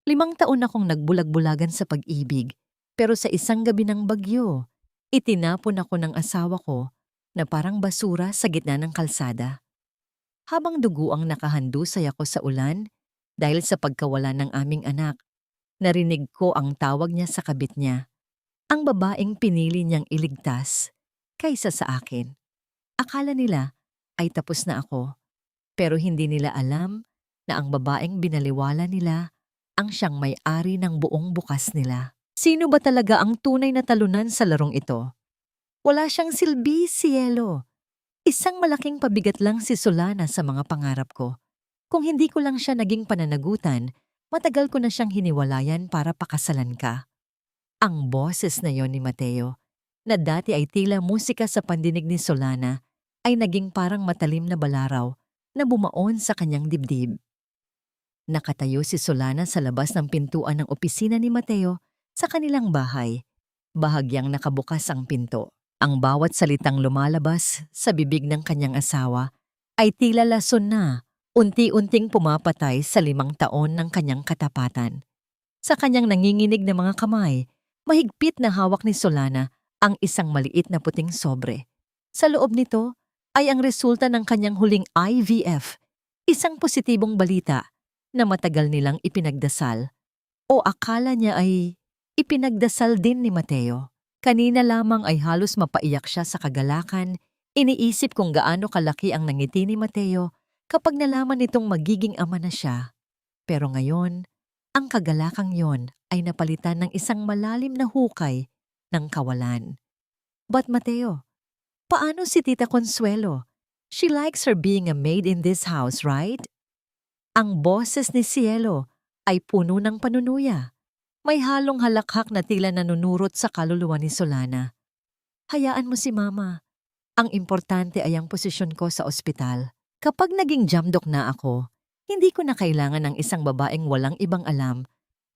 5 taon akong nagbulag-bulagan sa pag-ibig, pero sa isang gabi ng bagyo, itinapon ako ng asawa ko na parang basura sa gitna ng kalsada. Habang dugo ang nakahandusay ako sa ulan dahil sa pagkawala ng aming anak, narinig ko ang tawag niya sa kabit niya, ang babaeng pinili niyang iligtas kaysa sa akin. Akala nila ay tapos na ako, pero hindi nila alam na ang babaeng binaliwala nila ang siyang may-ari ng buong bukas nila. Sino ba talaga ang tunay na talunan sa larong ito? Wala siyang silbi, Cielo. Isang malaking pabigat lang si Solana sa mga pangarap ko. Kung hindi ko lang siya naging pananagutan, matagal ko na siyang hiniwalayan para pakasalan ka. Ang boses na yon ni Mateo, na dati ay tila musika sa pandinig ni Solana, ay naging parang matalim na balaraw na bumaon sa kanyang dibdib. Nakatayo si Solana sa labas ng pintuan ng opisina ni Mateo sa kanilang bahay. Bahagyang nakabukas ang pinto. Ang bawat salitang lumalabas sa bibig ng kanyang asawa ay tila lason na, unti-unting pumapatay sa 5 taon ng kanyang katapatan. Sa kanyang nanginginig na mga kamay, mahigpit na hawak ni Solana ang isang maliit na puting sobre. Sa loob nito ay ang resulta ng kanyang huling IVF, isang positibong balita na matagal nilang ipinagdasal. O akala niya ay ipinagdasal din ni Mateo. Kanina lamang ay halos mapaiyak siya sa kagalakan, iniisip kung gaano kalaki ang nangiti ni Mateo kapag nalaman nitong magiging ama na siya. Pero ngayon, ang kagalakang yon ay napalitan ng isang malalim na hukay ng kawalan. But Mateo, paano si Tita Consuelo? She likes her being a maid in this house, right? Ang boses ni Cielo ay puno ng panunuya. May halong halakhak na tila nanunurot sa kaluluwa ni Solana. Hayaan mo si Mama. Ang importante ay ang posisyon ko sa ospital. Kapag naging jamdok na ako, hindi ko na kailangan ng isang babaeng walang ibang alam,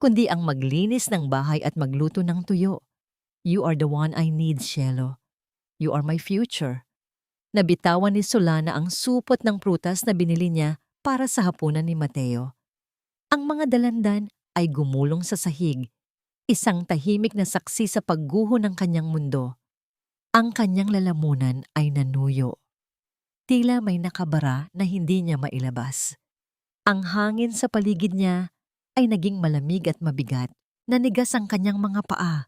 kundi ang maglinis ng bahay at magluto ng tuyo. You are the one I need, Cielo. You are my future. Nabitawan ni Solana ang supot ng prutas na binili niya para sa hapunan ni Mateo. Ang mga dalandan ay gumulong sa sahig, isang tahimik na saksi sa pagguho ng kanyang mundo. Ang kanyang lalamunan ay nanuyo. Tila may nakabara na hindi niya mailabas. Ang hangin sa paligid niya ay naging malamig at mabigat. Nanigas ang kanyang mga paa.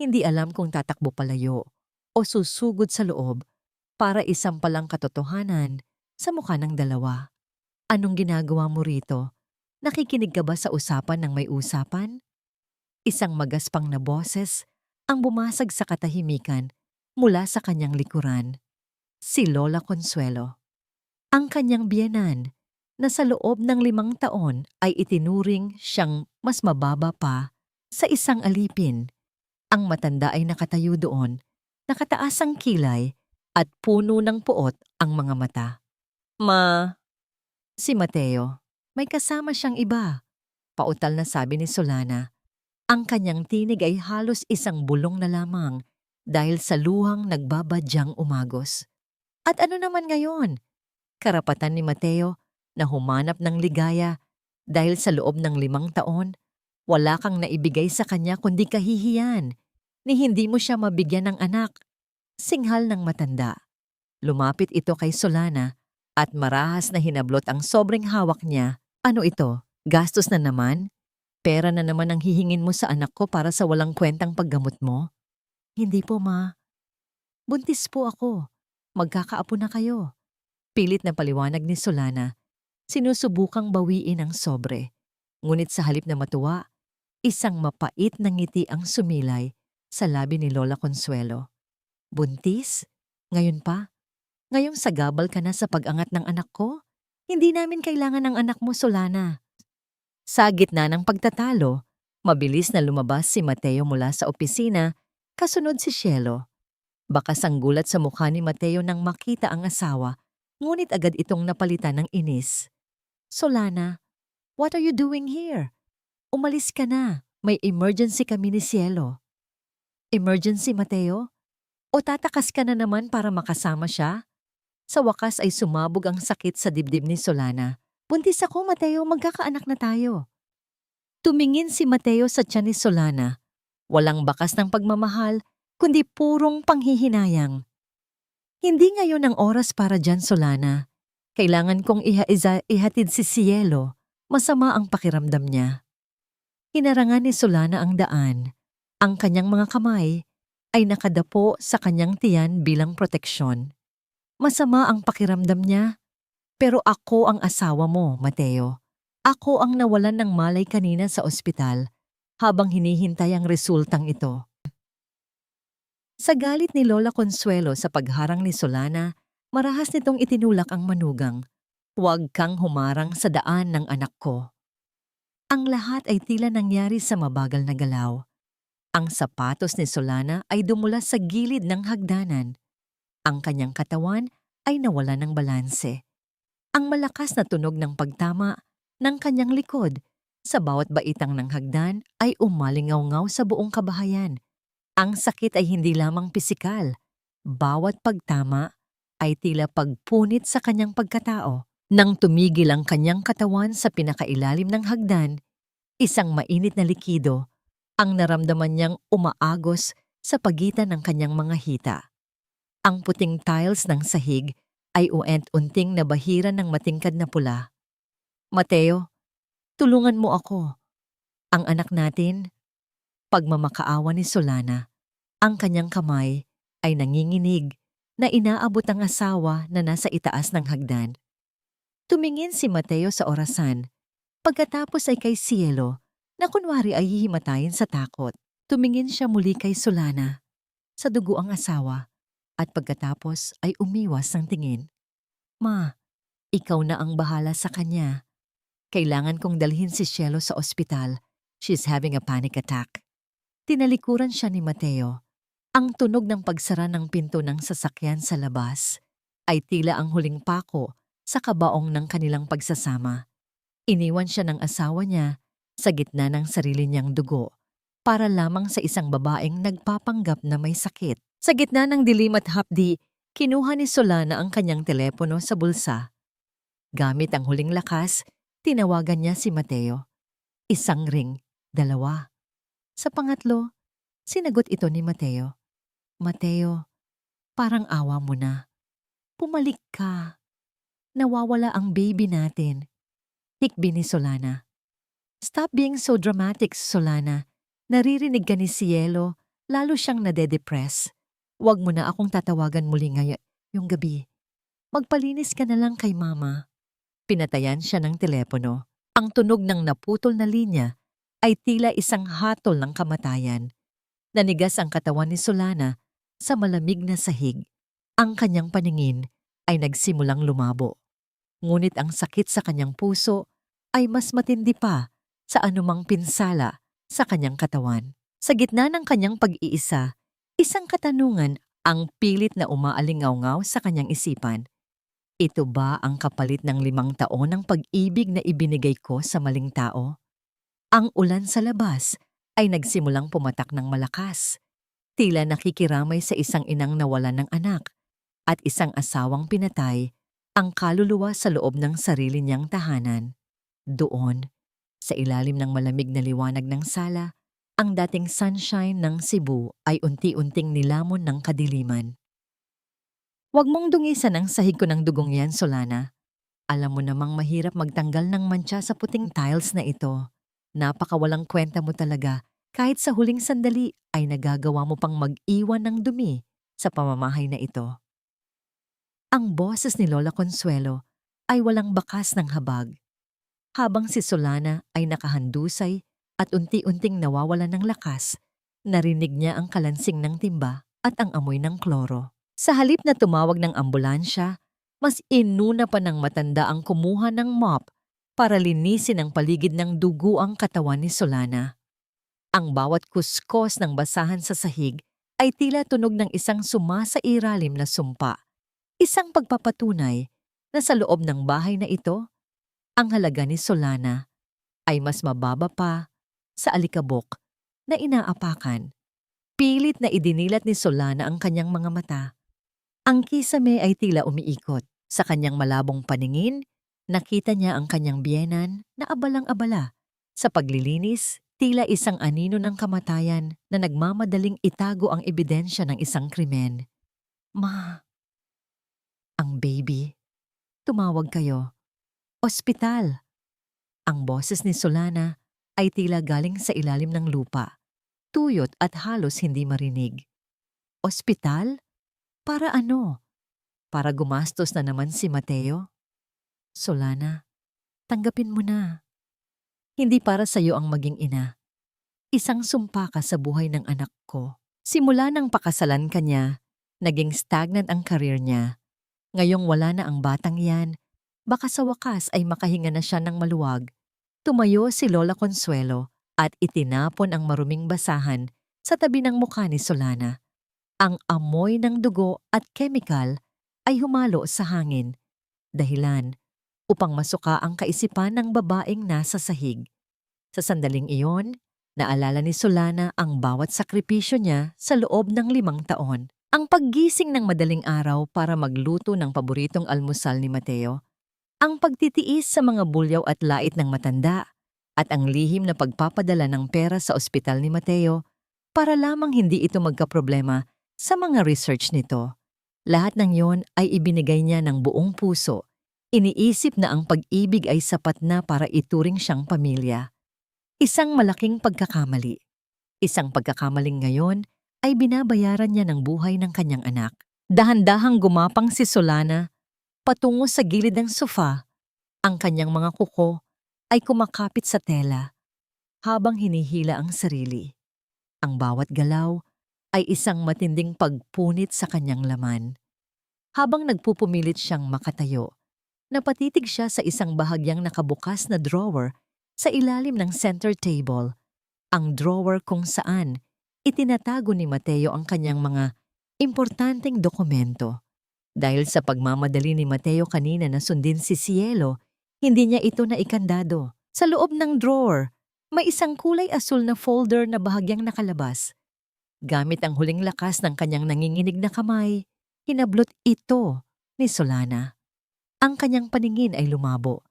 Hindi alam kung tatakbo palayo o susugod sa loob para isampalang katotohanan sa mukha ng dalawa. Anong ginagawa mo rito? Nakikinig ka ba sa usapan ng may usapan? Isang magaspang na boses ang bumasag sa katahimikan mula sa kanyang likuran. Si Lola Consuelo. Ang kanyang biyenan na sa loob ng 5 taon ay itinuring siyang mas mababa pa sa isang alipin. Ang matanda ay nakatayo doon, nakataas ang kilay at puno ng puot ang mga mata. Si Mateo. May kasama siyang iba. Pautal na sabi ni Solana. Ang kanyang tinig ay halos isang bulong na lamang dahil sa luhang nagbabadyang umagos. At ano naman ngayon? Karapatan ni Mateo na humanap ng ligaya dahil sa loob ng 5 taon, wala kang naibigay sa kanya kundi kahihiyan ni hindi mo siya mabigyan ng anak. Singhal ng matanda. Lumapit ito kay Solana at marahas na hinablot ang sobrang hawak niya. Ano ito? Gastos na naman? Pera na naman ang hihingin mo sa anak ko para sa walang kwentang paggamot mo? Hindi po, Ma. Buntis po ako. Magkakaapo na kayo. Pilit na paliwanag ni Solana. Sinusubukang bawiin ang sobre. Ngunit sa halip na matuwa, isang mapait na ngiti ang sumilay sa labi ni Lola Consuelo. Buntis? Ngayon pa? Ngayong sagabal ka na sa pag-angat ng anak ko? Hindi namin kailangan ng anak mo, Solana. Sa gitna ng pagtatalo, mabilis na lumabas si Mateo mula sa opisina, kasunod si Cielo. Bakas ang gulat sa mukha ni Mateo nang makita ang asawa, ngunit agad itong napalitan ng inis. Solana, what are you doing here? Umalis ka na. May emergency kami ni Cielo. Emergency, Mateo? O tatakas ka na naman para makasama siya? Sa wakas ay sumabog ang sakit sa dibdib ni Solana. Buntis ako, Mateo, magkakaanak na tayo. Tumingin si Mateo sa tiyan ni Solana. Walang bakas ng pagmamahal, kundi purong panghihinayang. Hindi ngayon ang oras para dyan, Solana. Kailangan kong ihatid si Cielo. Masama ang pakiramdam niya. Hinarangan ni Solana ang daan. Ang kanyang mga kamay ay nakadapo sa kanyang tiyan bilang proteksyon. Masama ang pakiramdam niya, pero ako ang asawa mo, Mateo. Ako ang nawalan ng malay kanina sa ospital habang hinihintay ang resultang ito. Sa galit ni Lola Consuelo sa pagharang ni Solana, marahas nitong itinulak ang manugang. Huwag kang humarang sa daan ng anak ko. Ang lahat ay tila nangyari sa mabagal na galaw. Ang sapatos ni Solana ay dumula sa gilid ng hagdanan. Ang kanyang katawan ay nawala ng balanse. Ang malakas na tunog ng pagtama ng kanyang likod sa bawat baitang ng hagdan ay umalingaw-ngaw sa buong kabahayan. Ang sakit ay hindi lamang pisikal. Bawat pagtama ay tila pagpunit sa kanyang pagkatao. Nang tumigil ang kanyang katawan sa pinakailalim ng hagdan, isang mainit na likido ang naramdaman niyang umaagos sa pagitan ng kanyang mga hita. Ang puting tiles ng sahig ay unting nabahiran ng matingkad na pula. Mateo, tulungan mo ako. Ang anak natin. Pagmamakaawa ni Solana, ang kanyang kamay ay nanginginig na inaabot ang asawa na nasa itaas ng hagdan. Tumingin si Mateo sa orasan, pagkatapos ay kay Cielo na kunwari ay hihimatayin sa takot. Tumingin siya muli kay Solana, sa dugo ang asawa, at pagkatapos ay umiwas ng tingin. Ma, ikaw na ang bahala sa kanya. Kailangan kong dalhin si Cielo sa ospital. She's having a panic attack. Tinalikuran siya ni Mateo. Ang tunog ng pagsara ng pinto ng sasakyan sa labas ay tila ang huling pako sa kabaong ng kanilang pagsasama. Iniwan siya ng asawa niya sa gitna ng sarili niyang dugo para lamang sa isang babaeng nagpapanggap na may sakit. Sa gitna ng dilim at hapdi, kinuha ni Solana ang kanyang telepono sa bulsa. Gamit ang huling lakas, tinawagan niya si Mateo. Isang ring, dalawa. Sa pangatlo, sinagot ito ni Mateo. Mateo, parang awa mo na. Pumalik ka. Nawawala ang baby natin. Hikbi ni Solana. Stop being so dramatic, Solana. Naririnig ka ni Cielo, lalo siyang nade-depress. Huwag mo na akong tatawagan muli ngayon, yung gabi. Magpalinis ka na lang kay Mama. Pinatayan siya ng telepono. Ang tunog ng naputol na linya ay tila isang hatol ng kamatayan. Nanigas ang katawan ni Solana sa malamig na sahig. Ang kanyang paningin ay nagsimulang lumabo. Ngunit ang sakit sa kanyang puso ay mas matindi pa sa anumang pinsala sa kanyang katawan. Sa gitna ng kanyang pag-iisa, isang katanungan ang pilit na umaalingaw-ngaw sa kanyang isipan. Ito ba ang kapalit ng 5 taon ng pag-ibig na ibinigay ko sa maling tao? Ang ulan sa labas ay nagsimulang pumatak ng malakas. Tila nakikiramay sa isang inang nawalan ng anak at isang asawang pinatay ang kaluluwa sa loob ng sarili niyang tahanan. Doon, sa ilalim ng malamig na liwanag ng sala, ang dating sunshine ng Cebu ay unti-unting nilamon ng kadiliman. Huwag mong dungisan ang sahig ko ng dugong yan, Solana. Alam mo namang mahirap magtanggal ng mantsa sa puting tiles na ito. Napakawalang kwenta mo talaga. Kahit sa huling sandali ay nagagawa mo pang mag-iwan ng dumi sa pamamahay na ito. Ang boses ni Lola Consuelo ay walang bakas ng habag. Habang si Solana ay nakahandusay at unti-unting nawawalan ng lakas, narinig niya ang kalansing ng timba at ang amoy ng kloro. Sa halip na tumawag ng ambulansya, mas inuna pa ng matanda ang kumuha ng mop para linisin ang paligid ng dugo ang katawan ni Solana. Ang bawat kuskos ng basahan sa sahig ay tila tunog ng isang sumasairalim na sumpa. Isang pagpapatunay na sa loob ng bahay na ito, ang halaga ni Solana ay mas mababa pa sa alikabok na inaapakan. Pilit na idinilat ni Solana ang kanyang mga mata. Ang kisame ay tila umiikot. Sa kanyang malabong paningin, nakita niya ang kanyang biyenan na abalang-abala Sa paglilinis, tila isang anino ng kamatayan na nagmamadaling itago ang ebidensya ng isang krimen. Ma, ang baby. Tumawag kayo. Ospital. Ang boses ni Solana ay tila galing sa ilalim ng lupa. Tuyot at halos hindi marinig. Ospital? Para ano? Para gumastos na naman si Mateo? Solana, tanggapin mo na. Hindi para sa iyo ang maging ina. Isang sumpa ka sa buhay ng anak ko. Simula nang pakasalan ka niya, naging stagnant ang career niya. Ngayong wala na ang batang yan, baka sa wakas ay makahinga na siya ng maluwag. Tumayo si Lola Consuelo at itinapon ang maruming basahan sa tabi ng mukha ni Solana. Ang amoy ng dugo at chemical ay humalo sa hangin. Dahilan upang masuka ang kaisipan ng babaeng nasa sahig. Sa sandaling iyon, naalala ni Solana ang bawat sakripisyo niya sa loob ng 5 taon. Ang paggising ng madaling araw para magluto ng paboritong almusal ni Mateo, ang pagtitiis sa mga bulyaw at lait ng matanda, at ang lihim na pagpapadala ng pera sa ospital ni Mateo para lamang hindi ito magkaproblema sa mga research nito. Lahat ng yon ay ibinigay niya ng buong puso. Iniisip na ang pag-ibig ay sapat na para ituring siyang pamilya. Isang malaking pagkakamali. Isang pagkakamaling ngayon ay binabayaran niya ng buhay ng kanyang anak. Dahan-dahang gumapang si Solana patungo sa gilid ng sofa. Ang kanyang mga kuko ay kumakapit sa tela habang hinihila ang sarili. Ang bawat galaw ay isang matinding pagpunit sa kanyang laman. Habang nagpupumilit siyang makatayo, napatitig siya sa isang bahagyang nakabukas na drawer sa ilalim ng center table. Ang drawer kung saan itinatago ni Mateo ang kanyang mga importanteng dokumento. Dahil sa pagmamadali ni Mateo kanina na sundin si Cielo, hindi niya ito naikandado. Sa loob ng drawer, may isang kulay asul na folder na bahagyang nakalabas. Gamit ang huling lakas ng kanyang nanginginig na kamay, hinablot ito ni Solana. Ang kanyang paningin ay lumabo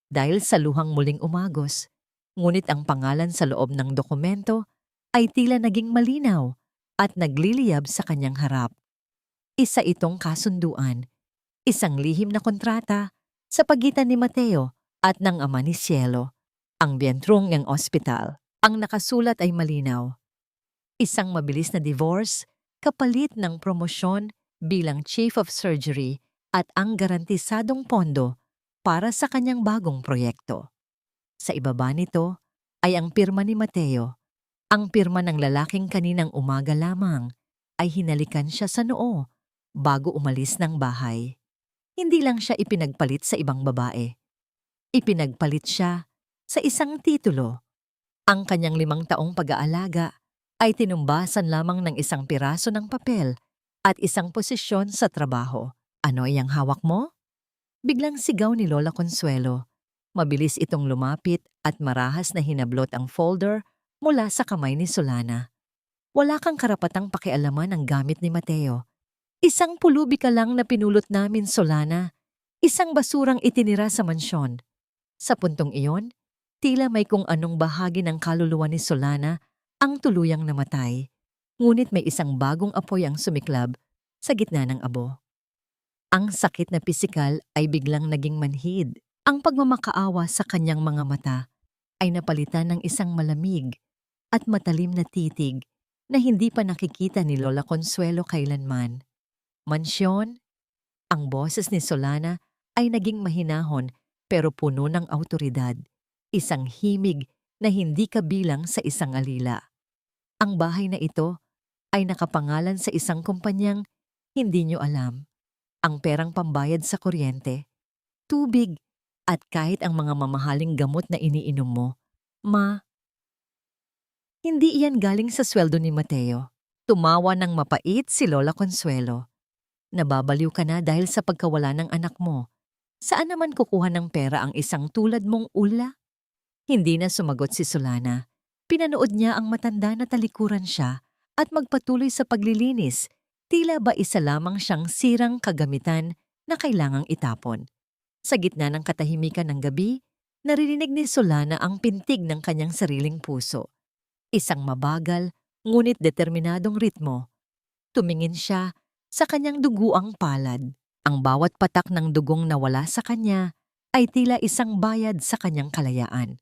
dahil sa luhang muling umagos, ngunit ang pangalan sa loob ng dokumento ay tila naging malinaw at nagliliyab sa kanyang harap. Isa itong kasunduan, isang lihim na kontrata sa pagitan ni Mateo at ng ama ni Cielo, ang biyentrong ng ospital. Ang nakasulat ay malinaw. Isang mabilis na divorce, kapalit ng promosyon bilang Chief of Surgery at ang garantisadong pondo para sa kanyang bagong proyekto. Sa ibaba nito ay ang pirma ni Mateo. Ang pirma ng lalaking kaninang umaga lamang ay hinalikan siya sa noo bago umalis ng bahay. Hindi lang siya ipinagpalit sa ibang babae. Ipinagpalit siya sa isang titulo. Ang kanyang 5 taong pag-aalaga ay tinumbasan lamang ng isang piraso ng papel at isang posisyon sa trabaho. Ano iyang hawak mo? Biglang sigaw ni Lola Consuelo. Mabilis itong lumapit at marahas na hinablot ang folder mula sa kamay ni Solana. Wala kang karapatang pakialaman ang gamit ni Mateo. Isang pulubi ka lang na pinulot namin, Solana. Isang basurang itinira sa mansyon. Sa puntong iyon, tila may kung anong bahagi ng kaluluwa ni Solana ang tuluyang namatay. Ngunit may isang bagong apoy ang sumiklab sa gitna ng abo. Ang sakit na pisikal ay biglang naging manhid. Ang pagmamakaawa sa kanyang mga mata ay napalitan ng isang malamig at matalim na titig na hindi pa nakikita ni Lola Consuelo kailanman. Mansyon, ang boses ni Solana ay naging mahinahon pero puno ng awtoridad. Isang himig na hindi kabilang sa isang alila. Ang bahay na ito ay nakapangalan sa isang kumpanyang hindi nyo alam. Ang perang pambayad sa kuryente, tubig, at kahit ang mga mamahaling gamot na iniinom mo, hindi iyan galing sa sweldo ni Mateo. Tumawa ng mapait si Lola Consuelo. Nababaliw ka na dahil sa pagkawala ng anak mo. Saan naman kukuha ng pera ang isang tulad mong ula? Hindi na sumagot si Solana. Pinanood niya ang matanda na talikuran siya at magpatuloy sa paglilinis. Tila ba isa lamang siyang sirang kagamitan na kailangang itapon. Sa gitna ng katahimikan ng gabi, Naririnig ni Solana ang pintig ng kanyang sariling puso. Isang mabagal, ngunit determinadong ritmo. Tumingin siya sa kanyang duguang palad. Ang bawat patak ng dugong nawala sa kanya ay tila isang bayad sa kanyang kalayaan.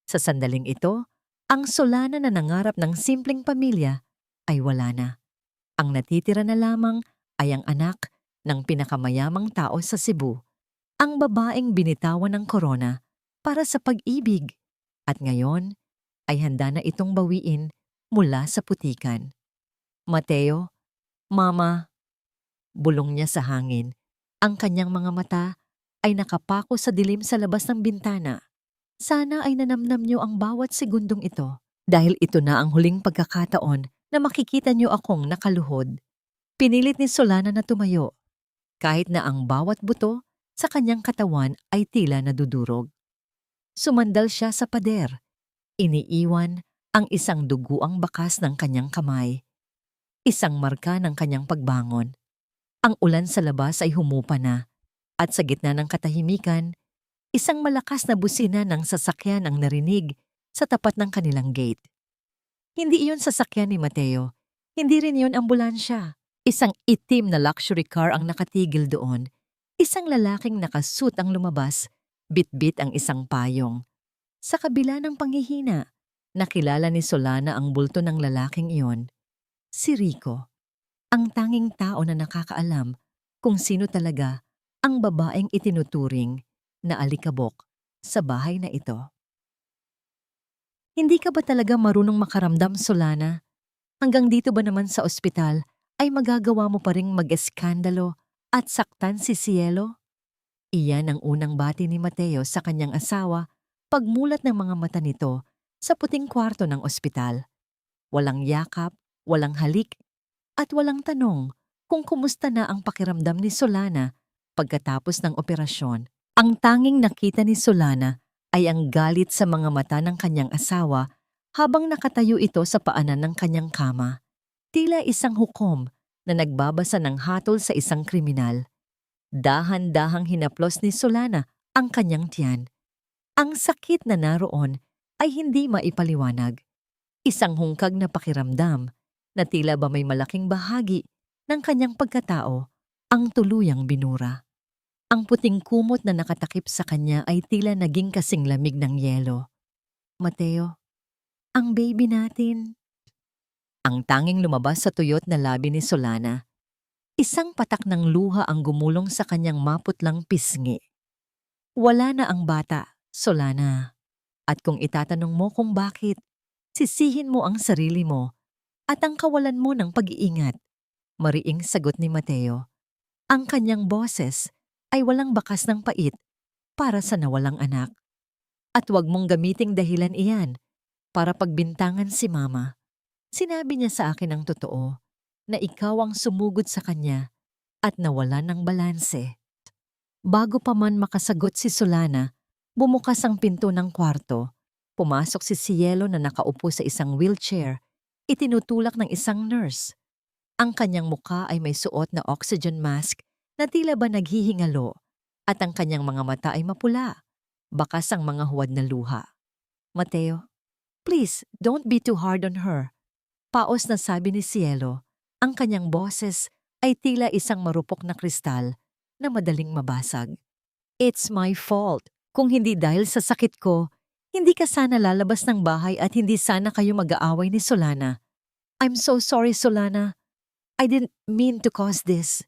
Sa sandaling ito, ang Solana na nangarap ng simpleng pamilya ay wala na. Ang natitira na lamang ay ang anak ng pinakamayamang tao sa Cebu, ang babaeng binitawan ng korona para sa pag-ibig, at ngayon ay handa na itong bawiin mula sa putikan. Mateo, Mama, bulong niya sa hangin. Ang kanyang mga mata ay nakapako sa dilim sa labas ng bintana. Sana ay nanamnam niyo ang bawat segundong ito dahil ito na ang huling pagkakataon na makikita niyo akong nakaluhod. Pinilit ni Solana na tumayo, kahit na ang bawat buto sa kanyang katawan ay tila nadudurog. Sumandal siya sa pader. Iniiwan ang isang duguang bakas ng kanyang kamay. Isang marka ng kanyang pagbangon. Ang ulan sa labas ay humupa na, at sa gitna ng katahimikan, isang malakas na busina ng sasakyan ang narinig sa tapat ng kanilang gate. Hindi iyon sasakyan ni Mateo. Hindi rin iyon ambulansya. Isang itim na luxury car ang nakatigil doon. Isang lalaking nakasuit ang lumabas, bitbit ang isang payong. Sa kabila ng panghihina, nakilala ni Solana ang bulto ng lalaking iyon. Si Rico, ang tanging tao na nakakaalam kung sino talaga ang babaeng itinuturing na alikabok sa bahay na ito. Hindi ka ba talaga marunong makaramdam, Solana? Hanggang dito ba naman sa ospital ay magagawa mo pa ring mag-eskandalo at saktan si Cielo? Iyan ang unang bati ni Mateo sa kanyang asawa pagmulat ng mga mata nito sa puting kwarto ng ospital. Walang yakap, walang halik, at walang tanong kung kumusta na ang pakiramdam ni Solana pagkatapos ng operasyon. Ang tanging nakita ni Solana ay ang galit sa mga mata ng kanyang asawa habang nakatayo ito sa paanan ng kanyang kama. Tila isang hukom na nagbabasa ng hatol sa isang kriminal. Dahan-dahang hinaplos ni Solana ang kanyang tiyan. Ang sakit na naroon ay hindi maipaliwanag. Isang hungkag na pakiramdam na tila ba may malaking bahagi ng kanyang pagkatao ang tuluyang binura. Ang puting kumot na nakatakip sa kanya ay tila naging kasing lamig ng yelo. Mateo, ang baby natin. Ang tanging lumabas sa tuyot na labi ni Solana. Isang patak ng luha ang gumulong sa kanyang maputlang pisngi. Wala na ang bata, Solana. At kung itatanong mo kung bakit, sisihin mo ang sarili mo at ang kawalan mo ng pag-iingat. Mariing sagot ni Mateo. Ang kanyang boses ay walang bakas ng pait para sa nawalang anak. At huwag mong gamiting dahilan iyan para pagbintangan si Mama. Sinabi niya sa akin ang totoo na ikaw ang sumugod sa kanya at nawalan ng balanse. Bago pa man makasagot si Solana, bumukas ang pinto ng kwarto. Pumasok si Cielo na nakaupo sa isang wheelchair. Itinutulak ng isang nurse. Ang kanyang muka ay may suot na oxygen mask na tila ba naghihingalo at ang kanyang mga mata ay mapula. Bakas ang mga huwad na luha. Mateo, please don't be too hard on her. Paos na sabi ni Cielo. Ang kanyang boses ay tila isang marupok na kristal na madaling mabasag. It's my fault. Kung hindi dahil sa sakit ko, hindi ka sana lalabas ng bahay at hindi sana kayo mag-aaway ni Solana. I'm so sorry, Solana. I didn't mean to cause this.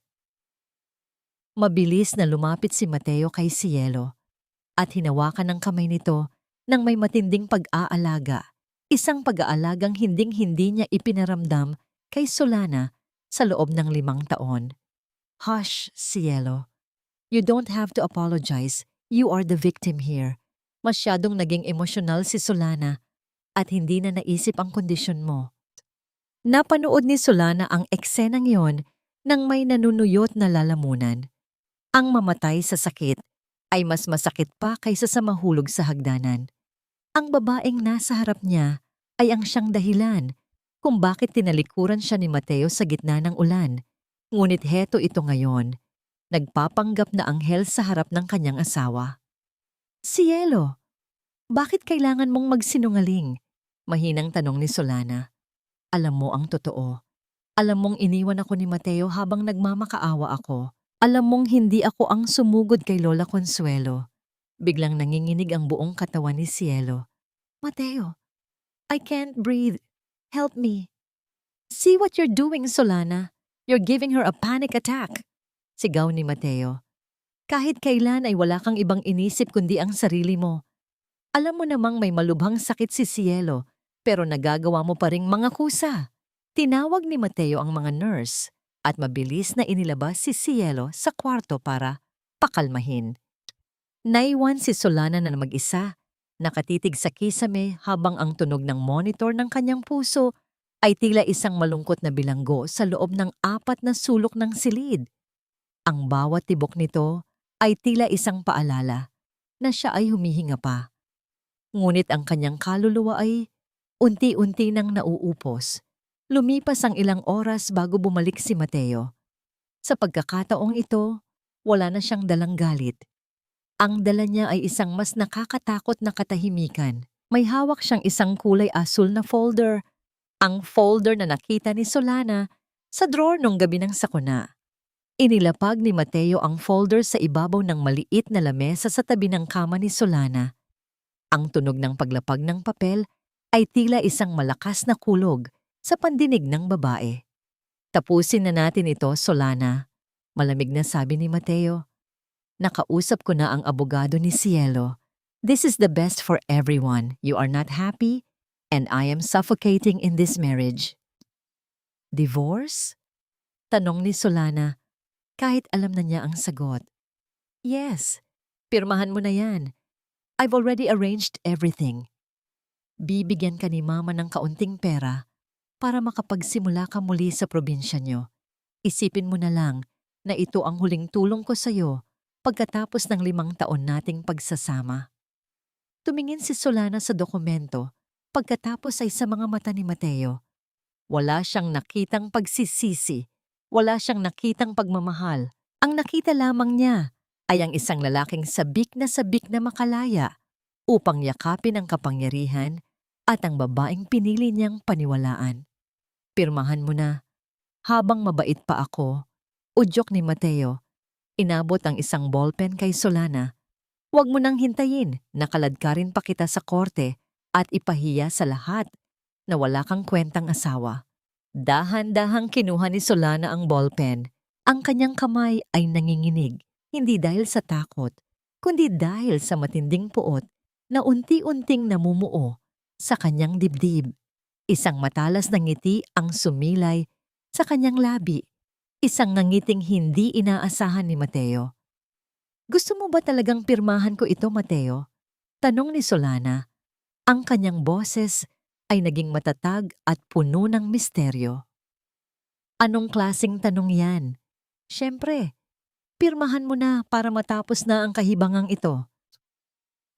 Mabilis na lumapit si Mateo kay Cielo at hinawakan ng kamay nito ng may matinding pag-aalaga. Isang pag-aalagang hinding-hindi niya ipinaramdam kay Solana sa loob ng 5 taon. Hush, Cielo. You don't have to apologize. You are the victim here. Masyadong naging emosyonal si Solana at hindi na naisip ang kondisyon mo. Napanood ni Solana ang eksenang yon nang may nanunuyot na lalamunan. Ang mamatay sa sakit ay mas masakit pa kaysa sa mahulog sa hagdanan. Ang babaeng nasa harap niya ay ang siyang dahilan kung bakit tinalikuran siya ni Mateo sa gitna ng ulan. Ngunit heto ito ngayon, nagpapanggap na anghel sa harap ng kanyang asawa. Cielo, Bakit kailangan mong magsinungaling? Mahinang tanong ni Solana. Alam mo ang totoo. Alam mong iniwan ako ni Mateo habang nagmamakaawa ako. Alam mong hindi ako ang sumugod kay Lola Consuelo. Biglang nanginginig ang buong katawan ni Cielo. Mateo, I can't breathe. Help me. See what you're doing, Solana. You're giving her a panic attack. Sigaw ni Mateo. Kahit kailan ay wala kang ibang inisip kundi ang sarili mo. Alam mo namang may malubhang sakit si Cielo, pero nagagawa mo pa ring mga kusa. Tinawag ni Mateo ang mga nurse at mabilis na inilabas si Cielo sa kwarto para pakalmahin. Naiwan si Solana na mag-isa, nakatitig sa kisame habang ang tunog ng monitor ng kanyang puso ay tila isang malungkot na bilanggo sa loob ng 4 na sulok ng silid. Ang bawat tibok nito ay tila isang paalala na siya ay humihinga pa. Ngunit ang kanyang kaluluwa ay unti-unti nang nauupos. Lumipas ang ilang oras bago bumalik si Mateo. Sa pagkakataong ito, wala na siyang dalang galit. Ang dala niya ay isang mas nakakatakot na katahimikan. May hawak siyang isang kulay asul na folder. Ang folder na nakita ni Solana sa drawer nung gabi ng sakuna. Inilapag ni Mateo ang folder sa ibabaw ng maliit na lamesa sa tabi ng kama ni Solana. Ang tunog ng paglapag ng papel ay tila isang malakas na kulog sa pandinig ng babae. Tapusin na natin ito, Solana. Malamig na sabi ni Mateo. Nakausap ko na ang abogado ni Cielo. This is the best for everyone. You are not happy, and I am suffocating in this marriage. Divorce? Tanong ni Solana, kahit alam na niya ang sagot. Yes, pirmahan mo na yan. I've already arranged everything. Bibigyan ka ni Mama ng kaunting pera para makapagsimula ka muli sa probinsya niyo. Isipin mo na lang na ito ang huling tulong ko sa iyo pagkatapos ng 5 taon nating pagsasama. Tumingin si Solana sa dokumento pagkatapos ay sa mga mata ni Mateo. Wala siyang nakitang pagsisisi, wala siyang nakitang pagmamahal. Ang nakita lamang niya ay ang isang lalaking sabik na makalaya upang yakapin ang kapangyarihan at ang babaeng pinili niyang paniwalaan. Pirmahan mo na. Habang mabait pa ako, udyok ni Mateo, inabot ang isang ballpen kay Solana. Huwag mo nang hintayin, nakaladkarin pa kita sa korte at ipahiya sa lahat na wala kang kwentang asawa. Dahan-dahang kinuha ni Solana ang ballpen. Ang kanyang kamay ay nanginginig, hindi dahil sa takot, kundi dahil sa matinding puot na unti-unting namumuo sa kanyang dibdib. Isang matalas na ngiti ang sumilay sa kanyang labi. Isang ngangiting hindi inaasahan ni Mateo. Gusto mo ba talagang pirmahan ko ito, Mateo? Tanong ni Solana. Ang kanyang boses ay naging matatag at puno ng misteryo. Anong klaseng tanong yan? Siyempre, pirmahan mo na para matapos na ang kahibangang ito.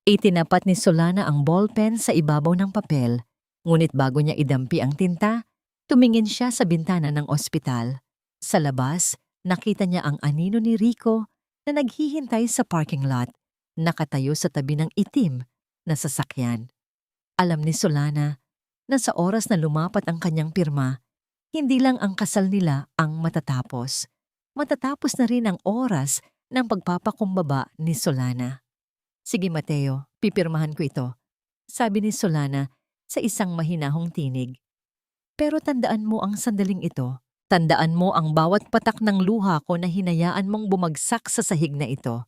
Itinapat ni Solana ang ballpen sa ibabaw ng papel, ngunit bago niya idampi ang tinta, tumingin siya sa bintana ng ospital. Sa labas, nakita niya ang anino ni Rico na naghihintay sa parking lot, nakatayo sa tabi ng itim na sasakyan. Alam ni Solana na sa oras na lumapat ang kanyang pirma, hindi lang ang kasal nila ang matatapos. Matatapos na rin ang oras ng pagpapakumbaba ni Solana. Sige Mateo, pipirmahan ko ito, sabi ni Solana sa isang mahinahong tinig. Pero tandaan mo ang sandaling ito. Tandaan mo ang bawat patak ng luha ko na hinayaan mong bumagsak sa sahig na ito.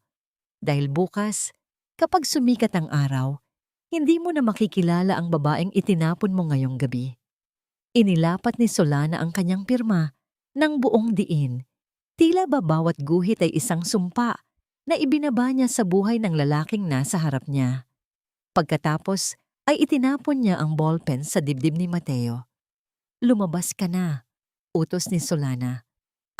Dahil bukas, kapag sumikat ang araw, hindi mo na makikilala ang babaeng itinapon mo ngayong gabi. Inilapat ni Solana ang kanyang pirma ng buong diin. Tila ba bawat guhit ay isang sumpa na ibinaba niya sa buhay ng lalaking nasa harap niya. Pagkatapos ay itinapon niya ang ballpen sa dibdib ni Mateo. Lumabas ka na, utos ni Solana,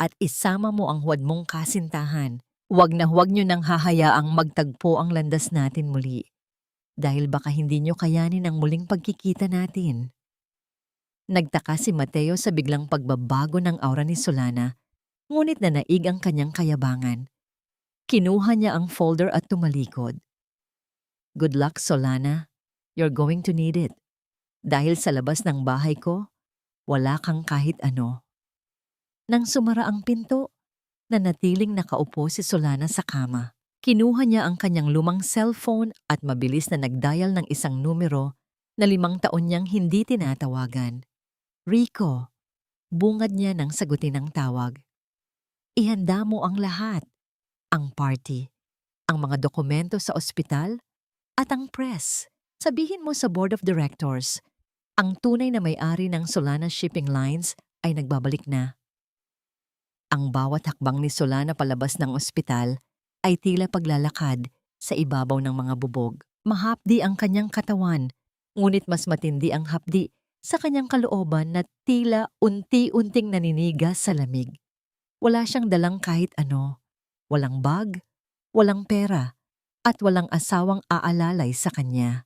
at isama mo ang huwad mong kasintahan. Huwag na huwag niyo nang hahayaang magtagpo ang landas natin muli. Dahil baka hindi niyo kayanin ang muling pagkikita natin. Nagtaka si Mateo sa biglang pagbabago ng aura ni Solana, ngunit nanaig ang kanyang kayabangan. Kinuha niya ang folder at tumalikod. Good luck, Solana, You're going to need it. Dahil sa labas ng bahay ko, wala kang kahit ano. Nang sumara ang pinto, nanatiling nakaupo si Solana sa kama. Kinuha niya ang kanyang lumang cellphone at mabilis na nagdial ng isang numero na 5 taon niyang hindi tinatawagan. Rico, bungad niya nang sagutin ang tawag. Ihanda mo ang lahat. Ang party, ang mga dokumento sa ospital, at ang press. Sabihin mo sa board of directors, ang tunay na may-ari ng Solana Shipping Lines ay nagbabalik na. Ang bawat hakbang ni Solana palabas ng ospital ay tila paglalakad sa ibabaw ng mga bubog. Mahapdi ang kanyang katawan, ngunit mas matindi ang hapdi sa kanyang kalooban na tila unti-unting naninigas sa lamig. Wala siyang dalang kahit ano, walang bag, walang pera, at walang asawang aalalay sa kanya.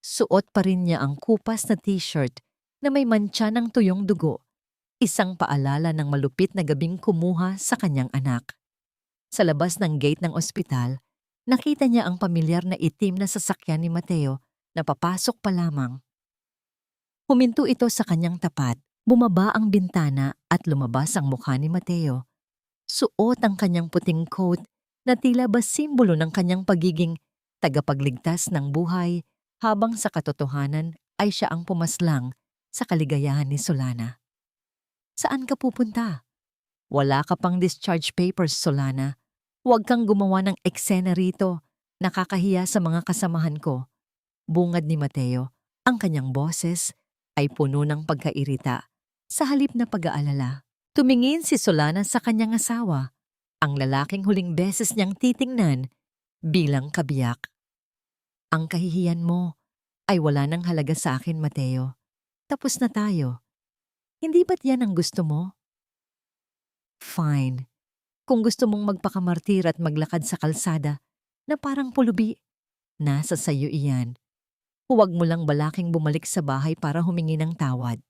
Suot pa rin niya ang kupas na t-shirt na may mantsa ng tuyong dugo, isang paalala ng malupit na gabing kumuha sa kanyang anak. Sa labas ng gate ng ospital, nakita niya ang pamilyar na itim na sasakyan ni Mateo na papasok pa lamang. Huminto ito sa kanyang tapat, bumaba ang bintana at lumabas ang mukha ni Mateo. Suot ang kanyang puting coat na tila ba simbolo ng kanyang pagiging tagapagligtas ng buhay habang sa katotohanan ay siya ang pumaslang sa kaligayahan ni Solana. Saan ka pupunta? Wala ka pang discharge papers, Solana. Huwag kang gumawa ng eksena rito. Nakakahiya sa mga kasamahan ko. Bungad ni Mateo, ang kanyang boses ay puno ng pagkairita sa halip na pag-aalala. Tumingin si Solana sa kanyang asawa, ang lalaking huling beses niyang titingnan bilang kabiyak. Ang kahihiyan mo ay wala nang halaga sa akin, Mateo. Tapos na tayo. Hindi ba't yan ang gusto mo? Fine. Kung gusto mong magpakamartir at maglakad sa kalsada na parang pulubi, nasa sayo iyan. Huwag mo lang balaking bumalik sa bahay para humingi ng tawad.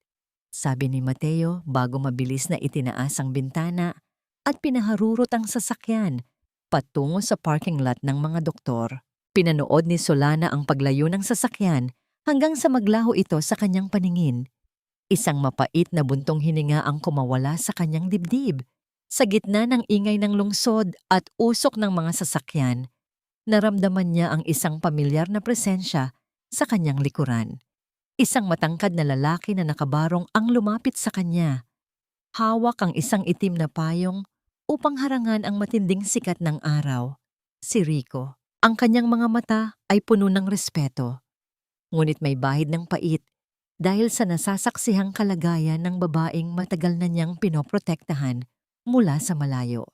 Sabi ni Mateo bago mabilis na itinaas ang bintana at pinaharurot ang sasakyan patungo sa parking lot ng mga doktor. Pinanood ni Solana ang paglayo ng sasakyan hanggang sa maglaho ito sa kanyang paningin. Isang mapait na buntong hininga ang kumawala sa kanyang dibdib. Sa gitna ng ingay ng lungsod at usok ng mga sasakyan, naramdaman niya ang isang pamilyar na presensya sa kanyang likuran. Isang matangkad na lalaki na nakabarong ang lumapit sa kanya. Hawak ang isang itim na payong upang harangan ang matinding sikat ng araw. Si Rico. Ang kanyang mga mata ay puno ng respeto. Ngunit may bahid ng pait dahil sa nasasaksihang kalagayan ng babaeng matagal na niyang pinoprotektahan mula sa malayo.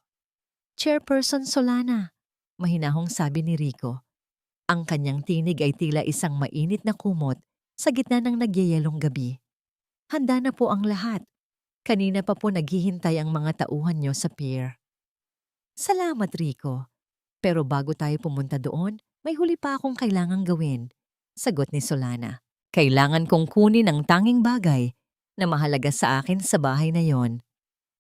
Chairperson Solana, mahinahong sabi ni Rico. Ang kanyang tinig ay tila isang mainit na kumot sa gitna ng nagyayelong gabi. Handa na po ang lahat. Kanina pa po naghihintay ang mga tauhan niyo sa pier. Salamat, Rico. Pero bago tayo pumunta doon, may huli pa akong kailangang gawin. Sagot ni Solana. Kailangan kong kunin ang tanging bagay na mahalaga sa akin sa bahay na yon.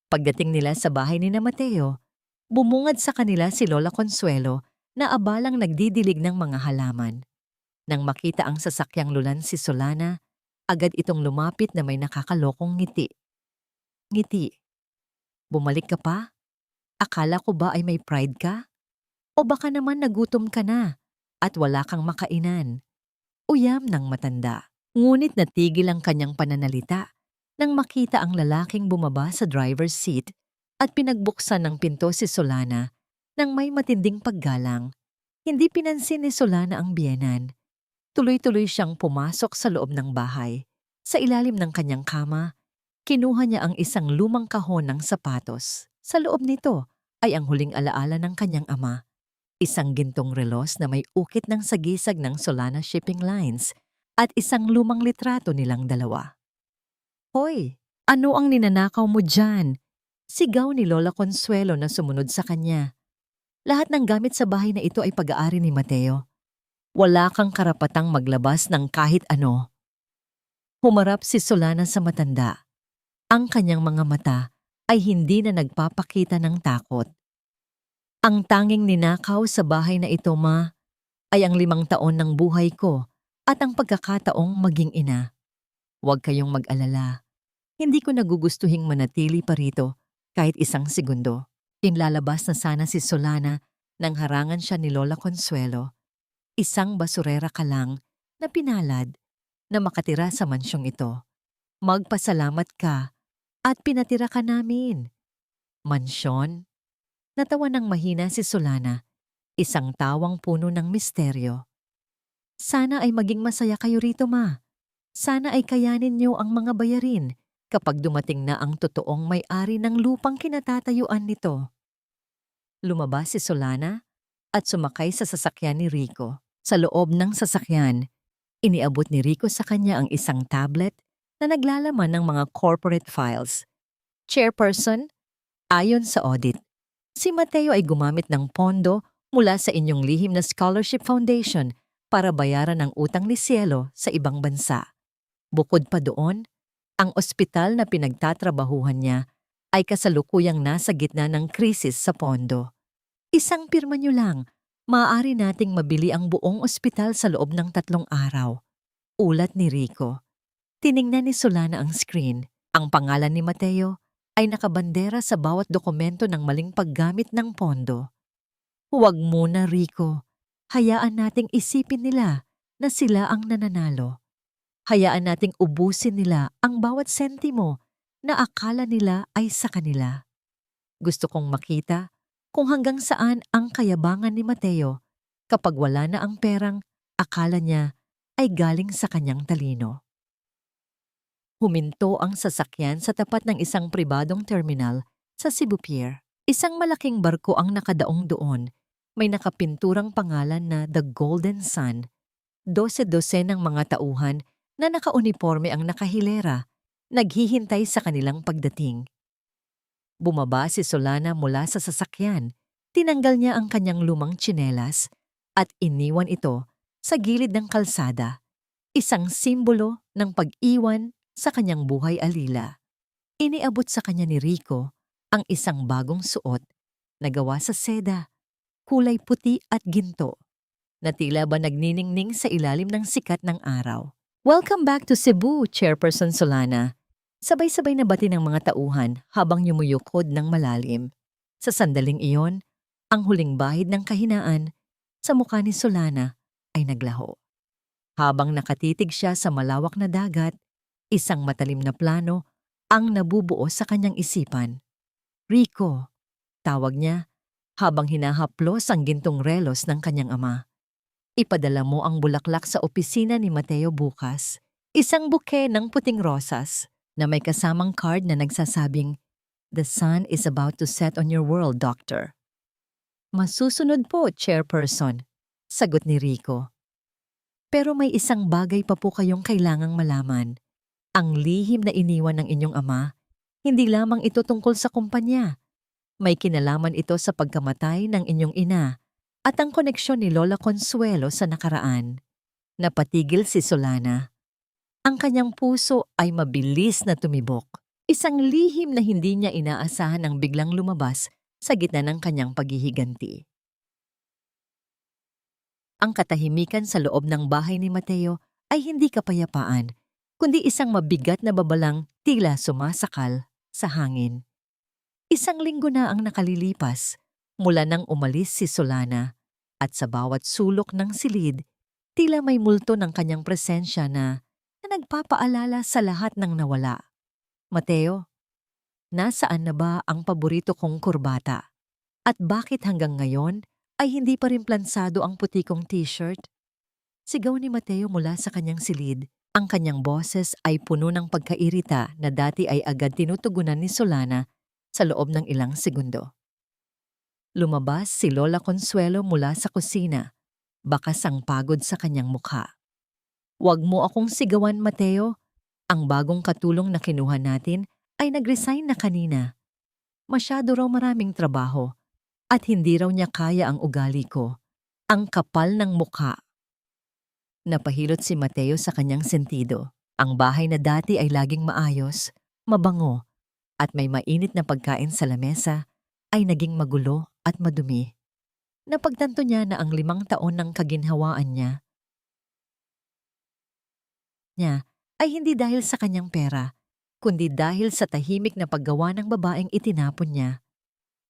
Pagdating nila sa bahay ni na Mateo, bumungad sa kanila si Lola Consuelo na abalang nagdidilig ng mga halaman. Nang makita ang sasakyang lulan si Solana, agad itong lumapit na may nakakalokong ngiti. Ngiti. Bumalik ka pa? Akala ko ba ay may pride ka? O baka naman nagutom ka na at wala kang makainan? Uyam ng matanda. Ngunit natigil ang kanyang pananalita nang makita ang lalaking bumaba sa driver's seat at pinagbuksan ng pinto si Solana nang may matinding paggalang. Hindi pinansin ni Solana ang biyenan. Tuloy-tuloy siyang pumasok sa loob ng bahay. Sa ilalim ng kanyang kama, kinuha niya ang isang lumang kahon ng sapatos. Sa loob nito ay ang huling alaala ng kanyang ama. Isang gintong relos na may ukit ng sagisag ng Solana Shipping Lines at isang lumang litrato nilang dalawa. Hoy, ano ang ninanakaw mo dyan? Sigaw ni Lola Consuelo na sumunod sa kanya. Lahat ng gamit sa bahay na ito ay pag-aari ni Mateo. Wala kang karapatang maglabas ng kahit ano. Humarap si Solana sa matanda. Ang kanyang mga mata ay hindi na nagpapakita ng takot. Ang tanging ninakaw sa bahay na ito, ma, ay ang 5 taon ng buhay ko at ang pagkakataong maging ina. Huwag kayong mag-alala. Hindi ko nagugustuhing manatili pa rito kahit isang segundo. Inlalabas na sana si Solana nang harangan siya ni Lola Consuelo. Isang basurera ka lang na pinalad na makatira sa mansyong ito. Magpasalamat ka at pinatira ka namin. Mansyon? Natawa ng mahina si Solana, isang tawang puno ng misteryo. Sana ay maging masaya kayo rito, ma. Sana ay kayanin niyo ang mga bayarin kapag dumating na ang totoong may-ari ng lupang kinatatayuan nito. Lumabas si Solana at sumakay sa sasakyan ni Rico. Sa loob ng sasakyan, iniabot ni Rico sa kanya ang isang tablet na naglalaman ng mga corporate files. Chairperson, ayon sa audit, si Mateo ay gumamit ng pondo mula sa inyong lihim na scholarship foundation para bayaran ang utang ni Cielo sa ibang bansa. Bukod pa doon, ang ospital na pinagtatrabahuhan niya ay kasalukuyang nasa gitna ng krisis sa pondo. Isang pirma niyo lang, maaari nating mabili ang buong ospital sa loob ng 3 araw. Ulat ni Rico. Tiningnan ni Solana ang screen. Ang pangalan ni Mateo ay nakabandera sa bawat dokumento ng maling paggamit ng pondo. Huwag muna, Rico. Hayaan nating isipin nila na sila ang nananalo. Hayaan nating ubusin nila ang bawat sentimo na akala nila ay sa kanila. Gusto kong makita kung hanggang saan ang kayabangan ni Mateo kapag wala na ang perang akala niya ay galing sa kanyang talino. Huminto ang sasakyan sa tapat ng isang pribadong terminal sa Cebu Pier. Isang malaking barko ang nakadaong doon. May nakapinturang pangalan na The Golden Sun. 12 ng mga tauhan na nakauniforme ang nakahilera, naghihintay sa kanilang pagdating. Bumaba si Solana mula sa sasakyan. Tinanggal niya ang kanyang lumang tsinelas at iniwan ito sa gilid ng kalsada. Isang simbolo ng pag-iwan sa kanyang buhay alila. Iniabot sa kanya ni Rico ang isang bagong suot na gawa sa seda, kulay puti at ginto, na tila ba nagniningning sa ilalim ng sikat ng araw. Welcome back to Cebu, Chairperson Solana. Sabay-sabay na bati ng mga tauhan habang yumuyukod ng malalim. Sa sandaling iyon, ang huling bahid ng kahinaan sa mukha ni Solana ay naglaho. Habang nakatitig siya sa malawak na dagat, isang matalim na plano ang nabubuo sa kanyang isipan. Rico, tawag niya, habang hinahaplos ang gintong relos ng kanyang ama. Ipadala mo ang bulaklak sa opisina ni Mateo bukas. Isang buke ng puting rosas na may kasamang card na nagsasabing, "The sun is about to set on your world, Doctor." Masusunod po, Chairperson, sagot ni Rico. Pero may isang bagay pa po kayong kailangang malaman. Ang lihim na iniwan ng inyong ama, hindi lamang ito tungkol sa kumpanya. May kinalaman ito sa pagkamatay ng inyong ina at ang koneksyon ni Lola Consuelo sa nakaraan. Napatigil si Solana. Ang kanyang puso ay mabilis na tumibok. Isang lihim na hindi niya inaasahan ang biglang lumabas sa gitna ng kanyang paghihiganti. Ang katahimikan sa loob ng bahay ni Mateo ay hindi kapayapaan, kundi isang mabigat na babalang tila sumasakal sa hangin. Isang linggo na ang nakalilipas mula nang umalis si Solana at sa bawat sulok ng silid, tila may multo ng kanyang presensya na nagpapaalala sa lahat ng nawala. Mateo, nasaan na ba ang paborito kong kurbata? At bakit hanggang ngayon ay hindi pa rin plansado ang puti kong t-shirt? Sigaw ni Mateo mula sa kanyang silid. Ang kanyang boses ay puno ng pagkairita na dati ay agad tinutugunan ni Solana sa loob ng ilang segundo. Lumabas si Lola Consuelo mula sa kusina, bakas ang pagod sa kanyang mukha. "Huwag mo akong sigawan, Mateo. Ang bagong katulong na kinuha natin ay nag-resign na kanina. Masyado raw maraming trabaho at hindi raw niya kaya ang ugali ko. Ang kapal ng mukha." Napahilot si Mateo sa kanyang sentido. Ang bahay na dati ay laging maayos, mabango, at may mainit na pagkain sa lamesa ay naging magulo at madumi. Napagtanto niya na ang 5 taon ng kaginhawaan niya niya ay hindi dahil sa kanyang pera, kundi dahil sa tahimik na paggawa ng babaeng itinapon niya.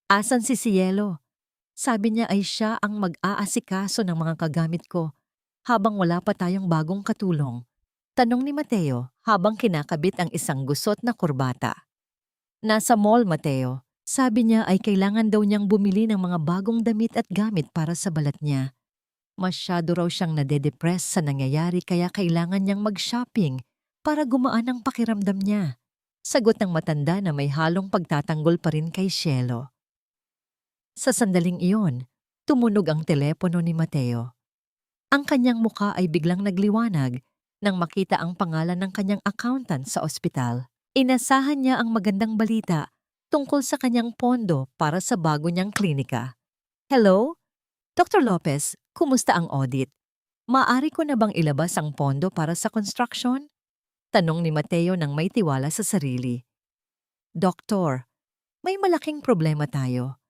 Asan si Cielo? Sabi niya ay siya ang mag-aasikaso ng mga kagamit ko habang wala pa tayong bagong katulong. Tanong ni Mateo habang kinakabit ang isang gusot na kurbata. Nasa mall, Mateo. Sabi niya ay kailangan daw niyang bumili ng mga bagong damit at gamit para sa balat niya. Masyado raw siyang nade-depress sa nangyayari kaya kailangan niyang mag-shopping para gumaan ang pakiramdam niya. Sagot ng matanda na may halong pagtatanggol pa rin kay Cielo. Sa sandaling iyon, tumunog ang telepono ni Mateo. Ang kanyang muka ay biglang nagliwanag nang makita ang pangalan ng kanyang accountant sa ospital. Inasahan niya ang magandang balita tungkol sa kanyang pondo para sa bago niyang klinika. Hello? Dr. Lopez, kumusta ang audit? Maaari ko na bang ilabas ang pondo para sa construction? Tanong ni Mateo nang may tiwala sa sarili. Doktor, may malaking problema tayo.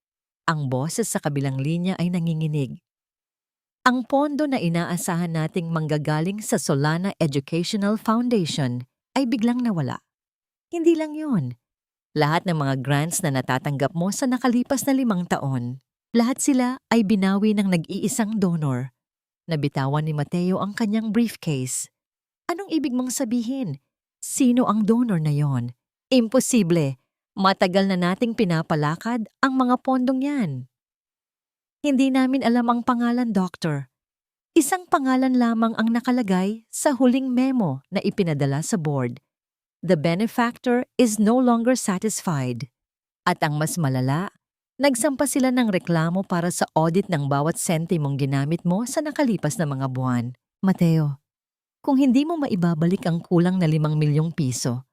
Ang boses sa kabilang linya ay nanginginig. Ang pondo na inaasahan nating manggagaling sa Solana Educational Foundation ay biglang nawala. Hindi lang yun. Lahat ng mga grants na natatanggap mo sa nakalipas na 5 taon, lahat sila ay binawi ng nag-iisang donor. Nabitawan ni Mateo ang kanyang briefcase. Anong ibig mong sabihin? Sino ang donor na yon? Imposible. Matagal na nating pinapalakad ang mga pondong yan. Hindi namin alam ang pangalan, Doctor. Isang pangalan lamang ang nakalagay sa huling memo na ipinadala sa board. The benefactor is no longer satisfied. At ang mas malala, nagsampa sila ng reklamo para sa audit ng bawat sentimong ginamit mo sa nakalipas na mga buwan. Mateo, kung hindi mo maibabalik ang kulang na 5 milyong piso,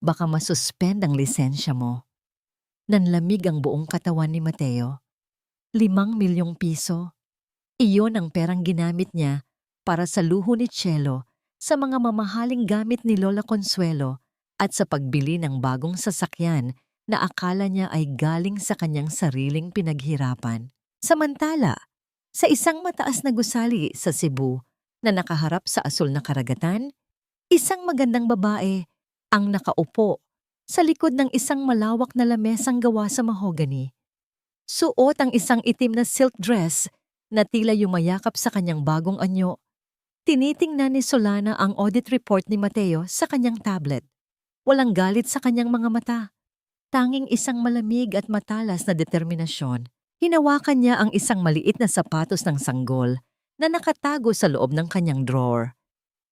baka masuspend ang lisensya mo. Nanlamig ang buong katawan ni Mateo. 5 milyong piso. Iyon ang perang ginamit niya para sa luho ni Cielo, sa mga mamahaling gamit ni Lola Consuelo at sa pagbili ng bagong sasakyan na akala niya ay galing sa kanyang sariling pinaghirapan. Samantala, sa isang mataas na gusali sa Cebu na nakaharap sa asul na karagatan, isang magandang babae ang nakaupo sa likod ng isang malawak na lamesang gawa sa mahogany. Suot ang isang itim na silk dress na tila yumayakap sa kanyang bagong anyo. Tinitingnan ni Solana ang audit report ni Mateo sa kanyang tablet. Walang galit sa kanyang mga mata. Tanging isang malamig at matalas na determinasyon. Hinawakan niya ang isang maliit na sapatos ng sanggol na nakatago sa loob ng kanyang drawer.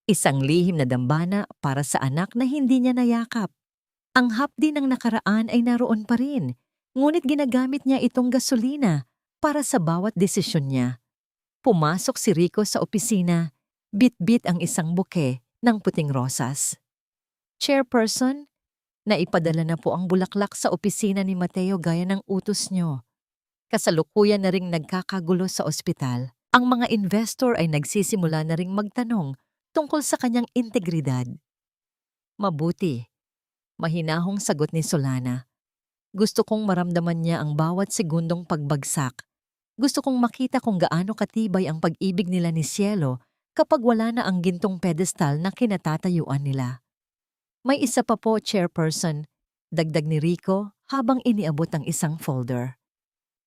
Isang lihim na dambana para sa anak na hindi niya nayakap. Ang hapdi ng nakaraan ay naroon pa rin. Ngunit ginagamit niya itong gasolina para sa bawat desisyon niya. Pumasok si Rico sa opisina, bit-bit ang isang buke ng puting rosas. Chairperson, naipadala na po ang bulaklak sa opisina ni Mateo gaya ng utos niyo. Kasalukuyan na ring nagkakagulo sa ospital. Ang mga investor ay nagsisimula na ring magtanong tungkol sa kanyang integridad. Mabuti. Mahinahong sagot ni Solana. Gusto kong maramdaman niya ang bawat segundong pagbagsak. Gusto kong makita kung gaano katibay ang pag-ibig nila ni Cielo kapag wala na ang gintong pedestal na kinatatayuan nila. May isa pa po, Chairperson, dagdag ni Rico habang iniabot ang isang folder.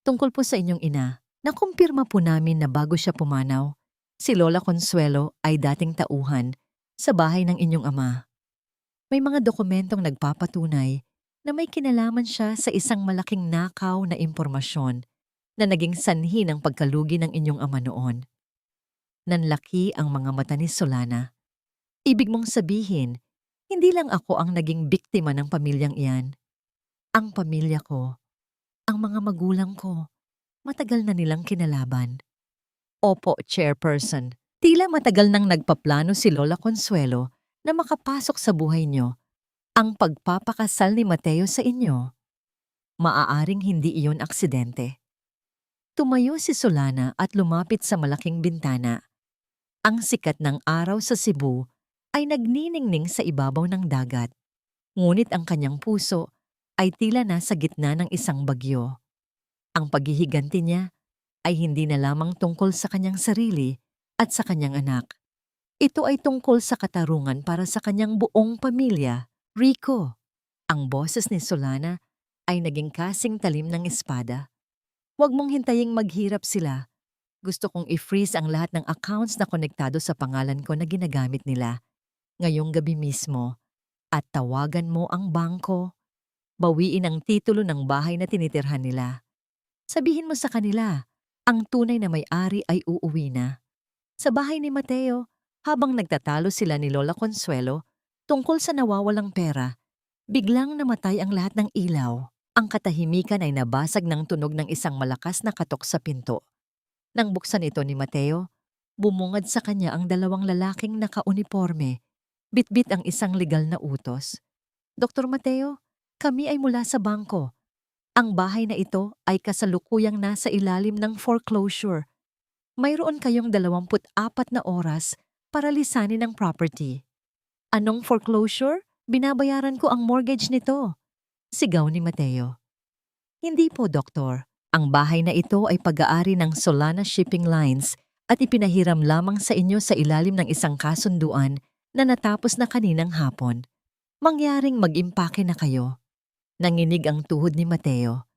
Tungkol po sa inyong ina, nakumpirma po namin na bago siya pumanaw, si Lola Consuelo ay dating tauhan sa bahay ng inyong ama. May mga dokumentong nagpapatunay na may kinalaman siya sa isang malaking nakaw na impormasyon na naging sanhi ng pagkalugi ng inyong ama noon. Nanlaki ang mga mata ni Solana. Ibig mong sabihin, hindi lang ako ang naging biktima ng pamilyang iyan. Ang pamilya ko, ang mga magulang ko, matagal na nilang kinalaban. Opo, Chairperson, tila matagal nang nagpaplano si Lola Consuelo na makapasok sa buhay niyo. Ang pagpapakasal ni Mateo sa inyo, maaaring hindi iyon aksidente. Tumayo si Solana at lumapit sa malaking bintana. Ang sikat ng araw sa Cebu ay nagniningning sa ibabaw ng dagat. Ngunit ang kanyang puso ay tila nasa gitna ng isang bagyo. Ang paghihiganti niya ay hindi na lamang tungkol sa kanyang sarili at sa kanyang anak. Ito ay tungkol sa katarungan para sa kanyang buong pamilya. Rico, ang boses ni Solana ay naging kasing talim ng espada. Huwag mong hintaying maghirap sila. Gusto kong i-freeze ang lahat ng accounts na konektado sa pangalan ko na ginagamit nila ngayong gabi mismo at tawagan mo ang bangko. Bawiin ang titulo ng bahay na tinitirhan nila. Sabihin mo sa kanila, ang tunay na may-ari ay uuwi na. Sa bahay ni Mateo, habang nagtatalo sila ni Lola Consuelo tungkol sa nawawalang pera, biglang namatay ang lahat ng ilaw. Ang katahimikan ay nabasag ng tunog ng isang malakas na katok sa pinto. Nang buksan ito ni Mateo, bumungad sa kanya ang dalawang lalaking nakauniporme. Bitbit ang isang legal na utos. Dr. Mateo, kami ay mula sa bangko. Ang bahay na ito ay kasalukuyang nasa ilalim ng foreclosure. Mayroon kayong 24 na oras para lisanin ang property. Anong foreclosure? Binabayaran ko ang mortgage nito. Sigaw ni Mateo. Hindi po, Doktor. Ang bahay na ito ay pag-aari ng Solana Shipping Lines at ipinahiram lamang sa inyo sa ilalim ng isang kasunduan na natapos na kaninang hapon. Mangyaring mag-impake na kayo. Nanginig ang tuhod ni Mateo.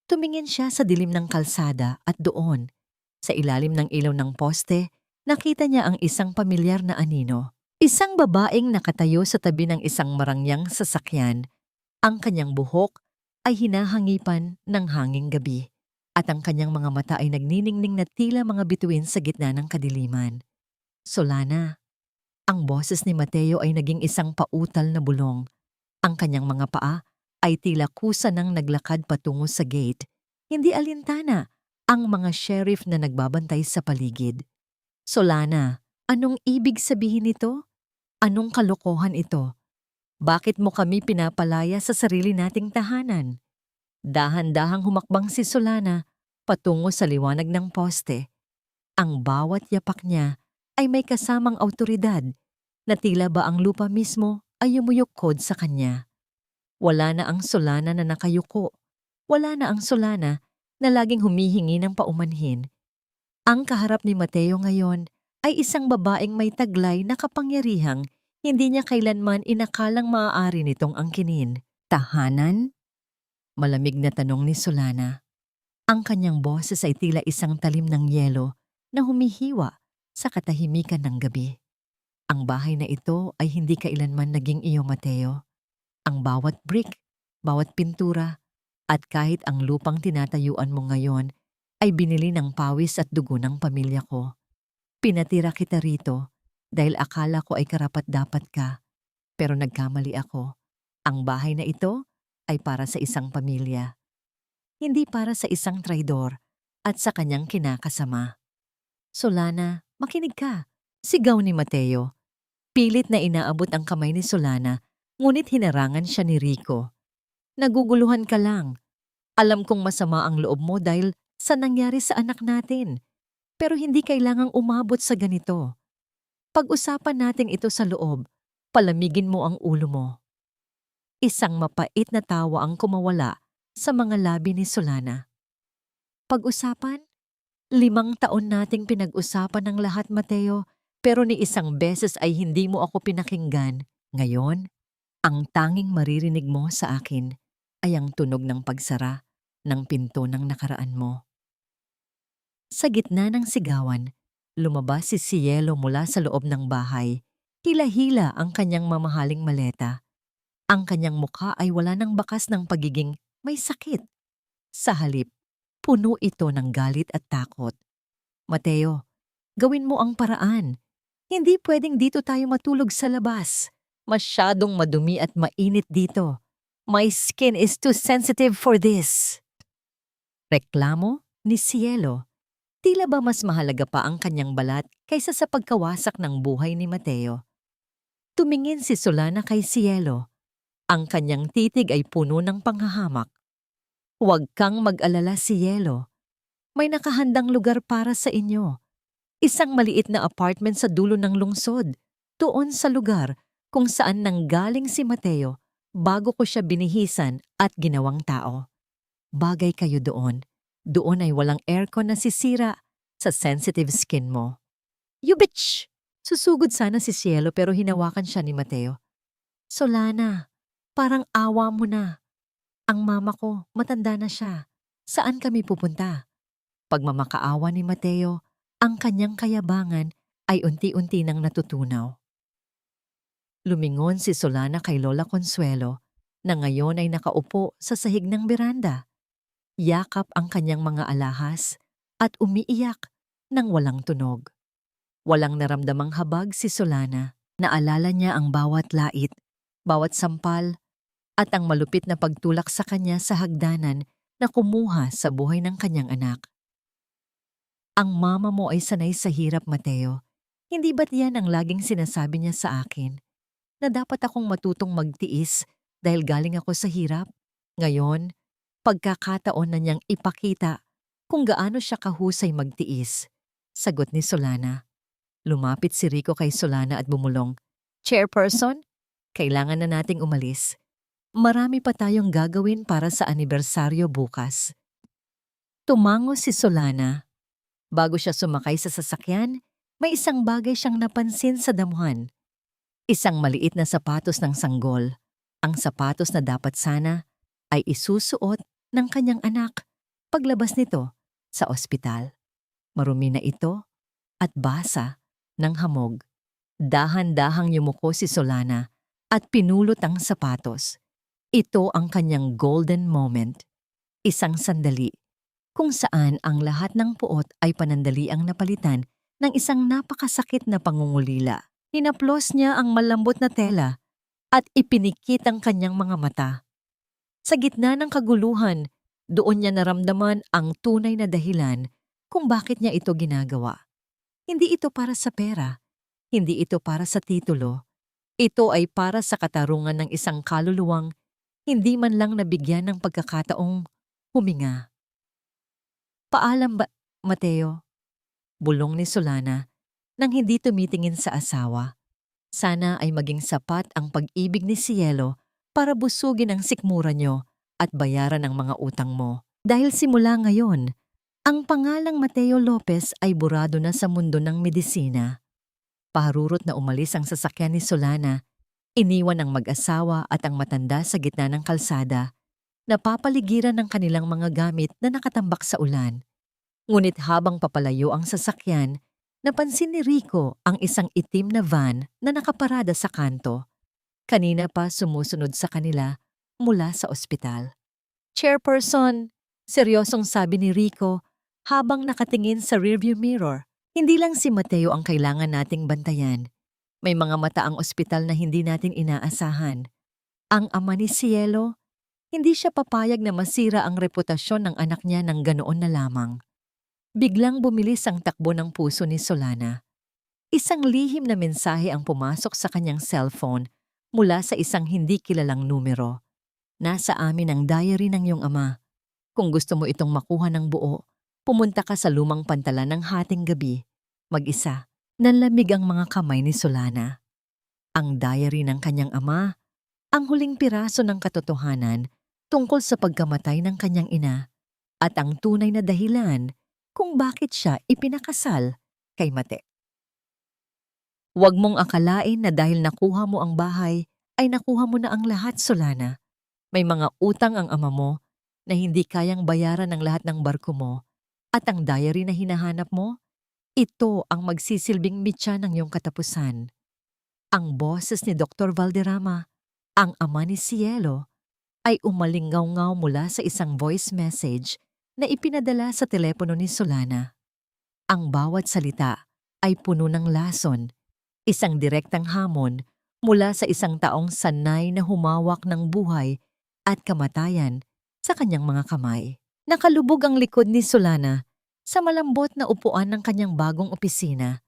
Tumingin siya sa dilim ng kalsada at doon, sa ilalim ng ilaw ng poste, nakita niya ang isang pamilyar na anino. Isang babaeng nakatayo sa tabi ng isang marangyang sasakyan. Ang kanyang buhok ay hinahangipan ng hanging gabi at ang kanyang mga mata ay nagniningning na tila mga bituin sa gitna ng kadiliman. Solana. Ang boses ni Mateo ay naging isang pautal na bulong. Ang kanyang mga paa ay tila kusa nang naglakad patungo sa gate. Hindi alintana ang mga sheriff na nagbabantay sa paligid. Solana, anong ibig sabihin nito? Anong kalokohan ito? Bakit mo kami pinapalaya sa sarili nating tahanan? Dahan-dahang humakbang si Solana patungo sa liwanag ng poste. Ang bawat yapak niya ay may kasamang awtoridad na tila ba ang lupa mismo ay yumuyukod sa kanya. Wala na ang Solana na nakayuko. Wala na ang Solana na laging humihingi ng paumanhin. Ang kaharap ni Mateo ngayon ay isang babaeng may taglay na kapangyarihang hindi niya kailanman inakalang maaari nitong angkinin. Tahanan? Malamig na tanong ni Solana. Ang kanyang boses ay tila isang talim ng yelo na humihiwa sa katahimikan ng gabi. Ang bahay na ito ay hindi kailanman naging iyo, Mateo. Ang bawat brick, bawat pintura, at kahit ang lupang tinatayuan mo ngayon ay binili ng pawis at dugo ng pamilya ko. Pinatira kita rito dahil akala ko ay karapat-dapat ka, pero nagkamali ako. Ang bahay na ito ay para sa isang pamilya, hindi para sa isang traidor at sa kanyang kinakasama. Solana, makinig ka, sigaw ni Mateo. Pilit na inaabot ang kamay ni Solana, ngunit hinarangan siya ni Rico. Naguguluhan ka lang. Alam kong masama ang loob mo dahil sa nangyari sa anak natin, pero hindi kailangang umabot sa ganito. Pag-usapan natin ito sa loob, palamigin mo ang ulo mo. Isang mapait na tawa ang kumawala sa mga labi ni Solana. Pag-usapan? 5 taon nating pinag-usapan ng lahat, Mateo, pero ni isang beses ay hindi mo ako pinakinggan. Ngayon, ang tanging maririnig mo sa akin ay ang tunog ng pagsara ng pinto ng nakaraan mo. Sa gitna ng sigawan, lumabas si Cielo mula sa loob ng bahay. Hila-hila ang kanyang mamahaling maleta. Ang kanyang mukha ay wala ng bakas ng pagiging may sakit. Sa halip, puno ito ng galit at takot. Mateo, gawin mo ang paraan. Hindi pwedeng dito tayo matulog sa labas. Masyadong madumi at mainit dito. My skin is too sensitive for this. Reklamo ni Cielo. Tila ba mas mahalaga pa ang kanyang balat kaysa sa pagkawasak ng buhay ni Mateo? Tumingin si Solana kay Cielo. Ang kanyang titig ay puno ng panghahamak. Huwag kang mag-alala, Cielo. May nakahandang lugar para sa inyo. Isang maliit na apartment sa dulo ng lungsod, doon sa lugar kung saan nanggaling si Mateo bago ko siya binihisan at ginawang tao. Bagay kayo doon. Doon ay walang aircon na sisira sa sensitive skin mo. You bitch! Susugod sana si Cielo pero hinawakan siya ni Mateo. Solana, parang awa mo na. Ang mama ko, matanda na siya. Saan kami pupunta? Pagmamakaawa ni Mateo, ang kanyang kayabangan ay unti-unti nang natutunaw. Lumingon si Solana kay Lola Consuelo na ngayon ay nakaupo sa sahig ng beranda. Yakap ang kanyang mga alahas at umiiyak nang walang tunog. Walang naramdamang habag si Solana. Naalala niya ang bawat lait, bawat sampal, at ang malupit na pagtulak sa kanya sa hagdanan na kumuha sa buhay ng kanyang anak. Ang mama mo ay sanay sa hirap, Mateo. Hindi ba't yan ang laging sinasabi niya sa akin? Na dapat akong matutong magtiis dahil galing ako sa hirap? Ngayon, pagkakataon na niyang ipakita kung gaano siya kahusay magtiis. Sagot ni Solana. Lumapit si Rico kay Solana at bumulong. Chairperson, kailangan na nating umalis. Marami pa tayong gagawin para sa anibersaryo bukas. Tumango si Solana. Bago siya sumakay sa sasakyan, may isang bagay siyang napansin sa damuhan. Isang maliit na sapatos ng sanggol. Ang sapatos na dapat sana ay isusuot ng kanyang anak paglabas nito sa ospital. Marumi na ito at basa ng hamog. Dahan-dahang yumuko si Solana at pinulot ang sapatos. Ito ang kanyang golden moment. Isang sandali kung saan ang lahat ng puot ay panandaliang napalitan ng isang napakasakit na pangungulila. Hinaplos niya ang malambot na tela at ipinikit ang kanyang mga mata. Sa gitna ng kaguluhan, doon niya naramdaman ang tunay na dahilan kung bakit niya ito ginagawa. Hindi ito para sa pera, hindi ito para sa titulo. Ito ay para sa katarungan ng isang kaluluwang hindi man lang nabigyan ng pagkakataong huminga. Paalam ba, Mateo? Bulong ni Solana nang hindi tumitingin sa asawa. Sana ay maging sapat ang pag-ibig ni Cielo para busugin ang sikmura niyo at bayaran ang mga utang mo. Dahil simula ngayon, ang pangalang Mateo Lopez ay burado na sa mundo ng medisina. Paharurot na umalis ang sasakyan ni Solana. Iniwan ang mag-asawa at ang matanda sa gitna ng kalsada, napapaligiran ng kanilang mga gamit na nakatambak sa ulan. Ngunit habang papalayo ang sasakyan, napansin ni Rico ang isang itim na van na nakaparada sa kanto. Kanina pa sumusunod sa kanila mula sa ospital. Chairperson, seryosong sabi ni Rico habang nakatingin sa rearview mirror. Hindi lang si Mateo ang kailangan nating bantayan. May mga mata ang ospital na hindi natin inaasahan. Ang ama ni Cielo, hindi siya papayag na masira ang reputasyon ng anak niya ng ganoon na lamang. Biglang bumilis ang takbo ng puso ni Solana. Isang lihim na mensahe ang pumasok sa kanyang cellphone mula sa isang hindi kilalang numero. Nasa amin ang diary ng iyong ama. Kung gusto mo itong makuha ng buo, pumunta ka sa lumang pantalan ng hating gabi. Mag-isa. Nanlamig ang mga kamay ni Solana. Ang diary ng kanyang ama, ang huling piraso ng katotohanan tungkol sa pagkamatay ng kanyang ina at ang tunay na dahilan kung bakit siya ipinakasal kay Mate. Huwag mong akalain na dahil nakuha mo ang bahay ay nakuha mo na ang lahat, Solana. May mga utang ang ama mo na hindi kayang bayaran ng lahat ng barko mo at ang diary na hinahanap mo, ito ang magsisilbing mitya ng iyong katapusan. Ang boses ni Dr. Valderrama, ang ama ni Cielo, ay umalingaw-ngaw mula sa isang voice message na ipinadala sa telepono ni Solana. Ang bawat salita ay puno ng lason, isang direktang hamon mula sa isang taong sanay na humawak ng buhay at kamatayan sa kanyang mga kamay. Nakalubog ang likod ni Solana sa malambot na upuan ng kanyang bagong opisina.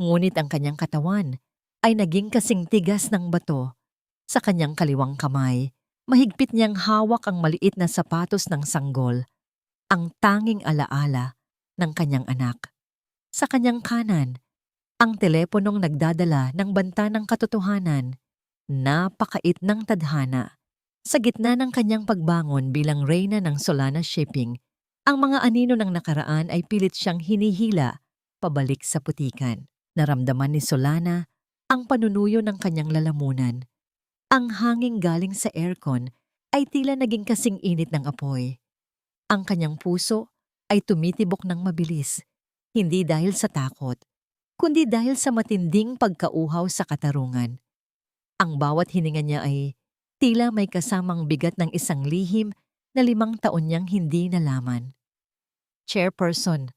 Ngunit ang kanyang katawan ay naging kasing tigas ng bato. Sa kanyang kaliwang kamay, mahigpit niyang hawak ang maliit na sapatos ng sanggol, ang tanging alaala ng kanyang anak. Sa kanyang kanan, ang teleponong nagdadala ng banta ng katotohanan, napakait ng tadhana. Sa gitna ng kanyang pagbangon bilang reyna ng Solana Shipping, ang mga anino ng nakaraan ay pilit siyang hinihila pabalik sa putikan. Naramdaman ni Solana ang panunuyo ng kanyang lalamunan. Ang hangin galing sa aircon ay tila naging kasing init ng apoy. Ang kanyang puso ay tumitibok ng mabilis, hindi dahil sa takot, kundi dahil sa matinding pagkauhaw sa katarungan. Ang bawat hininga niya ay tila may kasamang bigat ng isang lihim na 5 taon niyang hindi nalaman. Chairperson,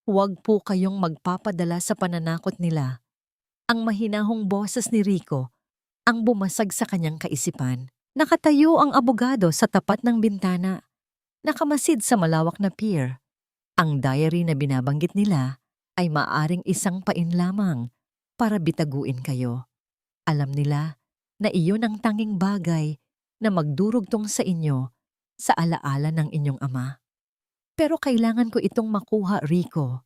huwag po kayong magpapadala sa pananakot nila. Ang mahinahong boses ni Rico ang bumasag sa kanyang kaisipan. Nakatayo ang abogado sa tapat ng bintana, nakamasid sa malawak na pier. Ang diary na binabanggit nila ay maaaring isang pain lamang para bitaguin kayo. Alam nila na iyon ang tanging bagay na magdurugtong sa inyo sa alaala ng inyong ama. Pero kailangan ko itong makuha, Rico,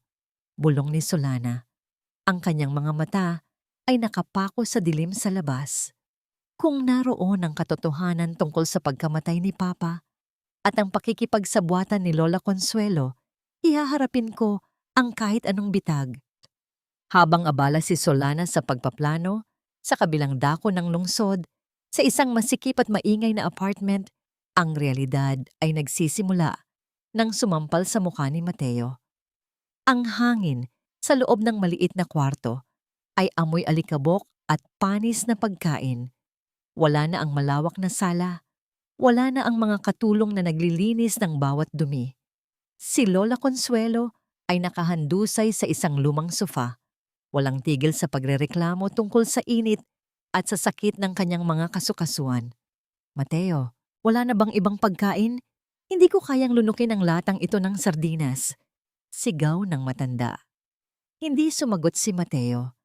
bulong ni Solana. Ang kanyang mga mata ay nakapako sa dilim sa labas. Kung naroon ang katotohanan tungkol sa pagkamatay ni Papa at ang pakikipagsabwatan ni Lola Consuelo, ihaharapin ko ang kahit anong bitag. Habang abala si Solana sa pagpaplano, sa kabilang dako ng lungsod, sa isang masikip at maingay na apartment, ang realidad ay nagsisimula nang sumampal sa mukha ni Mateo. Ang hangin sa loob ng maliit na kwarto ay amoy alikabok at panis na pagkain. Wala na ang malawak na sala. Wala na ang mga katulong na naglilinis ng bawat dumi. Si Lola Consuelo ay nakahandusay sa isang lumang sofa. Walang tigil sa pagrereklamo tungkol sa init at sa sakit ng kanyang mga kasukasuan. Mateo, wala na bang ibang pagkain? Hindi ko kayang lunukin ang latang ito ng sardinas. Sigaw ng matanda. Hindi sumagot si Mateo.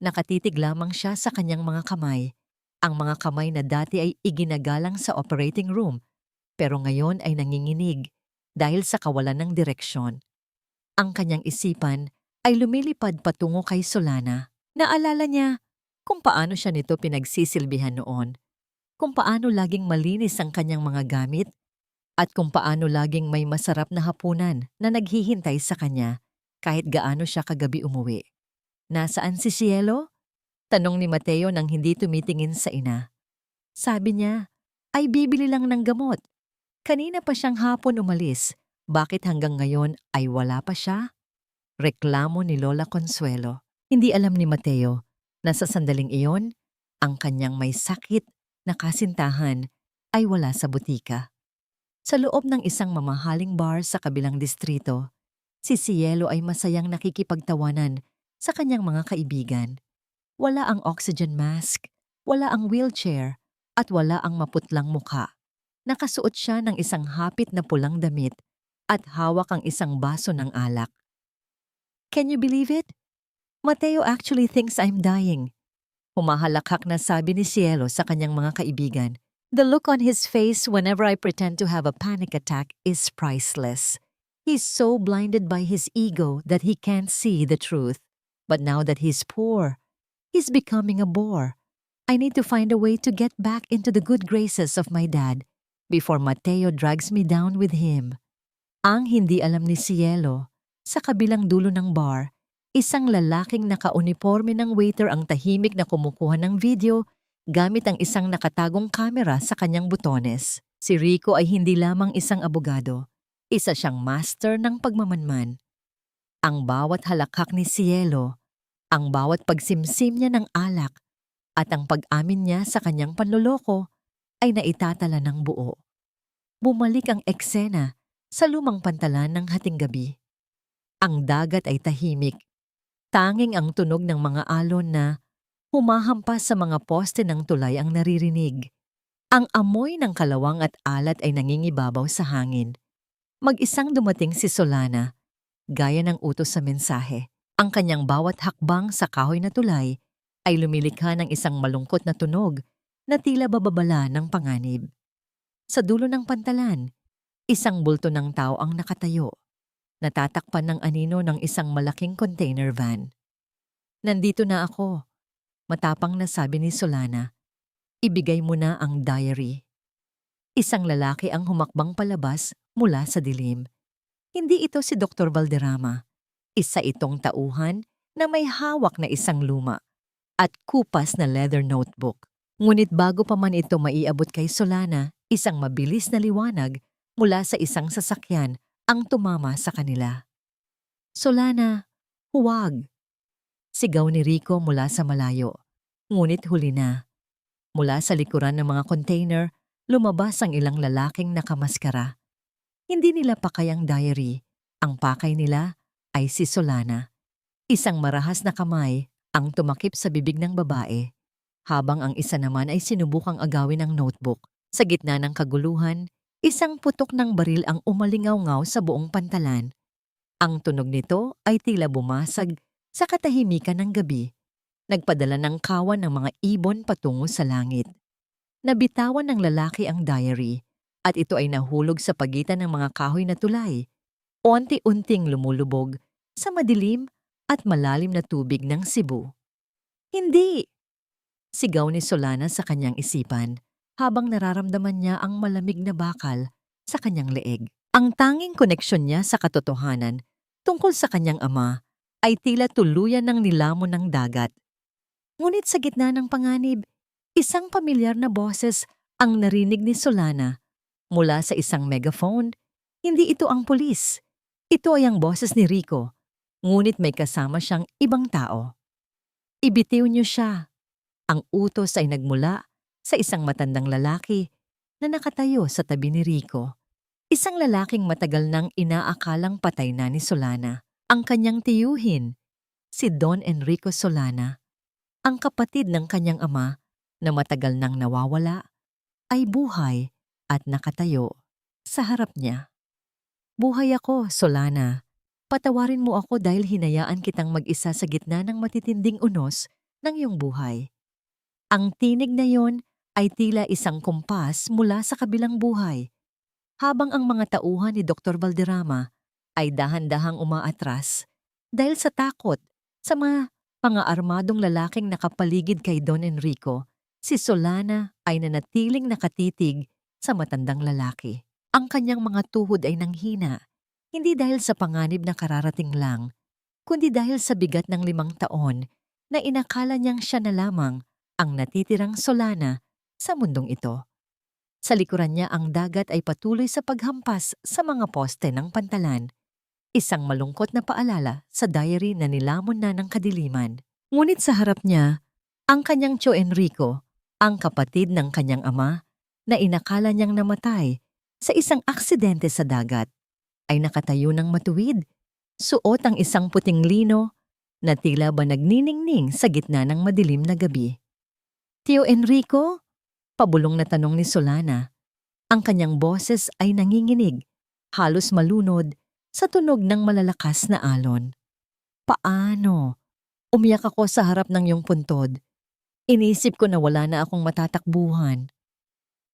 Nakatitig lamang siya sa kanyang mga kamay. Ang mga kamay na dati ay iginagalang sa operating room, pero ngayon ay nanginginig dahil sa kawalan ng direksyon. Ang kanyang isipan ay lumilipad patungo kay Solana. Naalala niya kung paano siya nito pinagsisilbihan noon, kung paano laging malinis ang kanyang mga gamit, at kung paano laging may masarap na hapunan na naghihintay sa kanya kahit gaano siya kagabi umuwi. Nasaan si Cielo? Tanong ni Mateo nang hindi tumitingin sa ina. Sabi niya, ay bibili lang ng gamot. Kanina pa siyang hapon umalis. Bakit hanggang ngayon ay wala pa siya? Reklamo ni Lola Consuelo. Hindi alam ni Mateo na sa sandaling iyon, ang kanyang may sakit na kasintahan ay wala sa butika. Sa loob ng isang mamahaling bar sa kabilang distrito, si Cielo ay masayang nakikipagtawanan sa kanyang mga kaibigan. Wala ang oxygen mask, wala ang wheelchair, at wala ang maputlang mukha. Nakasuot siya ng isang hapit na pulang damit at hawak ang isang baso ng alak. Can you believe it? Mateo actually thinks I'm dying. Humahalakhak na sabi ni Cielo sa kanyang mga kaibigan. The look on his face whenever I pretend to have a panic attack is priceless. He's so blinded by his ego that he can't see the truth. But now that he's poor, he's becoming a bore. I need to find a way to get back into the good graces of my dad before Mateo drags me down with him. Ang hindi alam ni Cielo, sa kabilang dulo ng bar, isang lalaking naka-uniforme ng waiter ang tahimik na kumukuha ng video gamit ang isang nakatagong kamera sa kanyang butones. Si Rico ay hindi lamang isang abogado, isa siyang master ng pagmamanman. Ang bawat halakhak ni Cielo, ang bawat pagsimsim niya ng alak, at ang pag-amin niya sa kanyang panloloko ay naitatala ng buo. Bumalik ang eksena sa lumang pantalan ng hating gabi. Ang dagat ay tahimik. Tanging ang tunog ng mga alon na humahampas sa mga poste ng tulay ang naririnig. Ang amoy ng kalawang at alat ay nangingibabaw sa hangin. Mag-isang dumating si Solana, gaya ng utos sa mensahe. Ang kanyang bawat hakbang sa kahoy na tulay ay lumilikha ng isang malungkot na tunog na tila bababala ng panganib. Sa dulo ng pantalan, isang bulto ng tao ang nakatayo, natatakpan ng anino ng isang malaking container van. Nandito na ako, matapang na sabi ni Solana. Ibigay mo na ang diary. Isang lalaki ang humakbang palabas mula sa dilim. Hindi ito si Dr. Valderrama. Isa itong tauhan na may hawak na isang luma at kupas na leather notebook. Ngunit bago pa man ito maiabot kay Solana, isang mabilis na liwanag mula sa isang sasakyan ang tumama sa kanila. "Solana, huwag!" Sigaw ni Rico mula sa malayo. Ngunit huli na. Mula sa likuran ng mga container, lumabas ang ilang lalaking nakamaskara. Hindi nila pakay ang diary. Ang pakay nila ay si Solana. Isang marahas na kamay ang tumakip sa bibig ng babae, habang ang isa naman ay sinubukang agawin ang notebook. Sa gitna ng kaguluhan, isang putok ng baril ang umalingaw-ngaw sa buong pantalan. Ang tunog nito ay tila bumasag sa katahimikan ng gabi, nagpadala ng kawan ng mga ibon patungo sa langit. Nabitawan ng lalaki ang diary at ito ay nahulog sa pagitan ng mga kahoy na tulay, unti-unting lumulubog sa madilim at malalim na tubig ng Cebu. "Hindi!" Sigaw ni Solana sa kanyang isipan habang nararamdaman niya ang malamig na bakal sa kanyang leeg. Ang tanging koneksyon niya sa katotohanan tungkol sa kanyang ama ay tila tuluyan ng nilamon ng dagat. Ngunit sa gitna ng panganib, isang pamilyar na boses ang narinig ni Solana mula sa isang megaphone. Hindi ito ang pulis. Ito ay ang boses ni Rico, ngunit may kasama siyang ibang tao. "Ibitiw niyo siya." Ang utos ay nagmula sa isang matandang lalaki na nakatayo sa tabi ni Rico. Isang lalaking matagal nang inaakalang patay na ni Solana. Ang kanyang tiyuhin, si Don Enrico Solana, ang kapatid ng kanyang ama na matagal nang nawawala, ay buhay at nakatayo sa harap niya. "Buhay ako, Solana. Patawarin mo ako dahil hinayaan kitang mag-isa sa gitna ng matitinding unos ng iyong buhay." Ang tinig na yon ay tila isang kumpas mula sa kabilang buhay, habang ang mga tauhan ni Dr. Valderrama ay dahan-dahang umaatras dahil sa takot sa mga armadong lalaking nakapaligid kay Don Enrico. Si Solana ay nanatiling nakatitig sa matandang lalaki. Ang kanyang mga tuhod ay nanghina, hindi dahil sa panganib na kararating lang, kundi dahil sa bigat ng 5 taon na inakala niyang siya na lamang ang natitirang Solana sa mundong ito. Sa likuran niya ang dagat ay patuloy sa paghampas sa mga poste ng pantalan. Isang malungkot na paalala sa diary na nilamon na ng kadiliman. Ngunit sa harap niya, ang kanyang tio Enrico, ang kapatid ng kanyang ama, na inakala niyang namatay sa isang aksidente sa dagat, ay nakatayo ng matuwid, suot ang isang puting lino na tila ba nagniningning sa gitna ng madilim na gabi. "Tio Enrico?" Pabulong na tanong ni Solana. Ang kanyang boses ay nanginginig, halos malunod sa tunog ng malalakas na alon. "Paano?" Umiyak ako sa harap ng iyong puntod. Inisip ko na wala na akong matatakbuhan.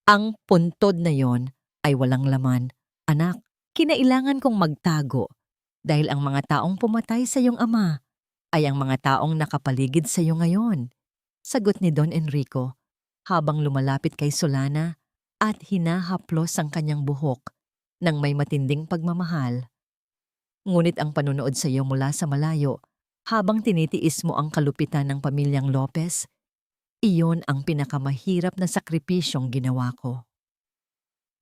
"Ang puntod na yon ay walang laman. Anak, kinailangan kong magtago dahil ang mga taong pumatay sa iyong ama ay ang mga taong nakapaligid sa iyo ngayon." Sagot ni Don Enrico habang lumalapit kay Solana at hinahaplos ang kanyang buhok ng may matinding pagmamahal. "Ngunit ang panunood sa iyo mula sa malayo habang tinitiis mo ang kalupitan ng pamilyang Lopez, iyon ang pinakamahirap na sakripisyong ginawa ko."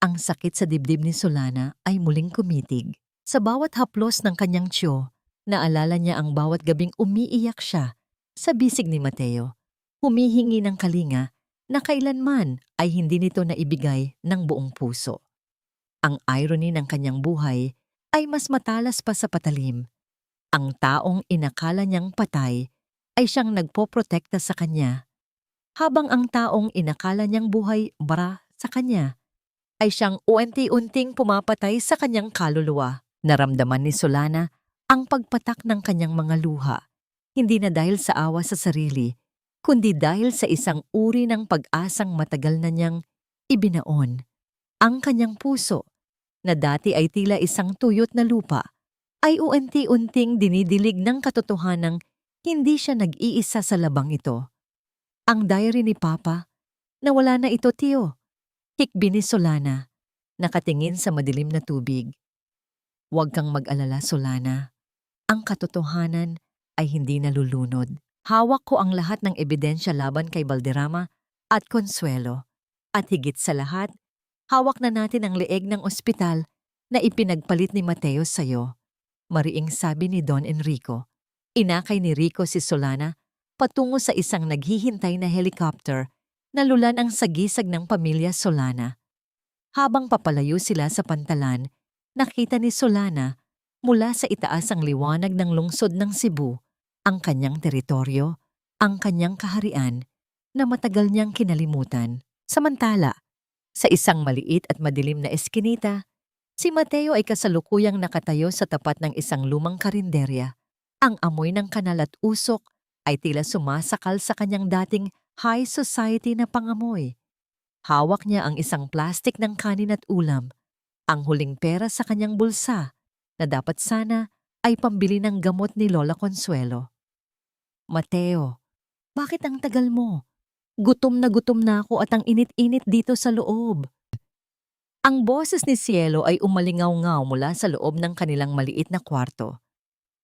Ang sakit sa dibdib ni Solana ay muling kumitig. Sa bawat haplos ng kanyang tiyo, naalala niya ang bawat gabing umiiyak siya sa bisig ni Mateo, humihingi ng kalinga na kailanman ay hindi nito naibigay ng buong puso. Ang irony ng kanyang buhay ay mas matalas pa sa patalim. Ang taong inakala niyang patay ay siyang nagpoprotekta sa kanya, habang ang taong inakala niyang buhay bara sa kanya ay siyang unti-unting pumapatay sa kanyang kaluluwa. Naramdaman ni Solana ang pagpatak ng kanyang mga luha, hindi na dahil sa awa sa sarili, kundi dahil sa isang uri ng pag-asang matagal na niyang ibinaon. Ang kanyang puso, na dati ay tila isang tuyot na lupa, ay unti-unting dinidilig ng katotohanang hindi siya nag-iisa sa labang ito. Ang diary ni Papa, nawala na ito, tiyo. Hikbi ni Solana, nakatingin sa madilim na tubig. "Huwag kang mag-alala, Solana. Ang katotohanan ay hindi nalulunod. Hawak ko ang lahat ng ebidensya laban kay Valderrama at Consuelo. At higit sa lahat, hawak na natin ang leeg ng ospital na ipinagpalit ni Mateo sa'yo. Mariing sabi ni Don Enrico. Inakay ni Rico si Solana patungo sa isang naghihintay na helicopter na lulan ang sagisag ng pamilya Solana. Habang papalayo sila sa pantalan, nakita ni Solana mula sa itaas ang liwanag ng lungsod ng Cebu, ang kanyang teritoryo, ang kanyang kaharian na matagal niyang kinalimutan. Samantala, sa isang maliit at madilim na eskinita, si Mateo ay kasalukuyang nakatayo sa tapat ng isang lumang karinderya. Ang amoy ng kanal at usok ay tila sumasakal sa kanyang dating high society na pangamoy. Hawak niya ang isang plastik ng kanin at ulam, ang huling pera sa kanyang bulsa na dapat sana ay pambili ng gamot ni Lola Consuelo. Mateo, bakit ang tagal mo? Gutom na ako at ang init-init dito sa loob. Ang boses ni Cielo ay umalingaw-ngaw mula sa loob ng kanilang maliit na kwarto.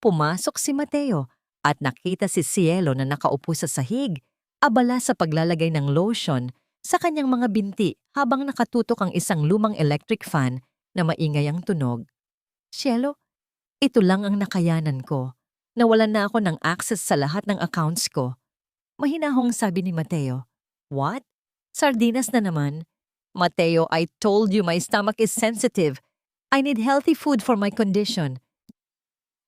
Pumasok si Mateo at nakita si Cielo na nakaupo sa sahig, abala sa paglalagay ng lotion sa kanyang mga binti habang nakatutok ang isang lumang electric fan na maingay ang tunog. Cielo, ito lang ang nakayanan ko. Nawalan na ako ng access sa lahat ng accounts ko. Mahinahong sabi ni Mateo. What? Sardinas na naman? Mateo, I told you my stomach is sensitive. I need healthy food for my condition.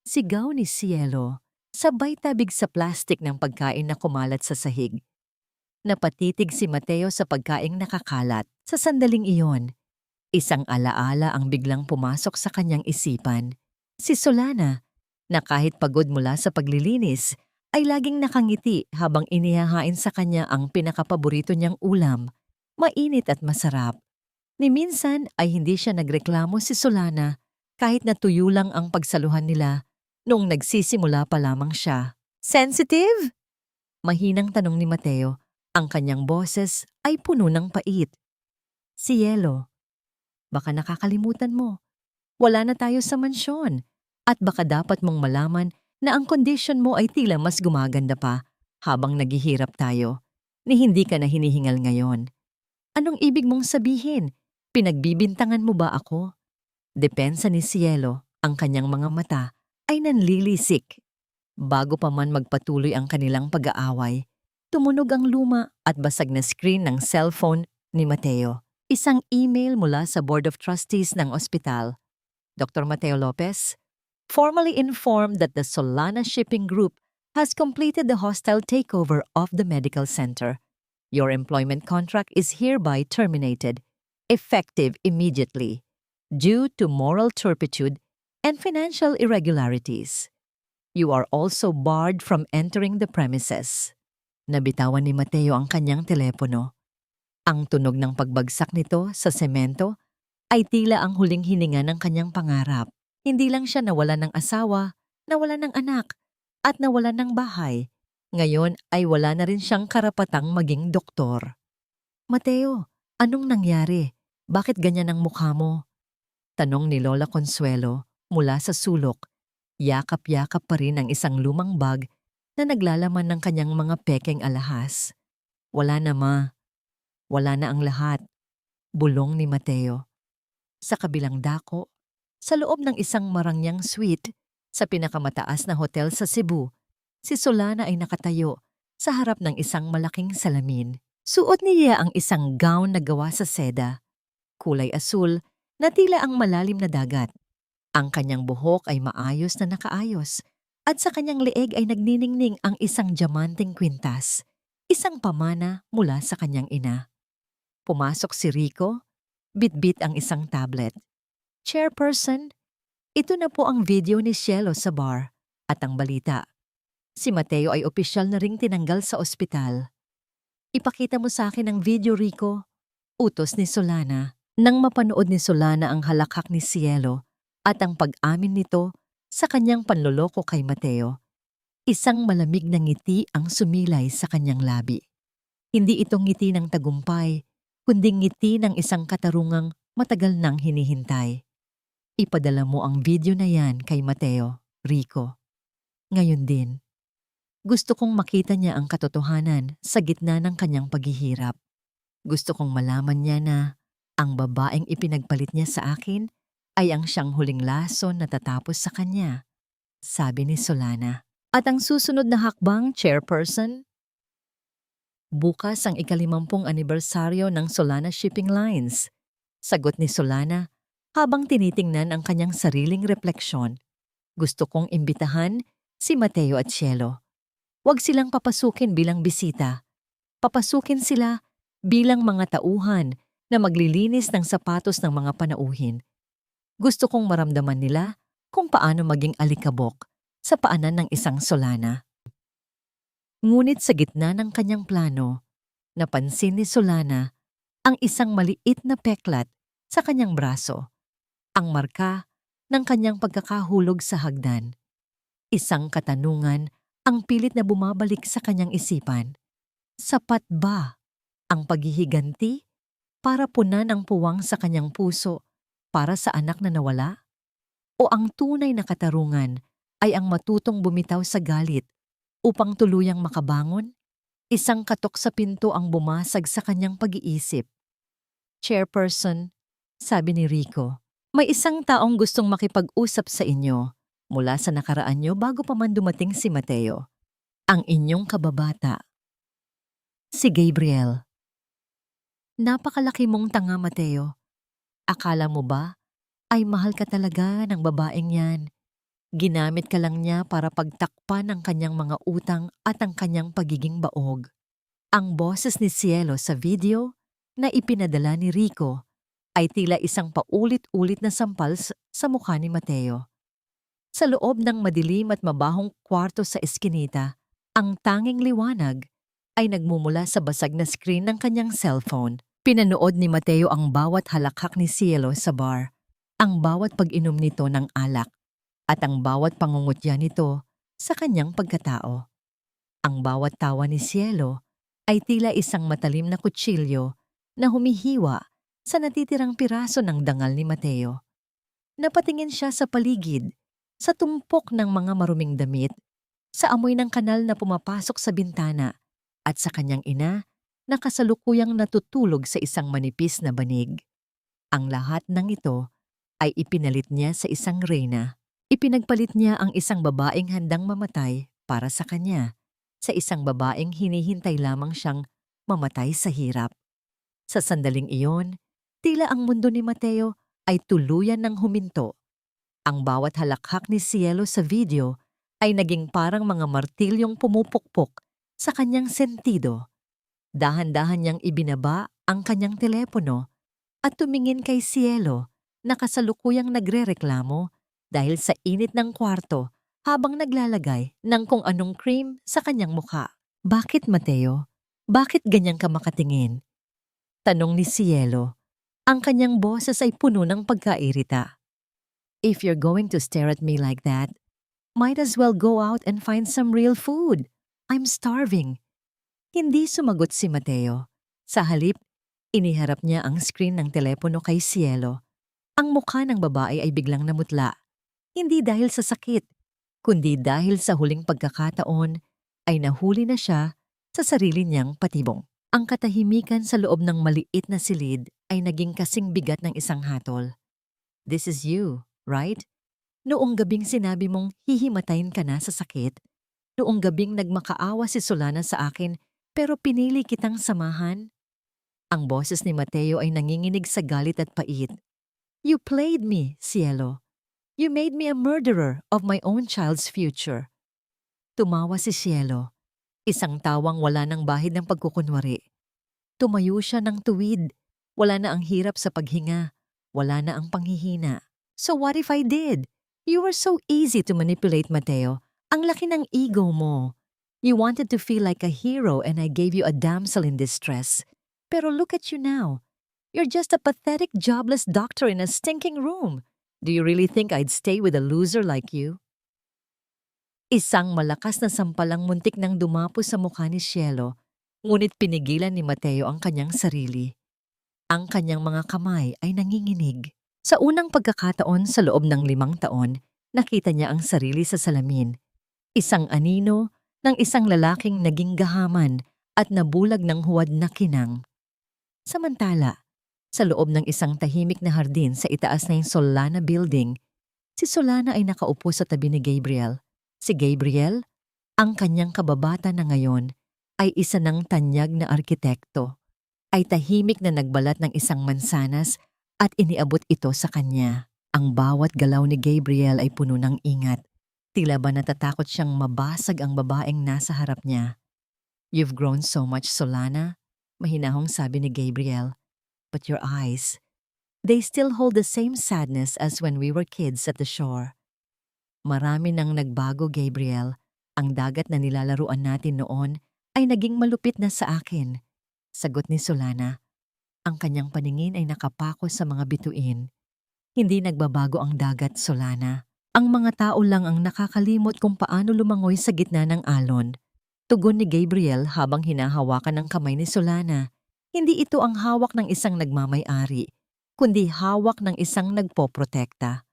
Sigaw ni Cielo, sabay tabig sa plastik ng pagkain na kumalat sa sahig. Napatitig si Mateo sa pagkaing nakakalat. Sa sandaling iyon, isang alaala ang biglang pumasok sa kanyang isipan. Si Solana, na kahit pagod mula sa paglilinis, ay laging nakangiti habang inihahain sa kanya ang pinakapaborito niyang ulam, mainit at masarap. Ni minsan ay hindi siya nagreklamo si Solana kahit natuyo lang ang pagsaluhan nila noong nagsisimula pa lamang siya. Sensitive? Mahinang tanong ni Mateo. Ang kanyang boses ay puno ng pait. Cielo, baka nakakalimutan mo. Wala na tayo sa mansyon at baka dapat mong malaman na ang kondisyon mo ay tila mas gumaganda pa habang naghihirap tayo ni hindi ka na hinihingal ngayon. Anong ibig mong sabihin? Pinagbibintangan mo ba ako? Depensa ni Cielo, ang kanyang mga mata ay nanlilisik. Bago pa man magpatuloy ang kanilang pag-aaway, tumunog ang luma at basag na screen ng cellphone ni Mateo. Isang email mula sa Board of Trustees ng ospital. Dr. Mateo Lopez, formally informed that the Solana Shipping Group has completed the hostile takeover of the medical center. Your employment contract is hereby terminated, effective immediately, due to moral turpitude and financial irregularities. You are also barred from entering the premises. Nabitawan ni Mateo ang kanyang telepono. Ang tunog ng pagbagsak nito sa semento ay tila ang huling hininga ng kanyang pangarap. Hindi lang siya nawalan ng asawa, nawalan ng anak, at nawalan ng bahay. Ngayon ay wala na rin siyang karapatang maging doktor. Mateo, anong nangyari? Bakit ganyan ang mukha mo? Tanong ni Lola Consuelo mula sa sulok. Yakap-yakap pa rin ang isang lumang bag na naglalaman ng kanyang mga pekeng alahas. Wala na ma. Wala na ang lahat. Bulong ni Mateo. Sa kabilang dako, sa loob ng isang marangyang suite sa pinakamataas na hotel sa Cebu, si Solana ay nakatayo sa harap ng isang malaking salamin. Suot niya ang isang gown na gawa sa seda, kulay asul na tila ang malalim na dagat. Ang kanyang buhok ay maayos na nakaayos at sa kanyang leeg ay nagniningning ang isang diamanteng kwintas, isang pamana mula sa kanyang ina. Pumasok si Rico, bitbit ang isang tablet. Chairperson, ito na po ang video ni Cielo sa bar at ang balita. Si Mateo ay opisyal na ring tinanggal sa ospital. Ipakita mo sa akin ang video, Rico. Utos ni Solana. Nang mapanood ni Solana ang halakhak ni Cielo at ang pag-amin nito sa kanyang panloloko kay Mateo, isang malamig na ngiti ang sumilay sa kanyang labi. Hindi ito ngiti ng tagumpay, kundi ngiti ng isang katarungang matagal nang hinihintay. Ipadala mo ang video na yan kay Mateo, Rico. Ngayon din. Gusto kong makita niya ang katotohanan sa gitna ng kanyang paghihirap. Gusto kong malaman niya na ang babaeng ipinagpalit niya sa akin ay ang siyang huling lason na tatapos sa kanya, sabi ni Solana. At ang susunod na hakbang, Chairperson? Bukas ang ika-50 anibersaryo ng Solana Shipping Lines. Sagot ni Solana habang tinitingnan ang kanyang sariling refleksyon. Gusto kong imbitahan si Mateo at Cielo. Huwag silang papasukin bilang bisita. Papasukin sila bilang mga tauhan na maglilinis ng sapatos ng mga panauhin. Gusto kong maramdaman nila kung paano maging alikabok sa paanan ng isang Solana. Ngunit sa gitna ng kanyang plano, napansin ni Solana ang isang maliit na peklat sa kanyang braso, ang marka ng kanyang pagkakahulog sa hagdan. Isang katanungan ang pilit na bumabalik sa kanyang isipan. Sapat ba ang paghihiganti para punan ang puwang sa kanyang puso para sa anak na nawala? O ang tunay na katarungan ay ang matutong bumitaw sa galit upang tuluyang makabangon? Isang katok sa pinto ang bumasag sa kanyang pag-iisip. Chairperson, sabi ni Rico, may isang taong gustong makipag-usap sa inyo mula sa nakaraan nyo bago pa man dumating si Mateo. Ang inyong kababata. Si Gabriel. Napakalaki mong tanga, Mateo. Akala mo ba ay mahal ka talaga ng babaeng yan? Ginamit ka lang niya para pagtakpan ang kanyang mga utang at ang kanyang pagiging baog. Ang boses ni Cielo sa video na ipinadala ni Rico ay tila isang paulit-ulit na sampal sa mukha ni Mateo. Sa loob ng madilim at mabahong kwarto sa eskinita, ang tanging liwanag ay nagmumula sa basag na screen ng kanyang cellphone. Pinanood ni Mateo ang bawat halakhak ni Cielo sa bar, ang bawat pag-inom nito ng alak, at ang bawat pangungutya nito sa kanyang pagkatao. Ang bawat tawa ni Cielo ay tila isang matalim na kutsilyo na humihiwa sa natitirang piraso ng dangal ni Mateo. Napatingin siya sa paligid, sa tumpok ng mga maruming damit, sa amoy ng kanal na pumapasok sa bintana, at sa kanyang ina na kasalukuyang natutulog sa isang manipis na banig. Ang lahat ng ito ay ipinalit niya sa isang reyna. Ipinagpalit niya ang isang babaeng handang mamatay para sa kanya, sa isang babaeng hinihintay lamang siyang mamatay sa hirap. Sa sandaling iyon, tila ang mundo ni Mateo ay tuluyan ng huminto. Ang bawat halakhak ni Cielo sa video ay naging parang mga martilyong pumupukpok sa kanyang sentido. Dahan-dahan niyang ibinaba ang kanyang telepono at tumingin kay Cielo na kasalukuyang nagrereklamo dahil sa init ng kwarto habang naglalagay ng kung anong cream sa kanyang mukha. Bakit, Mateo? Bakit ganyan ka makatingin? Tanong ni Cielo. Ang kanyang boses ay puno ng pagkairita. If you're going to stare at me like that, might as well go out and find some real food. I'm starving. Hindi sumagot si Mateo. Sa halip, iniharap niya ang screen ng telepono kay Cielo. Ang mukha ng babae ay biglang namutla. Hindi dahil sa sakit, kundi dahil sa huling pagkakataon ay nahuli na siya sa sarili niyang patibong. Ang katahimikan sa loob ng maliit na silid ay naging kasing bigat ng isang hatol. This is you, right? Noong gabing sinabi mong hihimatayin ka na sa sakit, noong gabing nagmakaawa si Solana sa akin pero pinili kitang samahan. Ang boses ni Mateo ay nanginginig sa galit at pait. You played me, Cielo. You made me a murderer of my own child's future. Tumawa si Cielo, isang tawang wala ng bahid ng pagkukunwari. Tumayo siya ng tuwid, wala na ang hirap sa paghinga, wala na ang panghihina. So what if I did? You were so easy to manipulate, Mateo. Ang laki ng ego mo. You wanted to feel like a hero and I gave you a damsel in distress. Pero look at you now. You're just a pathetic, jobless doctor in a stinking room. Do you really think I'd stay with a loser like you? Isang malakas na sampalang muntik nang dumapo sa mukha ni Cielo, ngunit pinigilan ni Mateo ang kanyang sarili. Ang kanyang mga kamay ay nanginginig. Sa unang pagkakataon sa loob ng 5 taon, nakita niya ang sarili sa salamin. Isang anino ng isang lalaking naging gahaman at nabulag ng huwad na kinang. Samantala, sa loob ng isang tahimik na hardin sa itaas na yung Solana Building, si Solana ay nakaupo sa tabi ni Gabriel. Si Gabriel, ang kanyang kababata na ngayon, ay isa ng tanyag na arkitekto, ay tahimik na nagbalat ng isang mansanas at iniabot ito sa kanya. Ang bawat galaw ni Gabriel ay puno ng ingat. Tila ba natatakot siyang mabasag ang babaeng nasa harap niya. "You've grown so much, Solana," mahinahong sabi ni Gabriel. "But your eyes, they still hold the same sadness as when we were kids at the shore." "Marami nang nagbago, Gabriel. Ang dagat na nilalaruan natin noon ay naging malupit na sa akin," sagot ni Solana. Ang kanyang paningin ay nakapako sa mga bituin. "Hindi nagbabago ang dagat, Solana. Ang mga tao lang ang nakakalimot kung paano lumangoy sa gitna ng alon." Tugon ni Gabriel habang hinahawakan ng kamay ni Solana. Hindi ito ang hawak ng isang nagmamay-ari, kundi hawak ng isang nagpoprotekta.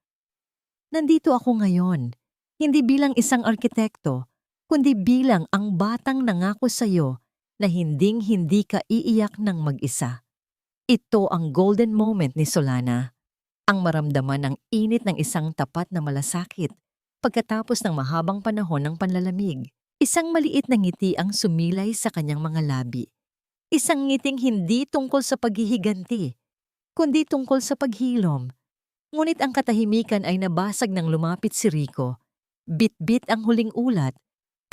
"Nandito ako ngayon, hindi bilang isang arkitekto, kundi bilang ang batang nangako sa'yo na hinding-hindi ka iiyak ng mag-isa." Ito ang golden moment ni Solana. Ang maramdaman ng init ng isang tapat na malasakit pagkatapos ng mahabang panahon ng panlalamig. Isang maliit na ngiti ang sumilay sa kanyang mga labi. Isang ngiting hindi tungkol sa paghihiganti, kundi tungkol sa paghilom. Ngunit ang katahimikan ay nabasag nang lumapit si Rico. Bit-bit ang huling ulat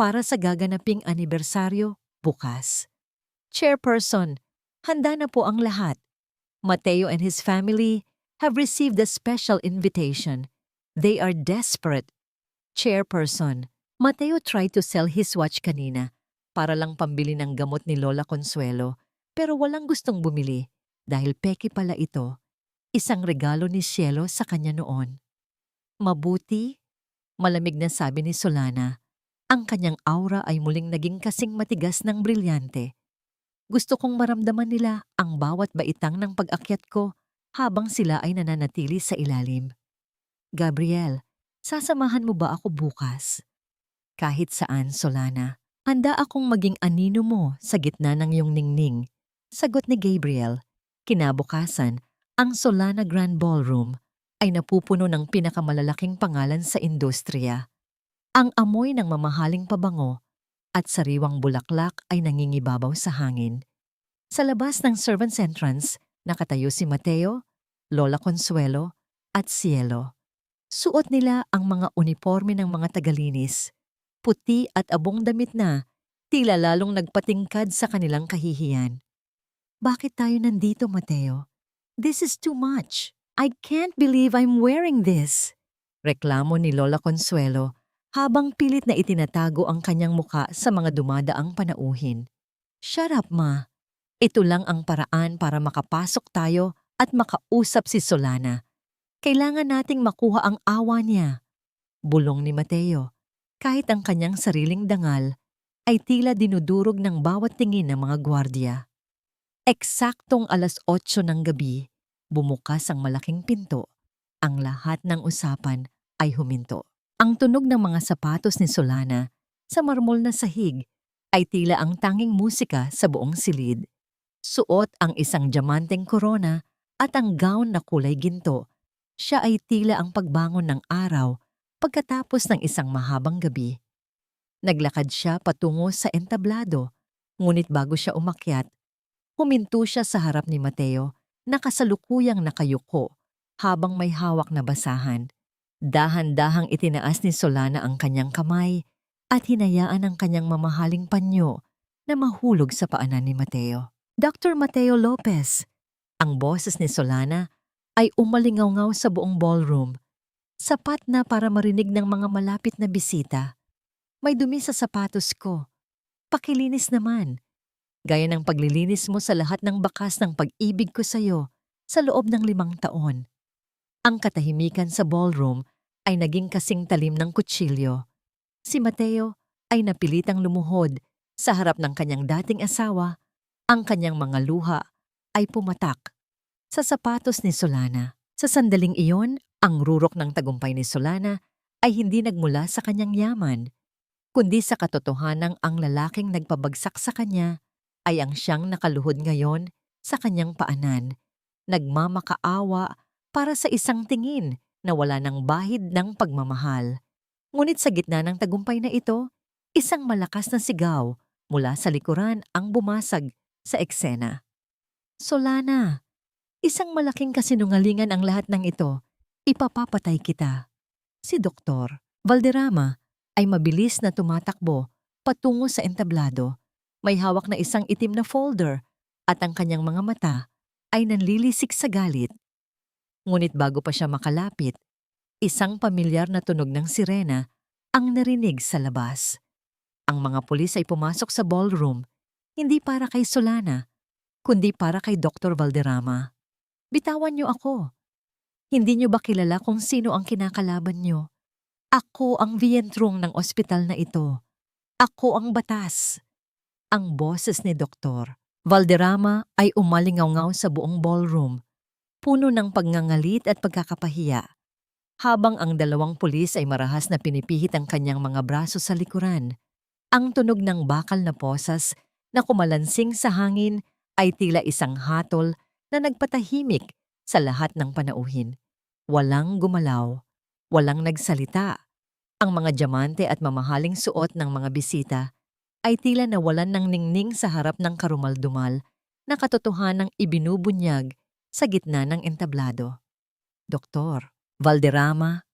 para sa gaganaping anibersaryo bukas. "Chairperson, handa na po ang lahat. Mateo and his family have received a special invitation. They are desperate." "Chairperson, Mateo tried to sell his watch kanina para lang pambili ng gamot ni Lola Consuelo, pero walang gustong bumili dahil peke pala ito. Isang regalo ni Cielo sa kanya noon." "Mabuti," malamig na sabi ni Solana. Ang kanyang aura ay muling naging kasing matigas ng brilyante. "Gusto kong maramdaman nila ang bawat baitang ng pag-akyat ko habang sila ay nananatili sa ilalim." "Gabriel, sasamahan mo ba ako bukas?" "Kahit saan, Solana. Handa akong maging anino mo sa gitna ng iyong ningning," sagot ni Gabriel. Kinabukasan, ang Solana Grand Ballroom ay napupuno ng pinakamalalaking pangalan sa industriya. Ang amoy ng mamahaling pabango at sariwang bulaklak ay nangingibabaw sa hangin. Sa labas ng servants' entrance, nakatayo si Mateo, Lola Consuelo at Cielo. Suot nila ang mga uniforme ng mga tagalinis. Puti at abong damit na, tila lalong nagpatingkad sa kanilang kahihiyan. "Bakit tayo nandito, Mateo? This is too much. I can't believe I'm wearing this," reklamo ni Lola Consuelo habang pilit na itinatago ang kanyang muka sa mga dumadaang panauhin. "Shut up, Ma. Ito lang ang paraan para makapasok tayo at makausap si Solana. Kailangan nating makuha ang awa niya," bulong ni Mateo. Kahit ang kanyang sariling dangal ay tila dinudurog ng bawat tingin ng mga gwardiya. Eksaktong 8:00 ng gabi, bumukas ang malaking pinto. Ang lahat ng usapan ay huminto. Ang tunog ng mga sapatos ni Solana sa marmol na sahig ay tila ang tanging musika sa buong silid. Suot ang isang diamanteng korona at ang gown na kulay ginto. Siya ay tila ang pagbangon ng araw pagkatapos ng isang mahabang gabi. Naglakad siya patungo sa entablado, ngunit bago siya umakyat, huminto siya sa harap ni Mateo na kasalukuyang nakayuko habang may hawak na basahan. Dahan-dahang itinaas ni Solana ang kanyang kamay at hinayaan ang kanyang mamahaling panyo na mahulog sa paanan ni Mateo. "Dr. Mateo Lopez," ang boses ni Solana ay umalingaw sa buong ballroom. Sapat na para marinig ng mga malapit na bisita. "May dumi sa sapatos ko. Pakilinis naman. Gaya ng paglilinis mo sa lahat ng bakas ng pag-ibig ko sa'yo sa loob ng 5 taon. Ang katahimikan sa ballroom ay naging kasing talim ng kutsilyo. Si Mateo ay napilitang lumuhod sa harap ng kanyang dating asawa. Ang kanyang mga luha ay pumatak sa sapatos ni Solana. Sa sandaling iyon, ang rurok ng tagumpay ni Solana ay hindi nagmula sa kanyang yaman. kundi sa katotohanang ang lalaking nagpabagsak sa kanya ay ang siyang nakaluhod ngayon sa kanyang paanan, nagmamakaawa para sa isang tingin na wala ng bahid ng pagmamahal. Ngunit sa gitna ng tagumpay na ito, isang malakas na sigaw mula sa likuran ang bumasag sa eksena. Solana, isang malaking kasinungalingan ang lahat ng ito. Ipapapatay kita. Si Doktor Valderrama ay mabilis na tumatakbo patungo sa entablado. May hawak na isang itim na folder at ang kanyang mga mata ay nanlilisik sa galit. Ngunit bago pa siya makalapit, isang pamilyar na tunog ng sirena ang narinig sa labas. Ang mga pulis ay pumasok sa ballroom, hindi para kay Solana, kundi para kay Dr. Valderrama. Bitawan niyo ako. Hindi niyo ba kilala kung sino ang kinakalaban niyo? Ako ang vientrong ng ospital na ito. Ako ang batas. Ang boses ni Dr. Valderrama ay umalingaw-ngaw sa buong ballroom, puno ng pagngangalit at pagkakapahiya, habang ang dalawang pulis ay marahas na pinipihit ang kanyang mga braso sa likuran. Ang tunog ng bakal na posas na kumalansing sa hangin ay tila isang hatol na nagpatahimik sa lahat ng panauhin. Walang gumalaw, walang nagsalita. Ang mga diamante at mamahaling suot ng mga bisita ay tila nawalan ng ningning sa harap ng karumal-dumal na katotohanang ibinubunyag sa gitna ng entablado. Doktor Valderrama,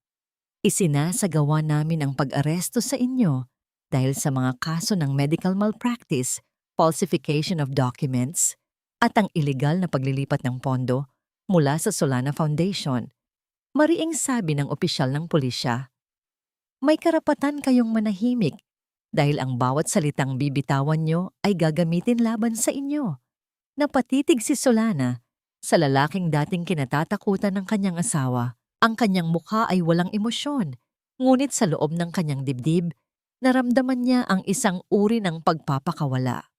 isinasagawa namin ang pag-aresto sa inyo dahil sa mga kaso ng medical malpractice, falsification of documents, at ang iligal na paglilipat ng pondo mula sa Solana Foundation. Mariing sabi ng opisyal ng pulisya. May karapatan kayong manahimik dahil ang bawat salitang bibitawan nyo ay gagamitin laban sa inyo. Napatitig si Solana sa lalaking dating kinatatakutan ng kanyang asawa. Ang kanyang mukha ay walang emosyon, ngunit sa loob ng kanyang dibdib, naramdaman niya ang isang uri ng pagpapakawala.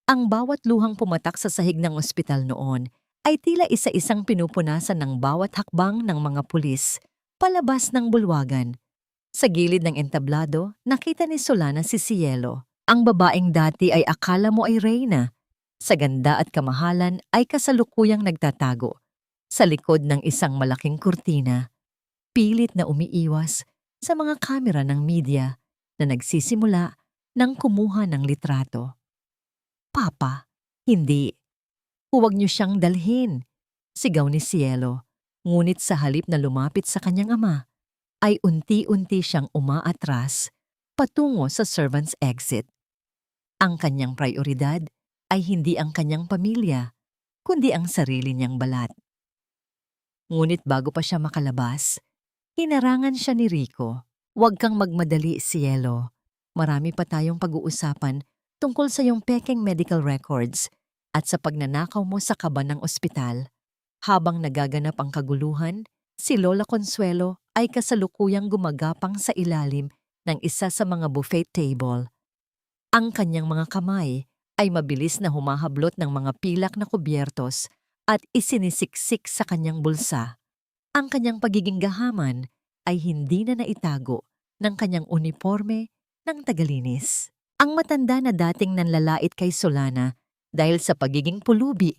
Ang bawat luhang pumatak sa sahig ng ospital noon ay tila isa-isang pinupunasan ng bawat hakbang ng mga pulis palabas ng bulwagan. Sa gilid ng entablado, nakita ni Solana si Cielo. Ang babaeng dati ay akala mo ay reyna. Sa ganda at kamahalan ay kasalukuyang nagtatago sa likod ng isang malaking kurtina, pilit na umiiwas sa mga kamera ng media na nagsisimula ng kumuha ng litrato. Papa, hindi. Huwag niyo siyang dalhin, sigaw ni Cielo. Ngunit sa halip na lumapit sa kanyang ama, ay unti-unti siyang umaatras patungo sa servant's exit. Ang kanyang prioridad ay hindi ang kanyang pamilya, kundi ang sarili niyang balat. Ngunit bago pa siya makalabas, hinarangan siya ni Rico. Huwag kang magmadali, Cielo. Marami pa tayong pag-uusapan tungkol sa iyong pekeng medical records at sa pagnanakaw mo sa kaba ng ospital. Habang nagaganap ang kaguluhan, si Lola Consuelo ay kasalukuyang gumagapang sa ilalim ng isa sa mga buffet table. Ang kanyang mga kamay ay mabilis na humahablot ng mga pilak na kubyertos at isinisiksik sa kanyang bulsa. Ang kanyang pagiging gahaman ay hindi na naitago ng kanyang uniforme ng tagalinis. Ang matanda na dating nanlalait kay Solana dahil sa pagiging pulubi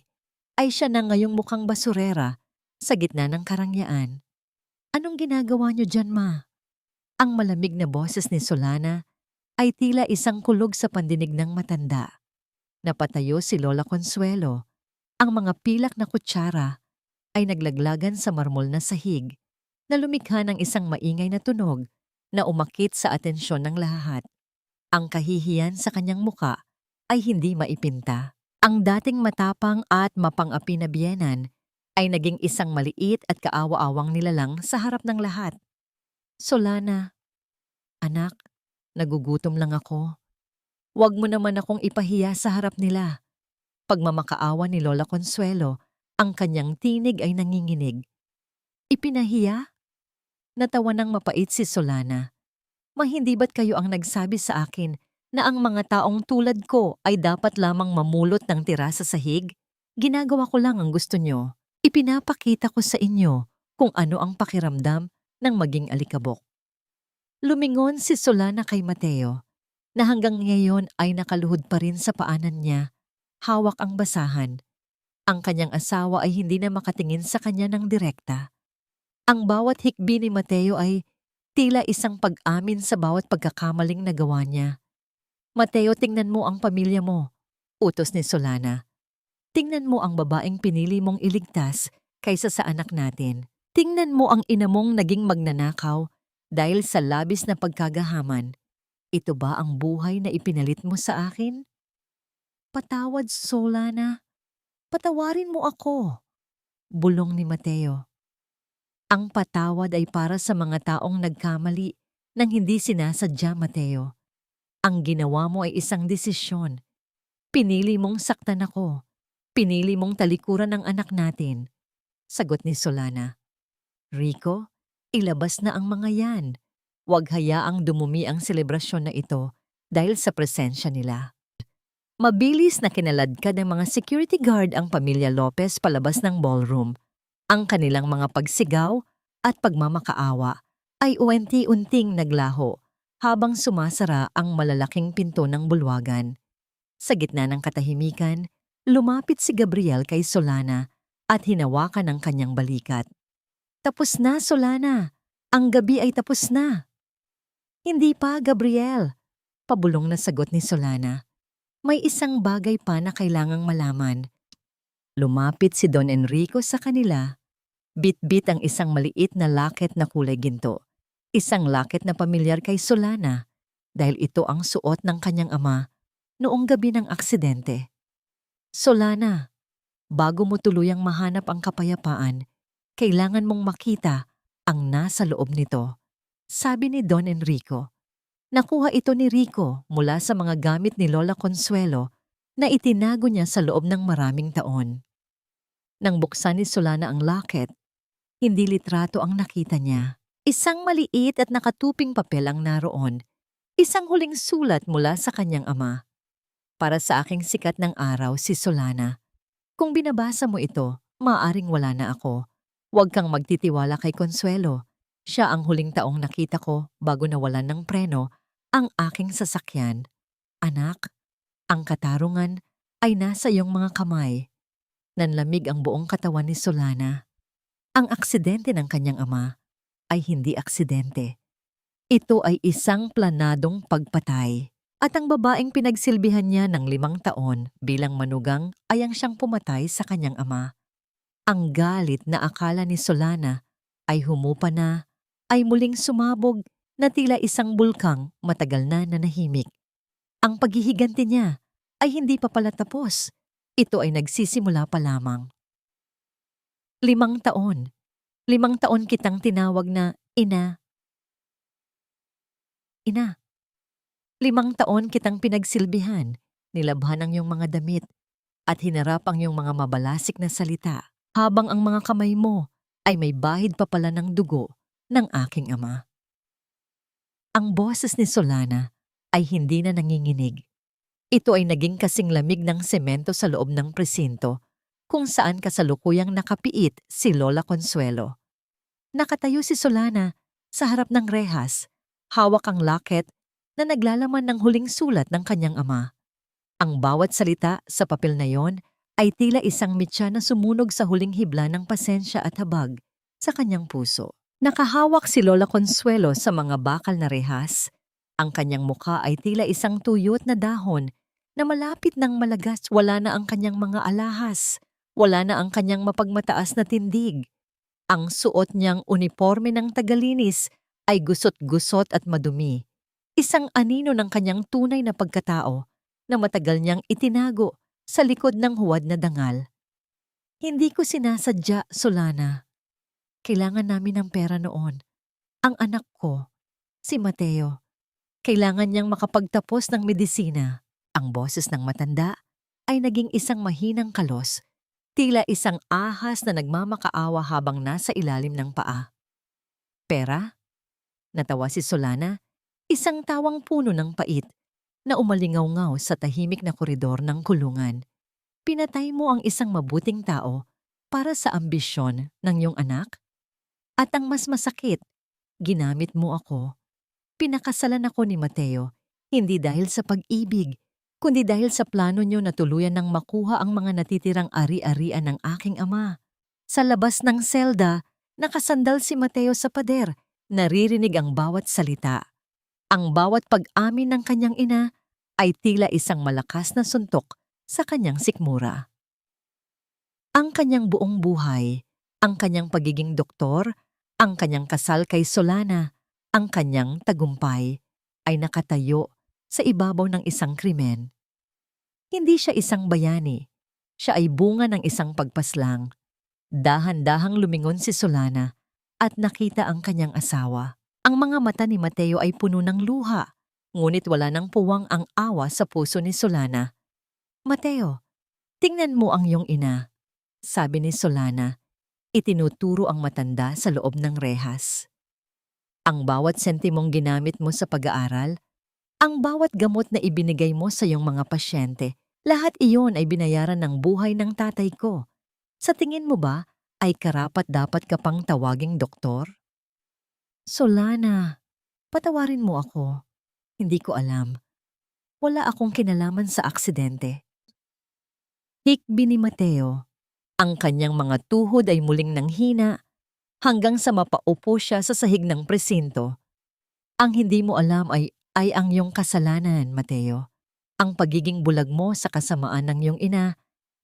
ay siya na ngayong mukhang basurera sa gitna ng karangyaan. Anong ginagawa niyo dyan, Ma? Ang malamig na boses ni Solana ay tila isang kulog sa pandinig ng matanda. Napatayo si Lola Consuelo. Ang mga pilak na kutsara ay naglaglagan sa marmol na sahig na lumikha ng isang maingay na tunog na umakit sa atensyon ng lahat. Ang kahihiyan sa kanyang muka ay hindi maipinta. Ang dating matapang at mapang-api na biyenan ay naging isang maliit at kaawa-awang nilalang sa harap ng lahat. Solana, anak, nagugutom lang ako. Huwag mo naman akong ipahiya sa harap nila. Pagmamakaawa ni Lola Consuelo, ang kanyang tinig ay nanginginig. Ipinahiya? Natawa ng mapait si Solana. Hindi ba't kayo ang nagsabi sa akin na ang mga taong tulad ko ay dapat lamang mamulot ng tira sa sahig? Ginagawa ko lang ang gusto nyo. Ipinapakita ko sa inyo kung ano ang pakiramdam ng maging alikabok. Lumingon si Solana kay Mateo. na hanggang ngayon ay nakaluhod pa rin sa paanan niya, hawak ang basahan. Ang kanyang asawa ay hindi na makatingin sa kanya ng direkta. Ang bawat hikbi ni Mateo ay tila isang pag-amin sa bawat pagkakamaling nagawa niya. Mateo, tingnan mo ang pamilya mo, utos ni Solana. Tingnan mo ang babaeng pinili mong iligtas kaysa sa anak natin. Tingnan mo ang ina mong naging magnanakaw dahil sa labis na pagkagahaman. Ito ba ang buhay na ipinalit mo sa akin? Patawad, Solana. Patawarin mo ako, bulong ni Mateo. Ang patawad ay para sa mga taong nagkamali nang hindi sinasadya, Mateo. Ang ginawa mo ay isang desisyon. Pinili mong saktan ako. Pinili mong talikuran ng anak natin. Sagot ni Solana. Rico, ilabas na ang mga yan. Huwag hayaang dumumi ang selebrasyon na ito dahil sa presensya nila. Mabilis na kinaladkad ng mga security guard ang pamilya Lopez palabas ng ballroom. Ang kanilang mga pagsigaw at pagmamakaawa ay unti-unting naglaho habang sumasara ang malalaking pinto ng bulwagan. Sa gitna ng katahimikan, lumapit si Gabriel kay Solana at hinawakan ang kanyang balikat. Tapos na, Solana. Ang gabi ay tapos na. Hindi pa, Gabriel. Pabulong na sagot ni Solana. May isang bagay pa na kailangang malaman. Lumapit si Don Enrico sa kanila. Bit-bit ang isang maliit na laket na kulay ginto. Isang laket na pamilyar kay Solana dahil ito ang suot ng kanyang ama noong gabi ng aksidente. Solana, bago mo tuluyang mahanap ang kapayapaan, kailangan mong makita ang nasa loob nito, sabi ni Don Enrico. Nakuha ito ni Rico mula sa mga gamit ni Lola Consuelo na itinago niya sa loob ng maraming taon. Nang buksan ni Solana ang locket, hindi litrato ang nakita niya. Isang maliit at nakatuping papel ang naroon, isang huling sulat mula sa kanyang ama. Para sa aking sikat ng araw, si Solana. Kung binabasa mo ito, maaaring wala na ako. Huwag kang magtitiwala kay Consuelo. Siya ang huling taong nakita ko bago nawalan ng preno ang aking sasakyan. Anak, ang katarungan ay nasa iyong mga kamay. Nanlamig ang buong katawan ni Solana. Ang aksidente ng kanyang ama ay hindi aksidente. Ito ay isang planadong pagpatay. At ang babaeng pinagsilbihan niya ng 5 taon bilang manugang ay ang siyang pumatay sa kanyang ama. Ang galit na akala ni Solana ay humupa na, ay muling sumabog na tila isang bulkang matagal na nanahimik. Ang paghihiganti niya ay hindi pa pala tapos. Ito ay nagsisimula pa lamang. 5 taon. 5 taon kitang tinawag na ina. Ina. 5 taon kitang pinagsilbihan, nilabhan ang iyong mga damit, at hinarap ang iyong mga mabalasik na salita, habang ang mga kamay mo ay may bahid pa pala ng dugo ng aking ama. Ang boses ni Solana ay hindi na nanginginig. Ito ay naging kasing lamig ng semento sa loob ng presinto kung saan kasalukuyang nakapiit si Lola Consuelo. Nakatayo si Solana sa harap ng rehas, hawak ang locket na naglalaman ng huling sulat ng kanyang ama. Ang bawat salita sa papel na yon ay tila isang mitya na sumunog sa huling hibla ng pasensya at habag sa kanyang puso. Nakahawak si Lola Consuelo sa mga bakal na rehas. Ang kanyang mukha ay tila isang tuyot na dahon na malapit ng malagas. Wala na ang kanyang mga alahas. Wala na ang kanyang mapagmataas na tindig. Ang suot niyang uniforme ng tagalinis ay gusot-gusot at madumi. Isang anino ng kanyang tunay na pagkatao na matagal niyang itinago sa likod ng huwad na dangal. Hindi ko sinasadya, Solana. Kailangan namin ng pera noon. Ang anak ko, si Mateo, kailangan niyang makapagtapos ng medisina. Ang boses ng matanda ay naging isang mahinang kalos, tila isang ahas na nagmamakaawa habang nasa ilalim ng paa. Pera? Natawa si Solana, isang tawang puno ng pait na umalingaw-ngaw sa tahimik na koridor ng kulungan. Pinatay mo ang isang mabuting tao para sa ambisyon ng iyong anak? At ang mas masakit, ginamit mo ako. Pinakasalan ako ni Mateo, Hindi dahil sa pag-ibig, kundi dahil sa plano niyo na tuluyan ng makuha ang mga natitirang ari-arian ng aking ama. Sa labas ng selda, nakasandal si Mateo sa pader, naririnig ang bawat salita. Ang bawat pag-amin ng kanyang ina ay tila isang malakas na suntok sa kanyang sikmura. Ang kanyang buong buhay, ang kanyang pagiging doktor, ang kanyang kasal kay Solana, ang kanyang tagumpay, ay nakatayo sa ibabaw ng isang krimen. Hindi siya isang bayani. Siya ay bunga ng isang pagpaslang. Dahan-dahang lumingon si Solana at nakita ang kanyang asawa. Ang mga mata ni Mateo ay puno ng luha, ngunit wala nang puwang ang awa sa puso ni Solana. "Mateo, tingnan mo ang iyong ina," sabi ni Solana. Itinuturo ang matanda sa loob ng rehas. "Ang bawat sentimong ginamit mo sa pag-aaral, ang bawat gamot na ibinigay mo sa iyong mga pasyente, lahat iyon ay binayaran ng buhay ng tatay ko. Sa tingin mo ba ay karapat-dapat ka pang tawaging doktor?" "Solana, patawarin mo ako. Hindi ko alam. Wala akong kinalaman sa aksidente." Hikbi ni Mateo. Ang kanyang mga tuhod ay muling nanghina hanggang sa mapaupo siya sa sahig ng presinto. "Ang hindi mo alam ay ang iyong kasalanan, Mateo. Ang pagiging bulag mo sa kasamaan ng iyong ina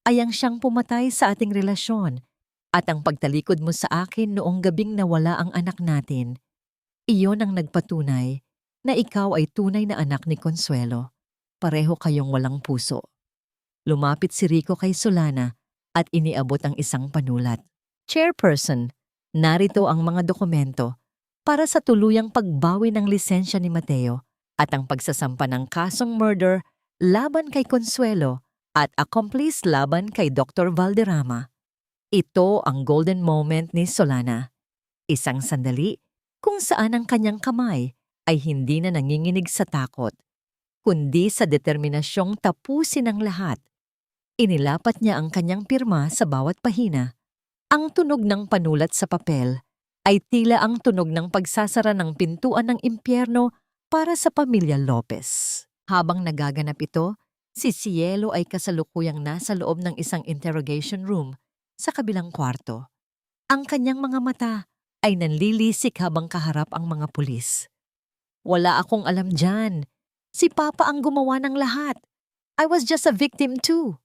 ay ang siyang pumatay sa ating relasyon, at ang pagtalikod mo sa akin noong gabing nawala ang anak natin, iyon ang nagpatunay na ikaw ay tunay na anak ni Consuelo. Pareho kayong walang puso." Lumapit si Rico kay Solana at iniabot ang isang panulat. "Chairperson, narito ang mga dokumento para sa tuluyang pagbawi ng lisensya ni Mateo at ang pagsasampa ng kasong murder laban kay Consuelo at accomplice laban kay Dr. Valderrama." Ito ang golden moment ni Solana. Isang sandali kung saan ang kanyang kamay ay hindi na nanginginig sa takot, kundi sa determinasyong tapusin ang lahat. Inilapat niya ang kanyang pirma sa bawat pahina. Ang tunog ng panulat sa papel ay tila ang tunog ng pagsasara ng pintuan ng impyerno para sa pamilya Lopez. Habang nagaganap ito, si Cielo ay kasalukuyang nasa loob ng isang interrogation room sa kabilang kwarto. Ang kanyang mga mata ay nanlilisik habang kaharap ang mga pulis. "Wala akong alam dyan. Si Papa ang gumawa ng lahat. I was just a victim too,"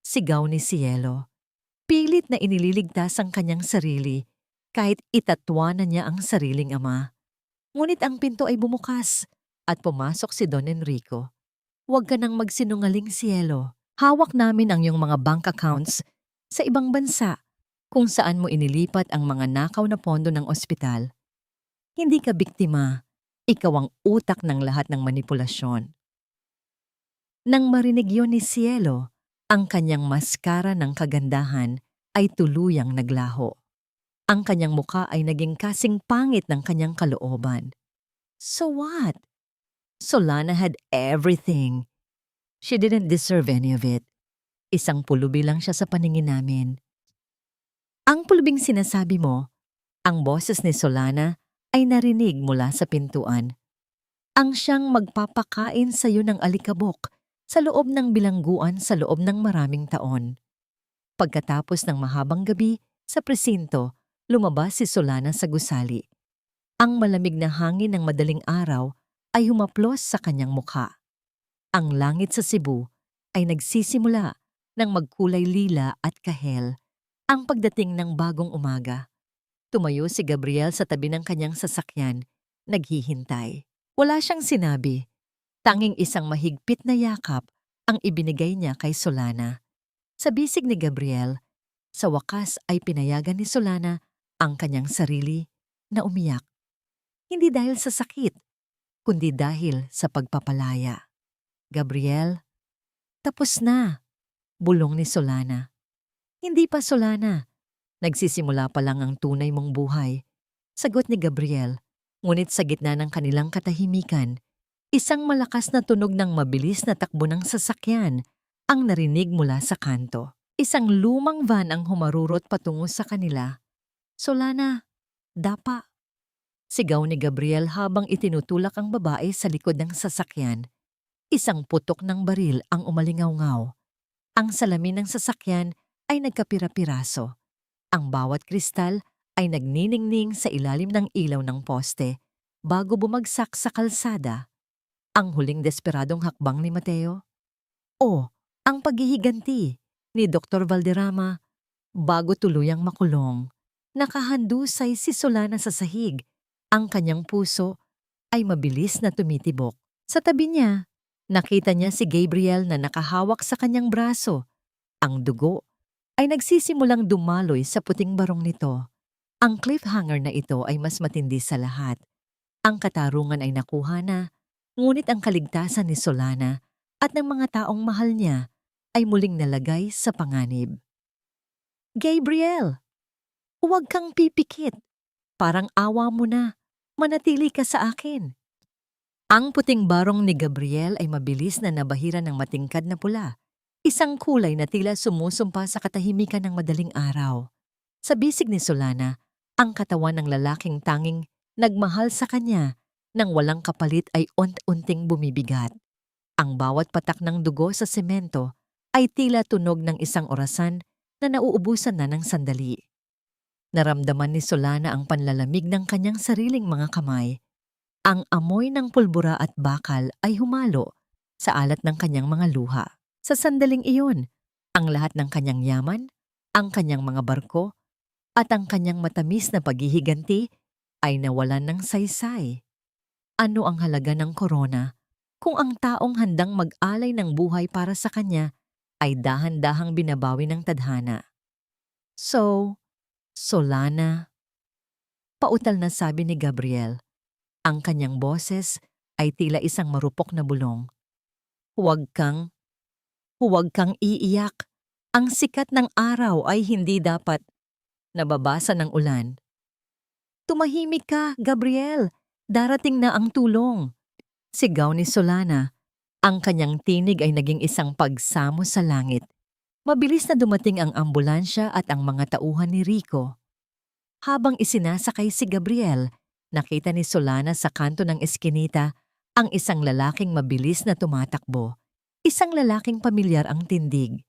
sigaw ni Cielo. Pilit na inililigtas ang kanyang sarili kahit itatwa na niya ang sariling ama. Ngunit ang pinto ay bumukas at pumasok si Don Enrico. "Huwag ka nang magsinungaling, Cielo. Hawak namin ang iyong mga bank accounts sa ibang bansa kung saan mo inilipat ang mga nakaw na pondo ng ospital. Hindi ka biktima. Ikaw ang utak ng lahat ng manipulasyon." Nang marinig yon ni Cielo, ang kanyang maskara ng kagandahan ay tuluyang naglaho. Ang kanyang muka ay naging kasing pangit ng kanyang kalooban. So what? Solana had everything. She didn't deserve any of it. Isang pulubi lang siya sa paningin namin. "Ang pulubing sinasabi mo," ang boses ni Solana ay narinig mula sa pintuan. "Ang siyang magpapakain sa iyo ng alikabok sa loob ng bilangguan sa loob ng maraming taon." Pagkatapos ng mahabang gabi sa presinto, lumabas si Solana sa gusali. Ang malamig na hangin ng madaling araw ay humaplos sa kanyang mukha. Ang langit sa Cebu ay nagsisimula ng magkulay lila at kahel. Ang pagdating ng bagong umaga. Tumayo si Gabriel sa tabi ng kanyang sasakyan, naghihintay. Wala siyang sinabi. Tanging isang mahigpit na yakap ang ibinigay niya kay Solana. Sa bisig ni Gabriel, sa wakas ay pinayagan ni Solana ang kanyang sarili na umiyak. Hindi dahil sa sakit, kundi dahil sa pagpapalaya. "Gabriel, tapos na," bulong ni Solana. "Hindi pa, Solana. Nagsisimula pa lang ang tunay mong buhay," sagot ni Gabriel. Ngunit sa gitna ng kanilang katahimikan, isang malakas na tunog ng mabilis na takbo ng sasakyan ang narinig mula sa kanto. Isang lumang van ang humarurot patungo sa kanila. "Solana, dapa." Sigaw ni Gabriel habang itinutulak ang babae sa likod ng sasakyan. Isang putok ng baril ang umalingaw-ngaw. Ang salamin ng sasakyan ay nagkapira-piraso. Ang bawat kristal ay nagniningning sa ilalim ng ilaw ng poste bago bumagsak sa kalsada. Ang huling desperadong hakbang ni Mateo. O, ang paghihiganti ni Dr. Valderrama bago tuluyang makulong. Nakahandusay si Solana sa sahig. Ang kanyang puso ay mabilis na tumitibok. Sa tabi niya, nakita niya si Gabriel na nakahawak sa kanyang braso. Ang dugo ay nagsisimulang dumaloy sa puting barong nito. Ang cliffhanger na ito ay mas matindi sa lahat. Ang katarungan ay nakuha na, ngunit ang kaligtasan ni Solana at ng mga taong mahal niya ay muling nalagay sa panganib. Gabriel, huwag kang pipikit. Parang awa mo na. Manatili ka sa akin. Ang puting barong ni Gabriel ay mabilis na nabahira ng matingkad na pula. Isang kulay na tila sumusumpa sa katahimikan ng madaling araw. Sa bisig ni Solana, ang katawan ng lalaking tanging nagmahal sa kanya nang walang kapalit ay unti-unting bumibigat. Ang bawat patak ng dugo sa semento ay tila tunog ng isang orasan na nauubusan na ng sandali. Naramdaman ni Solana ang panlalamig ng kanyang sariling mga kamay. Ang amoy ng pulbura at bakal ay humalo sa alat ng kanyang mga luha. Sa sandaling iyon, ang lahat ng kanyang yaman, ang kanyang mga barko, at ang kanyang matamis na paghihiganti ay nawalan ng saysay. Ano ang halaga ng korona kung ang taong handang mag-alay ng buhay para sa kanya ay dahan-dahang binabawi ng tadhana? So, Solana, pautal na sabi ni Gabriel. Ang kanyang boses ay tila isang marupok na bulong. Huwag kang iiyak. Ang sikat ng araw ay hindi dapat nababasa ng ulan. Tumahimik ka, Gabriel. Darating na ang tulong. Sigaw ni Solana. Ang kanyang tinig ay naging isang pagsamo sa langit. Mabilis na dumating ang ambulansya at ang mga tauhan ni Rico. Habang isinasakay si Gabriel, nakita ni Solana sa kanto ng eskinita ang isang lalaking mabilis na tumatakbo. Isang lalaking pamilyar ang tindig.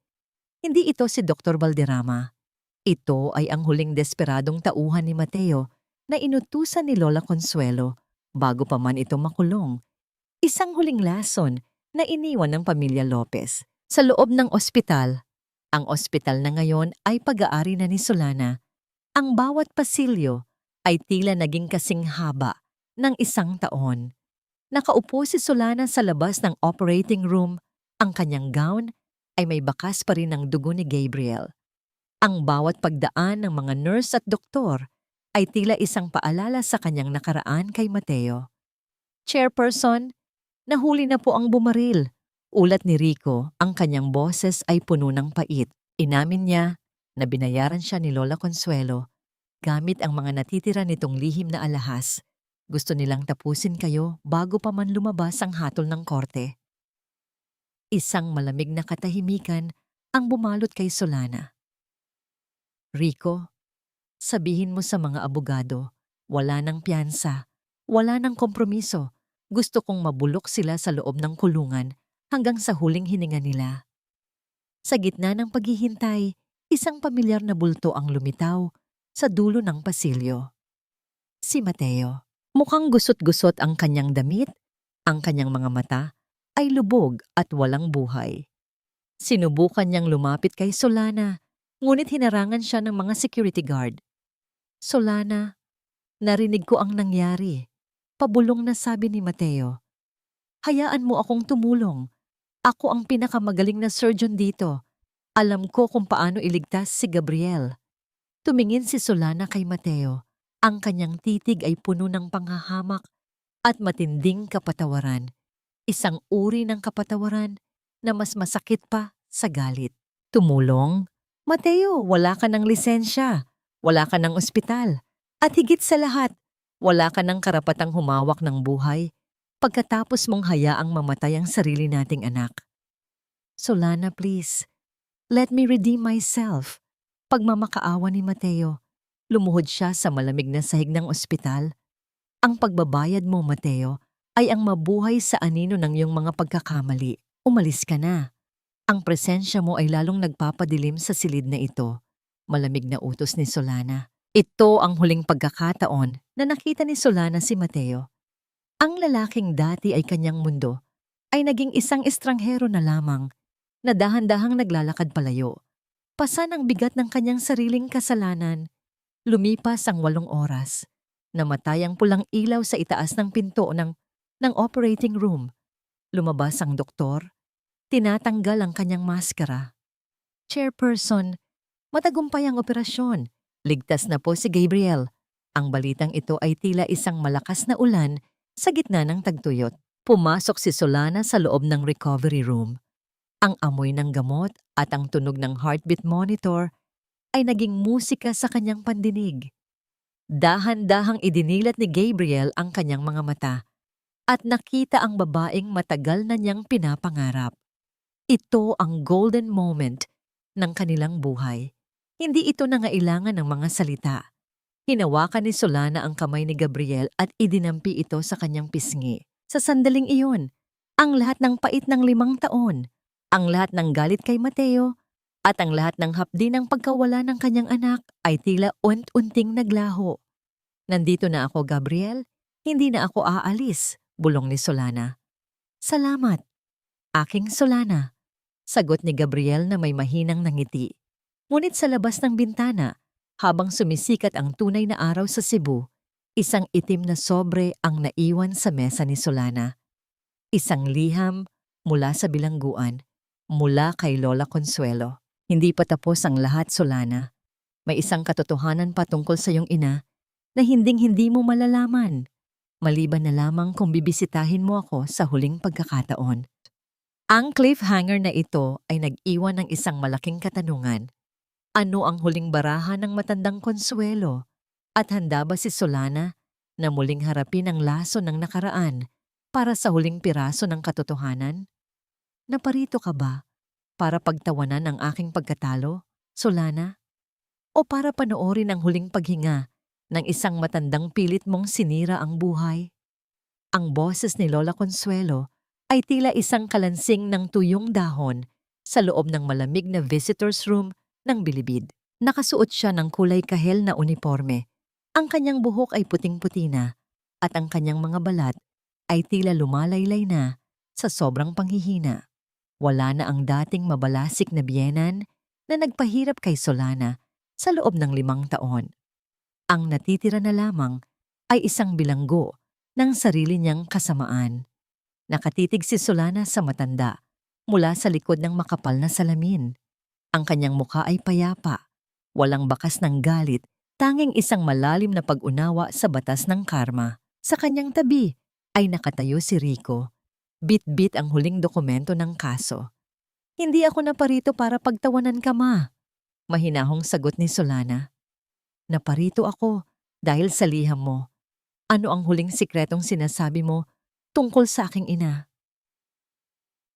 Hindi ito si Dr. Valderrama. Ito ay ang huling desperadong tauhan ni Mateo na inutusan ni Lola Consuelo bago pa man ito makulong. Isang huling lason na iniwan ng pamilya Lopez sa loob ng ospital. Ang ospital na ngayon ay pag-aari na ni Solana. Ang bawat pasilyo ay tila naging kasing haba ng isang taon. Nakaupo si Solana sa labas ng operating room. Ang kanyang gown ay may bakas pa rin ng dugo ni Gabriel. Ang bawat pagdaan ng mga nurse at doktor ay tila isang paalala sa kanyang nakaraan kay Mateo. Chairperson, nahuli na po ang bumaril. Ulat ni Rico, ang kanyang boses ay puno ng pait. Inamin niya na binayaran siya ni Lola Consuelo gamit ang mga natitira nitong lihim na alahas. Gusto nilang tapusin kayo bago pa man lumabas ang hatol ng korte. Isang malamig na katahimikan ang bumalot kay Solana. Rico, sabihin mo sa mga abogado, wala ng piyansa, wala ng kompromiso. Gusto kong mabulok sila sa loob ng kulungan hanggang sa huling hininga nila. Sa gitna ng paghihintay, isang pamilyar na bulto ang lumitaw sa dulo ng pasilyo. Si Mateo. Mukhang gusot-gusot ang kanyang damit, ang kanyang mga mata ay lubog at walang buhay. Sinubukan niyang lumapit kay Solana, ngunit hinarangan siya ng mga security guard. Solana, narinig ko ang nangyari. Pabulong na sabi ni Mateo. Hayaan mo akong tumulong. Ako ang pinakamagaling na surgeon dito. Alam ko kung paano iligtas si Gabriel. Tumingin si Solana kay Mateo. Ang kanyang titig ay puno ng panghahamak at matinding kapatawaran. Isang uri ng kapatawaran na mas masakit pa sa galit. Tumulong? Mateo, wala ka ng lisensya. Wala ka ng ospital. At higit sa lahat, wala ka ng karapatang humawak ng buhay pagkatapos mong hayaang mamatay ang sarili nating anak. Solana, please. Let me redeem myself. Pagmamakaawa ni Mateo, lumuhod siya sa malamig na sahig ng ospital. Ang pagbabayad mo, Mateo, ay ang mabuhay sa anino ng iyong mga pagkakamali. Umalis ka na. Ang presensya mo ay lalong nagpapadilim sa silid na ito. Malamig na utos ni Solana. Ito ang huling pagkakataon na nakita ni Solana si Mateo. Ang lalaking dati ay kanyang mundo ay naging isang estranghero na lamang na dahan-dahang naglalakad palayo. Pasan ang bigat ng kanyang sariling kasalanan. Lumipas ang 8 oras. Namatay ang pulang ilaw sa itaas ng pinto ng operating room. Lumabas ang doktor. Tinatanggal ang kanyang maskara. Chairperson, matagumpay ang operasyon. Ligtas na po si Gabriel. Ang balitang ito ay tila isang malakas na ulan sa gitna ng tagtuyot. Pumasok si Solana sa loob ng recovery room. Ang amoy ng gamot at ang tunog ng heartbeat monitor ay naging musika sa kanyang pandinig. Dahan-dahang idinilat ni Gabriel ang kanyang mga mata at nakita ang babaeng matagal na niyang pinapangarap. Ito ang golden moment ng kanilang buhay. Hindi ito nangailangan ng mga salita. Hinawakan ni Solana ang kamay ni Gabriel at idinampi ito sa kanyang pisngi. Sa sandaling iyon, ang lahat ng pait ng 5 taon, ang lahat ng galit kay Mateo, at ang lahat ng hapdi ng pagkawala ng kanyang anak ay tila unt-unting naglaho. Nandito na ako, Gabriel. Hindi na ako aalis, bulong ni Solana. Salamat, aking Solana, sagot ni Gabriel na may mahinang nangiti. Ngunit sa labas ng bintana, habang sumisikat ang tunay na araw sa Cebu, isang itim na sobre ang naiwan sa mesa ni Solana. Isang liham mula sa bilangguan, mula kay Lola Consuelo. Hindi pa tapos ang lahat, Solana. May isang katotohanan pa tungkol sa iyong ina na hinding-hindi mo malalaman, maliban na lamang kung bibisitahin mo ako sa huling pagkakataon. Ang cliffhanger na ito ay nag-iwan ng isang malaking katanungan. Ano ang huling barahan ng matandang Consuelo? At handa ba si Solana na muling harapin ang laso ng nakaraan para sa huling piraso ng katotohanan? Naparito ka ba para pagtawanan ang aking pagkatalo, Solana? O para panoorin ang huling paghinga ng isang matandang pilit mong sinira ang buhay? Ang boses ni Lola Consuelo ay tila isang kalansing ng tuyong dahon sa loob ng malamig na visitor's room ng Bilibid. Nakasuot siya ng kulay kahel na uniforme. Ang kanyang buhok ay puting-puti na at ang kanyang mga balat ay tila lumalaylay na sa sobrang panghihina. Wala na ang dating mabalasik na biyenan na nagpahirap kay Solana sa loob ng 5 taon. Ang natitira na lamang ay isang bilanggo ng sarili niyang kasamaan. Nakatitig si Solana sa matanda mula sa likod ng makapal na salamin. Ang kanyang mukha ay payapa, walang bakas ng galit, tanging isang malalim na pag-unawa sa batas ng karma. Sa kanyang tabi ay nakatayo si Rico. Bit-bit ang huling dokumento ng kaso. Hindi ako naparito para pagtawanan ka, Ma. Mahinahong sagot ni Solana. Naparito ako dahil sa liham mo. Ano ang huling sikretong sinasabi mo tungkol sa aking ina?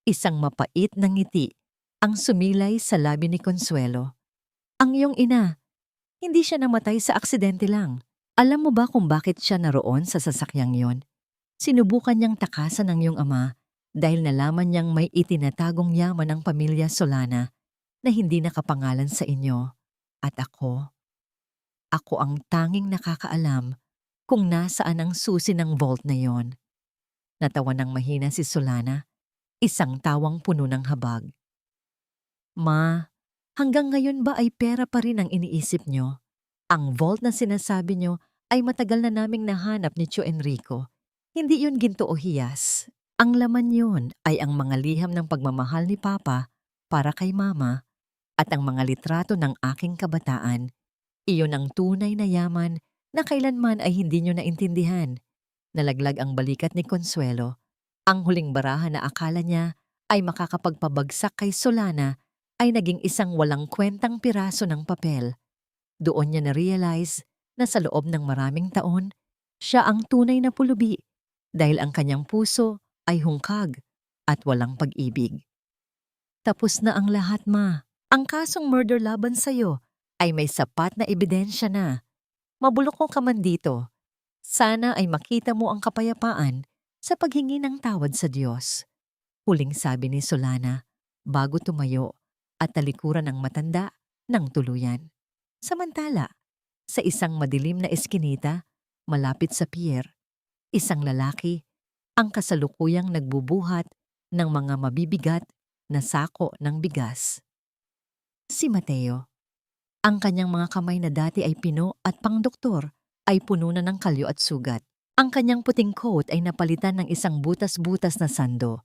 Isang mapait na ngiti ang sumilay sa labi ni Consuelo. Ang iyong ina, hindi siya namatay sa aksidente lang. Alam mo ba kung bakit siya naroon sa sasakyang yon? Sinubukan niyang takasan ng iyong ama dahil nalaman niyang may itinatagong yaman ng pamilya Solana na hindi nakapangalan sa inyo. At ako ang tanging nakakaalam kung nasaan ang susi ng vault na yon. Natawa ng mahina si Solana, isang tawang puno ng habag. Ma, hanggang ngayon ba ay pera pa rin ang iniisip niyo? Ang vault na sinasabi niyo ay matagal na naming nahanap ni Tio Enrico. Hindi yun ginto o hiyas. Ang laman yun ay ang mga liham ng pagmamahal ni Papa para kay Mama at ang mga litrato ng aking kabataan. Iyon ang tunay na yaman na kailanman ay hindi niyo naintindihan. Nalaglag ang balikat ni Consuelo. Ang huling barahan na akala niya ay makakapagpabagsak kay Solana ay naging isang walang kwentang piraso ng papel. Doon niya na-realize na sa loob ng maraming taon, siya ang tunay na pulubi dahil ang kanyang puso ay hungkag at walang pag-ibig. Tapos na ang lahat, Ma. Ang kasong murder laban sa'yo ay may sapat na ebidensya na. Mabulok ko ka man dito. Sana ay makita mo ang kapayapaan sa paghingi ng tawad sa Diyos. Huling sabi ni Solana bago tumayo at talikuran ng matanda ng tuluyan. Samantala, sa isang madilim na eskinita, malapit sa pier, isang lalaki ang kasalukuyang nagbubuhat ng mga mabibigat na sako ng bigas. Si Mateo. Ang kanyang mga kamay na dati ay pino at pangdoktor ay puno na ng kalyo at sugat. Ang kanyang puting coat ay napalitan ng isang butas-butas na sando.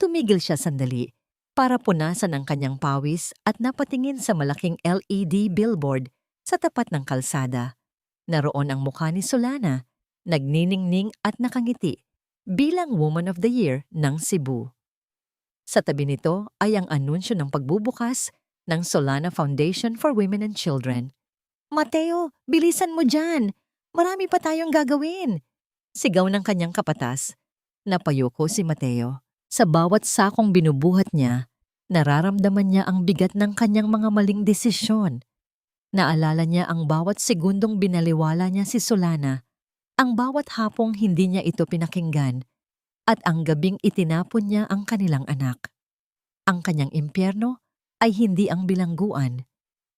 Tumigil siya sandali para punasan ang kanyang pawis at napatingin sa malaking LED billboard sa tapat ng kalsada. Naroon ang mukha ni Solana, nagniningning at nakangiti bilang Woman of the Year ng Cebu. Sa tabi nito ay ang anunsyo ng pagbubukas ng Solana Foundation for Women and Children. "Mateo, bilisan mo dyan! Marami pa tayong gagawin!" Sigaw ng kanyang kapatas. Napayuko si Mateo. Sa bawat sakong binubuhat niya, nararamdaman niya ang bigat ng kanyang mga maling desisyon. Naalala niya ang bawat segundong binaliwala niya si Solana, ang bawat hapong hindi niya ito pinakinggan, at ang gabing itinapon niya ang kanilang anak. Ang kanyang impyerno ay hindi ang bilangguan,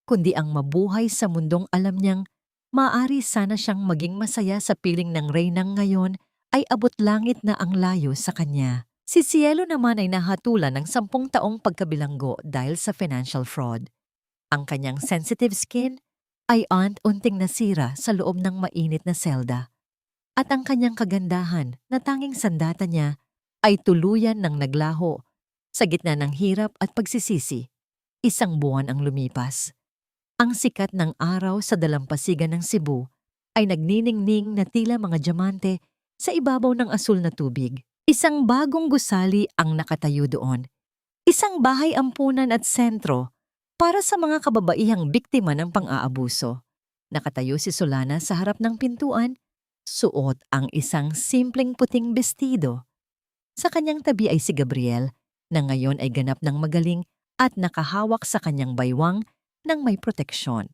kundi ang mabuhay sa mundong alam niyang maaari sana siyang maging masaya sa piling ng reynang ngayon ay abot langit na ang layo sa kanya. Si Cielo naman ay nahatulan ng 10 taong pagkabilanggo dahil sa financial fraud. Ang kanyang sensitive skin ay unting nasira sa loob ng mainit na selda. At ang kanyang kagandahan na tanging sandata niya ay tuluyan ng naglaho sa gitna ng hirap at pagsisisi. Isang buwan ang lumipas. Ang sikat ng araw sa dalampasigan ng Cebu ay nagniningning na tila mga diamante sa ibabaw ng asul na tubig. Isang bagong gusali ang nakatayo doon. Isang bahay ampunan at sentro para sa mga kababaihang biktima ng pang-aabuso. Nakatayo si Solana sa harap ng pintuan, suot ang isang simpleng puting bestido. Sa kanyang tabi ay si Gabriel, na ngayon ay ganap ng magaling at nakahawak sa kanyang baywang ng may proteksyon.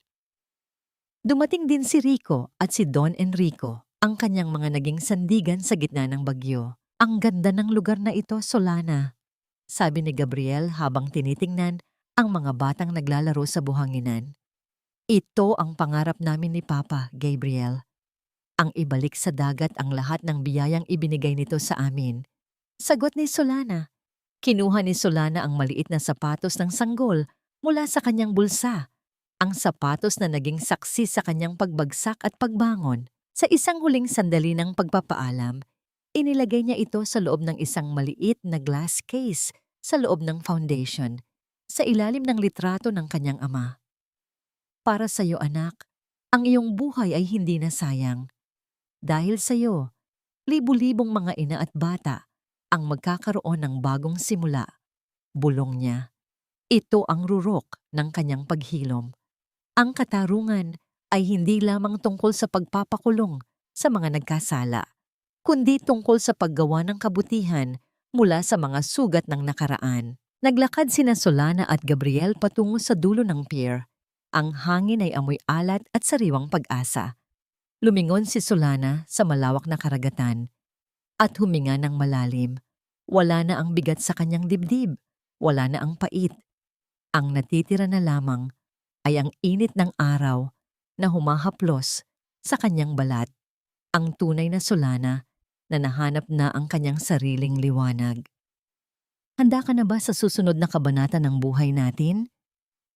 Dumating din si Rico at si Don Enrico, ang kanyang mga naging sandigan sa gitna ng bagyo. "Ang ganda ng lugar na ito, Solana," sabi ni Gabriel habang tinitingnan ang mga batang naglalaro sa buhanginan. "Ito ang pangarap namin ni Papa, Gabriel. Ang ibalik sa dagat ang lahat ng biyayang ibinigay nito sa amin." Sagot ni Solana. Kinuha ni Solana ang maliit na sapatos ng sanggol mula sa kanyang bulsa. Ang sapatos na naging saksi sa kanyang pagbagsak at pagbangon. Sa isang huling sandali ng pagpapaalam, inilagay niya ito sa loob ng isang maliit na glass case sa loob ng foundation, sa ilalim ng litrato ng kanyang ama. "Para sa iyo, anak, ang iyong buhay ay hindi na sayang. Dahil sa iyo, libu-libong mga ina at bata ang magkakaroon ng bagong simula," bulong niya. Ito ang rurok ng kanyang paghilom. Ang katarungan ay hindi lamang tungkol sa pagpapakulong sa mga nagkasala, kundi tungkol sa paggawa ng kabutihan mula sa mga sugat ng nakaraan. Naglakad sina Solana at Gabriel patungo sa dulo ng pier. Ang hangin ay amoy alat at sariwang pag-asa. Lumingon si Solana sa malawak na karagatan at huminga ng malalim. Wala na ang bigat sa kanyang dibdib, wala na ang pait. Ang natitira na lamang ay ang init ng araw na humahaplos sa kanyang balat. Ang tunay na Solana na nahanap na ang kanyang sariling liwanag. "Handa ka na ba sa susunod na kabanata ng buhay natin?"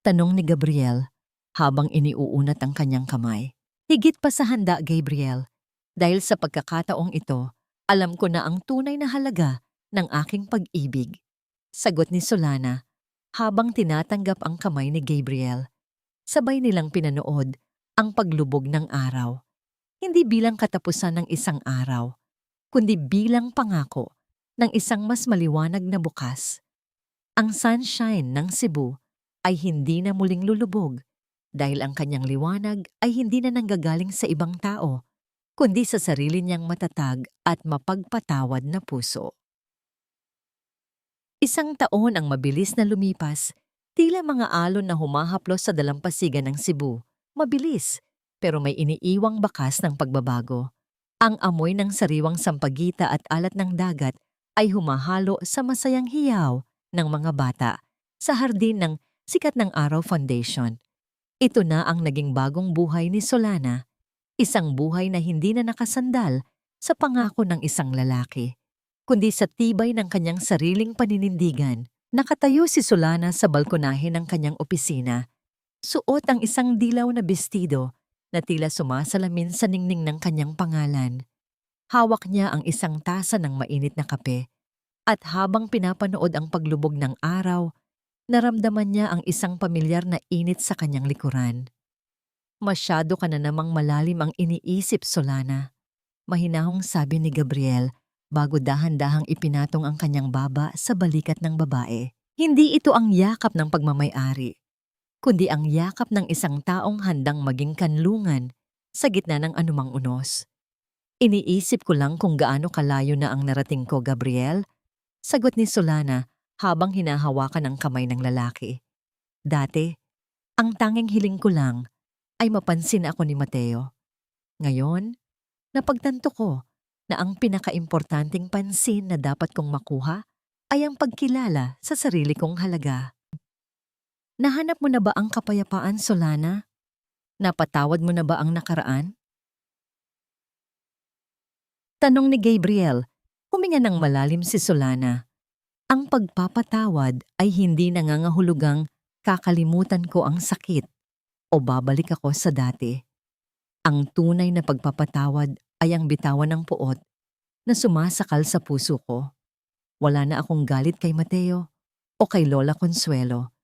Tanong ni Gabriel habang iniuunat ang kanyang kamay. "Higit pa sa handa, Gabriel. Dahil sa pagkakataong ito, alam ko na ang tunay na halaga ng aking pag-ibig." Sagot ni Solana habang tinatanggap ang kamay ni Gabriel. Sabay nilang pinanood ang paglubog ng araw. Hindi bilang katapusan ng isang araw, kundi bilang pangako ng isang mas maliwanag na bukas. Ang sunshine ng Cebu ay hindi na muling lulubog dahil ang kanyang liwanag ay hindi na nanggagaling sa ibang tao, kundi sa sarili niyang matatag at mapagpatawad na puso. Isang taon ang mabilis na lumipas, tila mga alon na humahaplos sa dalampasigan ng Cebu. Mabilis, pero may iniiwang bakas ng pagbabago. Ang amoy ng sariwang sampagita at alat ng dagat ay humahalo sa masayang hiyaw ng mga bata sa hardin ng Sikat ng Araw Foundation. Ito na ang naging bagong buhay ni Solana, isang buhay na hindi na nakasandal sa pangako ng isang lalaki, kundi sa tibay ng kanyang sariling paninindigan. Nakatayo si Solana sa balkonahe ng kanyang opisina, suot ang isang dilaw na bestido na tila sumasalamin sa ningning ng kanyang pangalan. Hawak niya ang isang tasa ng mainit na kape at habang pinapanood ang paglubog ng araw, naramdaman niya ang isang pamilyar na init sa kanyang likuran. Masyado ka na namang malalim ang iniisip, Solana. Mahinahong sabi ni Gabriel bago dahan-dahang ipinatong ang kanyang baba sa balikat ng babae. Hindi ito ang yakap ng pagmamay-ari, kundi ang yakap ng isang taong handang maging kanlungan sa gitna ng anumang unos. Iniisip ko lang kung gaano kalayo na ang narating ko, Gabriel, sagot ni Solana habang hinahawakan ang kamay ng lalaki. Dati, ang tanging hiling ko lang ay mapansin ako ni Mateo. Ngayon, napagtanto ko na ang pinakaimportanteng pansin na dapat kong makuha ay ang pagkilala sa sarili kong halaga. Nahanap mo na ba ang kapayapaan, Solana? Napatawad mo na ba ang nakaraan? Tanong ni Gabriel, huminga ng malalim si Solana. Ang pagpapatawad ay hindi nangangahulugang kakalimutan ko ang sakit o babalik ako sa dati. Ang tunay na pagpapatawad ay ang bitawan ng puot na sumasakal sa puso ko. Wala na akong galit kay Mateo o kay Lola Consuelo.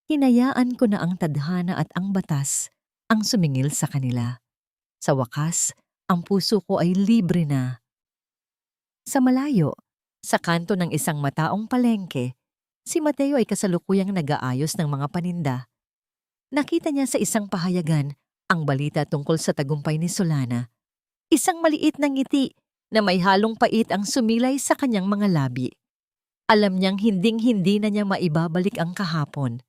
Hinayaan ko na ang tadhana at ang batas ang sumingil sa kanila. Sa wakas, ang puso ko ay libre na. Sa malayo, sa kanto ng isang mataong palengke, si Mateo ay kasalukuyang nag-aayos ng mga paninda. Nakita niya sa isang pahayagan ang balita tungkol sa tagumpay ni Solana. Isang maliit na ngiti na may halong pait ang sumilay sa kanyang mga labi. Alam niyang hinding-hindi na niya maibabalik ang kahapon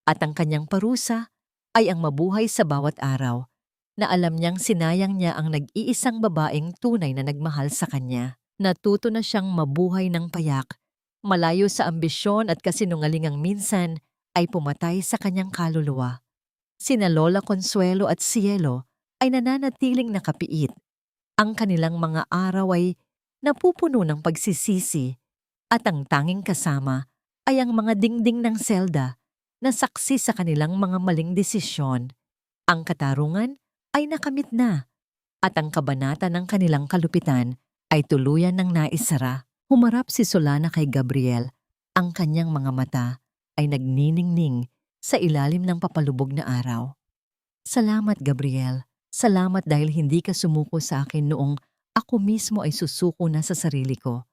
at ang kanyang parusa ay ang mabuhay sa bawat araw na alam niyang sinayang niya ang nag-iisang babaeng tunay na nagmahal sa kanya. Natuto na siyang mabuhay ng payak, malayo sa ambisyon at kasinungalingang minsan ay pumatay sa kanyang kaluluwa. Sina Lola Consuelo at Cielo ay nananatiling nakapiit. Ang kanilang mga araw ay napupuno ng pagsisisi at ang tanging kasama ay ang mga dingding ng selda na saksi sa kanilang mga maling desisyon. Ang katarungan ay nakamit na at ang kabanata ng kanilang kalupitan ay tuluyan ng naisara. Humarap si Solana kay Gabriel. Ang kanyang mga mata ay nagniningning sa ilalim ng papalubog na araw. Salamat, Gabriel. Salamat dahil hindi ka sumuko sa akin noong ako mismo ay susuko na sa sarili ko.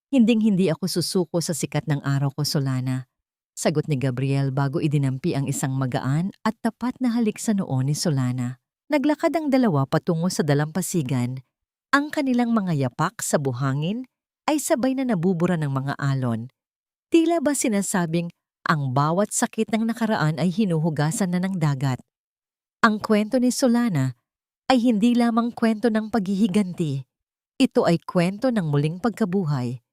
Hinding-hindi ako susuko sa sikat ng araw ko, Solana. Sagot ni Gabriel bago idinampi ang isang magaan at tapat na halik sa noo ni Solana. Naglakad ang dalawa patungo sa dalampasigan. Ang kanilang mga yapak sa buhangin ay sabay na nabubura ng mga alon. Tila ba sinasabing ang bawat sakit ng nakaraan ay hinuhugasan na ng dagat. Ang kwento ni Solana ay hindi lamang kwento ng paghihiganti. Ito ay kwento ng muling pagkabuhay.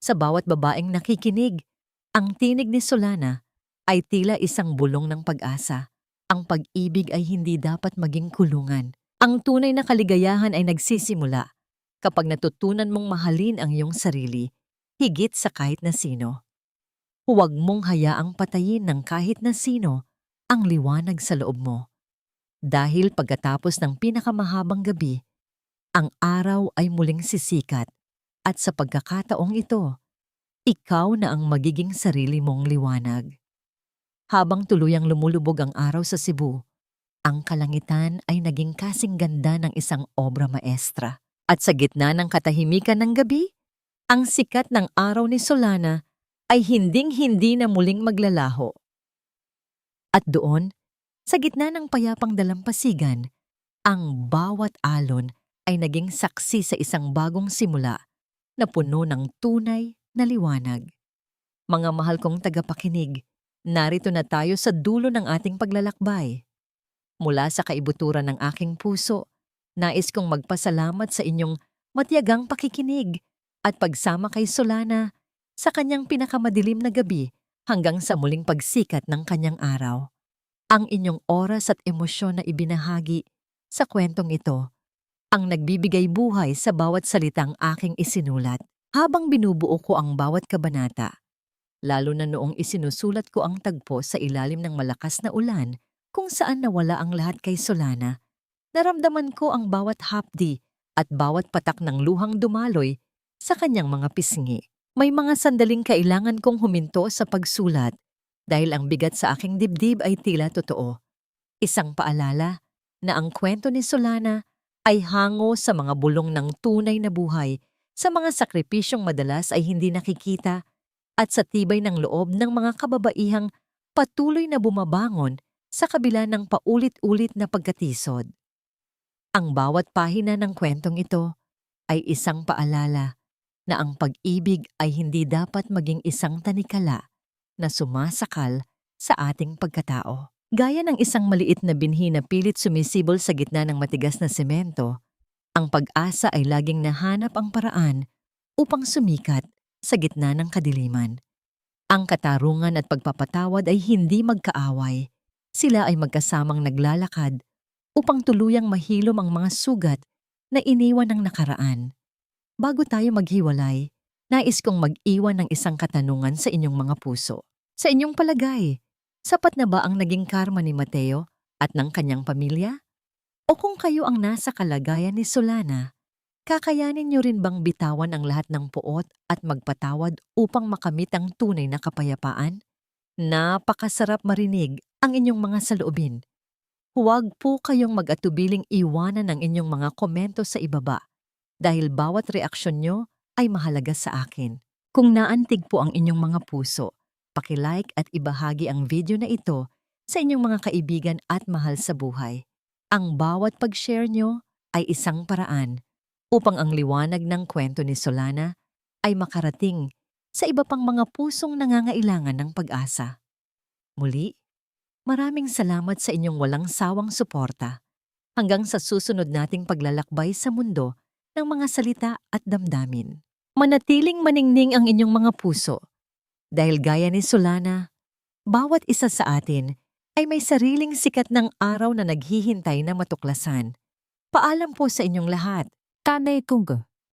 Sa bawat babaeng nakikinig, ang tinig ni Solana ay tila isang bulong ng pag-asa. Ang pag-ibig ay hindi dapat maging kulungan. Ang tunay na kaligayahan ay nagsisimula kapag natutunan mong mahalin ang iyong sarili, higit sa kahit na sino. Huwag mong hayaang patayin ng kahit na sino ang liwanag sa loob mo. Dahil pagkatapos ng pinakamahabang gabi, ang araw ay muling sisikat at sa pagkakataong ito, ikaw na ang magiging sarili mong liwanag. Habang tuluyang lumulubog ang araw sa Cebu, ang kalangitan ay naging kasing ganda ng isang obra maestra. At sa gitna ng katahimikan ng gabi, ang sikat ng araw ni Solana ay hinding-hindi na muling maglalaho. At doon, sa gitna ng payapang dalampasigan, ang bawat alon ay naging saksi sa isang bagong simula na puno ng tunay na liwanag. Mga mahal kong tagapakinig, narito na tayo sa dulo ng ating paglalakbay. Mula sa kaibuturan ng aking puso, nais kong magpasalamat sa inyong matiyagang pakikinig, at pagsama kay Solana sa kanyang pinakamadilim na gabi hanggang sa muling pagsikat ng kanyang araw. Ang inyong oras at emosyon na ibinahagi sa kwentong ito ang nagbibigay buhay sa bawat salitang aking isinulat. Habang binubuo ko ang bawat kabanata, lalo na noong isinusulat ko ang tagpo sa ilalim ng malakas na ulan kung saan nawala ang lahat kay Solana, naramdaman ko ang bawat hapdi at bawat patak ng luhang dumaloy sa kanyang mga pisngi. May mga sandaling kailangan kong huminto sa pagsulat dahil ang bigat sa aking dibdib ay tila totoo. Isang paalala na ang kwento ni Solana ay hango sa mga bulong ng tunay na buhay, sa mga sakripisyong madalas ay hindi nakikita, at sa tibay ng loob ng mga kababaihang patuloy na bumabangon sa kabila ng paulit-ulit na pagkatisod. Ang bawat pahina ng kwentong ito ay isang paalala na ang pag-ibig ay hindi dapat maging isang tanikala na sumasakal sa ating pagkatao. Gaya ng isang maliit na binhi na pilit sumisibol sa gitna ng matigas na semento, ang pag-asa ay laging nahanap ang paraan upang sumikat sa gitna ng kadiliman. Ang katarungan at pagpapatawad ay hindi magkaaway. Sila ay magkasamang naglalakad upang tuluyang mahilom ang mga sugat na iniwan ng nakaraan. Bago tayo maghiwalay, nais kong mag-iwan ng isang katanungan sa inyong mga puso. Sa inyong palagay, sapat na ba ang naging karma ni Mateo at ng kanyang pamilya? O kung kayo ang nasa kalagayan ni Solana, kakayanin niyo rin bang bitawan ang lahat ng puot at magpatawad upang makamit ang tunay na kapayapaan? Napakasarap marinig ang inyong mga saloobin. Huwag po kayong mag-atubiling iwanan ang inyong mga komento sa ibaba dahil bawat reaksyon nyo ay mahalaga sa akin. Kung naantig po ang inyong mga puso, paki-like at ibahagi ang video na ito sa inyong mga kaibigan at mahal sa buhay. Ang bawat pag-share nyo ay isang paraan upang ang liwanag ng kwento ni Solana ay makarating sa iba pang mga pusong nangangailangan ng pag-asa. Muli, maraming salamat sa inyong walang sawang suporta. Hanggang sa susunod nating paglalakbay sa mundo ng mga salita at damdamin. Manatiling maningning ang inyong mga puso. Dahil gaya ni Solana, bawat isa sa atin ay may sariling sikat ng araw na naghihintay na matuklasan. Paalam po sa inyong lahat. Tanay Kungga.